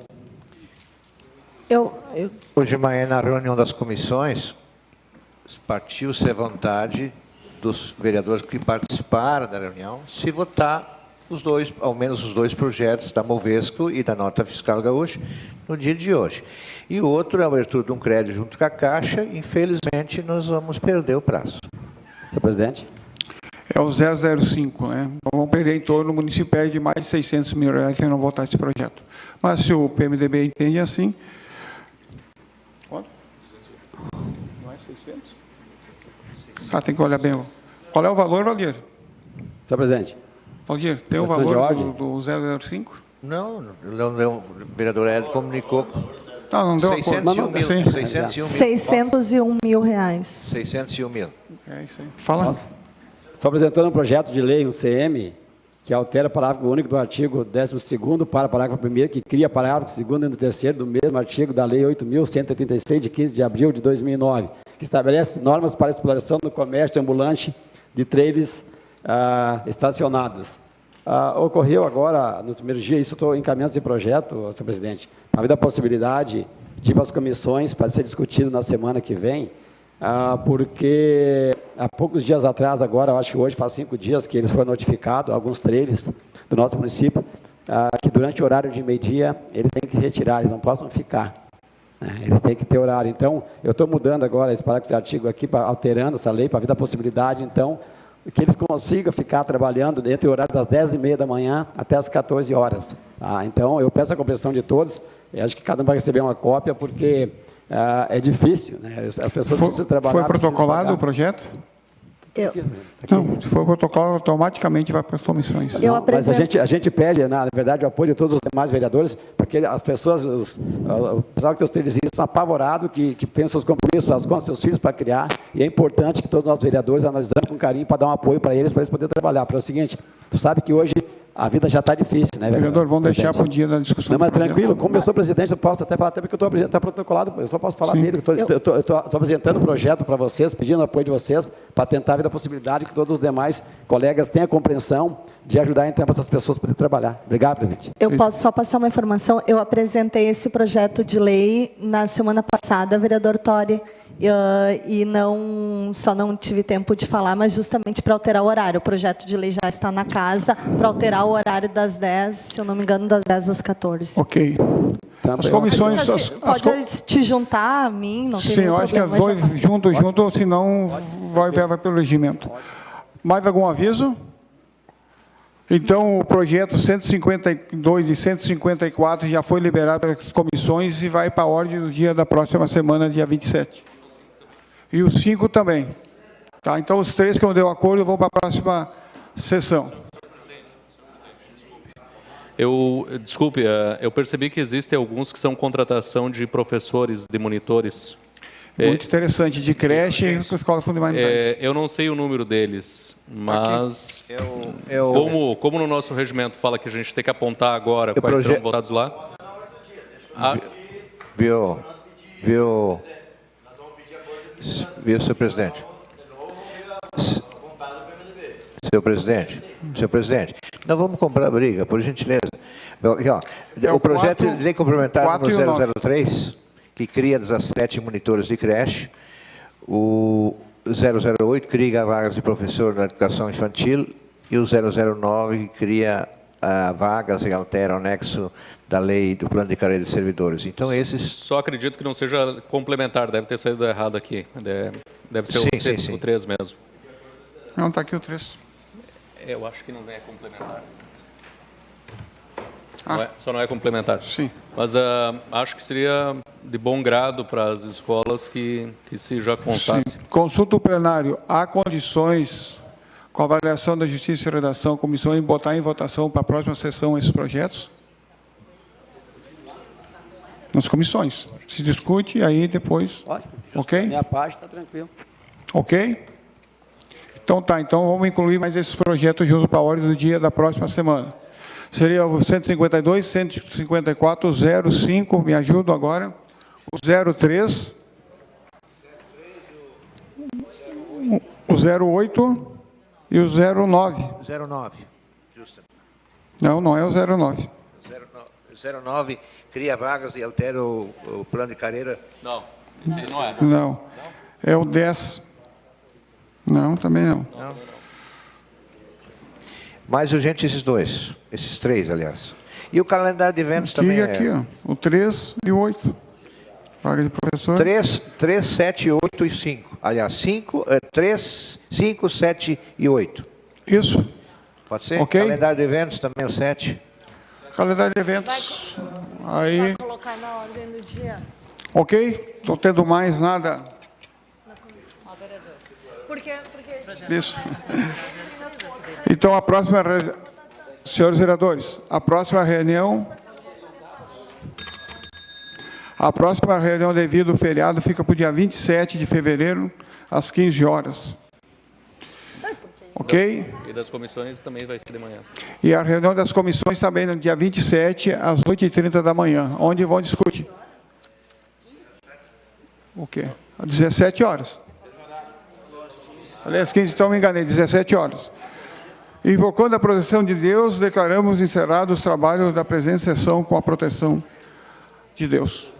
Hoje de manhã, na reunião das comissões, partiu-se a vontade dos vereadores que participaram da reunião se votar os dois, ao menos os dois projetos da Movesco e da Nota Fiscal Gaúcha no dia de hoje. E o outro é a abertura de um crédito junto com a Caixa. Infelizmente, nós vamos perder o prazo. Senhor presidente. É o 005, né? Vamos perder em torno, o município perde mais de 600 mil reais se não votar esse projeto. Mas se o PMDB entende assim... Quanto? Não é 600? Ah, tem que olhar bem. Qual é o valor, Valdir? Senhor presidente. Valdir, tem o valor do 005? Não, o vereador Hélio comunicou. Não deu 601 mil. 601 mil reais. 601 mil. É isso aí. Fala. Estou apresentando um projeto de lei, um CM, que altera o parágrafo único do artigo 12º para o parágrafo 1º, que cria parágrafo 2º e 3º do mesmo artigo da Lei 8.136, de 15 de abril de 2009, que estabelece normas para a exploração do comércio ambulante de trailers estacionados. Ocorreu agora, nos primeiros dias, isso estou encaminhando esse projeto, senhor presidente, para ver a possibilidade de ir para as comissões, para ser discutido na semana que vem, porque há poucos dias atrás, agora, eu acho que hoje faz 5 dias que eles foram notificados, alguns trailers do nosso município, que durante o horário de meio-dia eles têm que retirar, eles não possam ficar. Eles têm que ter horário. Então, eu estou mudando agora esse parágrafo, esse artigo aqui, alterando essa lei, para ver a possibilidade, então, que eles consigam ficar trabalhando entre o horário das 10h30 da manhã até as 14 horas. Então, eu peço a compreensão de todos, eu acho que cada um vai receber uma cópia, porque é difícil, né? As pessoas precisam trabalhar. Foi protocolado o projeto? Não, se for protocolo, automaticamente vai para as comissões. Mas a gente pede, na verdade, o apoio de todos os demais vereadores, porque as pessoas, o pessoal que tem os trailers estão apavorados, que tem os seus compromissos, as contas, seus filhos para criar, e é importante que todos nós vereadores analisamos com carinho para dar um apoio para eles poderem trabalhar. Para o seguinte, tu sabe que hoje a vida já está difícil, né, vereador? Vamos deixar para o dia da discussão. Não, mas tranquilo, como eu sou presidente, eu posso até falar, até porque eu estou apresentando protocolado, eu só posso falar dele. Eu estou apresentando um projeto para vocês, pedindo o apoio de vocês, para tentar ver a possibilidade que todos os demais colegas tenham a compreensão de ajudar, então, essas pessoas a poderem trabalhar. Obrigado, presidente. Eu posso só passar uma informação? Eu apresentei esse projeto de lei na semana passada, vereador Tori, e só não tive tempo de falar, mas justamente para alterar o horário. O projeto de lei já está na casa, para alterar o horário das 10, se eu não me engano, das 10 às 14. Ok. As comissões... Pode te juntar a mim, não tem Sim, eu acho que as duas junto, senão vai pelo regimento. Mais algum aviso? Então, o projeto 152 e 154 já foi liberado pelas comissões e vai para a ordem do dia da próxima semana, dia 27. E os 5 também. Tá? Então, os 3 que eu dei o acordo vão para a próxima sessão. Desculpe, eu percebi que existem alguns que são contratação de professores, de monitores. Muito interessante, de creche e escola fundamental. Eu não sei o número deles, mas como no nosso regimento fala que a gente tem que apontar agora quais serão votados lá. Viu, senhor presidente? Senhor presidente, não vamos comprar briga, por gentileza. O projeto de lei complementar número 003, que cria 17 monitores de creche, o 008 cria vagas de professor na educação infantil e o 009 cria vagas e altera o anexo da lei do plano de carreira de servidores. Então, esses... Só acredito que não seja complementar, deve ter saído errado aqui. Deve ser o 3 mesmo. Não, está aqui o 3. Eu acho que não é complementar. Só não é complementar. Sim. Mas acho que seria de bom grado para as escolas que se já constasse. Sim. Consulta o plenário. Há condições, com a avaliação da Justiça e Redação, comissão, em botar em votação para a próxima sessão esses projetos? Nas comissões. Se discute, aí depois... Ótimo. Ok? Minha parte está tranquilo. Ok? Então tá, então vamos incluir mais esses projetos junto para a ordem do dia da próxima semana. Seria o 152, 154, 05, me ajuda agora, o 03, O 08 e o 09. 09. Justo. Não, não é o 09. 09 cria vagas e altera o plano de carreira. Não, esse aí não é. Não. É o 10. Não, também não. Mais urgente esses dois. Esses três, aliás. E o calendário de eventos Aqui também e aqui, é... ó, o 3 e o 8. Vaga de professor. 3, 7, 8 e 5. Aliás, 3, 5, 7 e 8. Isso. Pode ser? Ok. Calendário de eventos também o 7. Calendário de eventos. Aí. Vai colocar na ordem do dia. Ok? Estou tendo mais nada. Porque Isso. Então, a próxima... Senhores vereadores, a próxima reunião devido ao feriado fica para o dia 27 de fevereiro, às 15 horas. Ok? E das comissões também vai ser de manhã. E a reunião das comissões também no dia 27, às 8h30 da manhã, onde vão discutir. O quê? Às 17 horas. Aliás, 15, então me enganei, 17 horas. Invocando a proteção de Deus, declaramos encerrados os trabalhos da presente sessão com a proteção de Deus.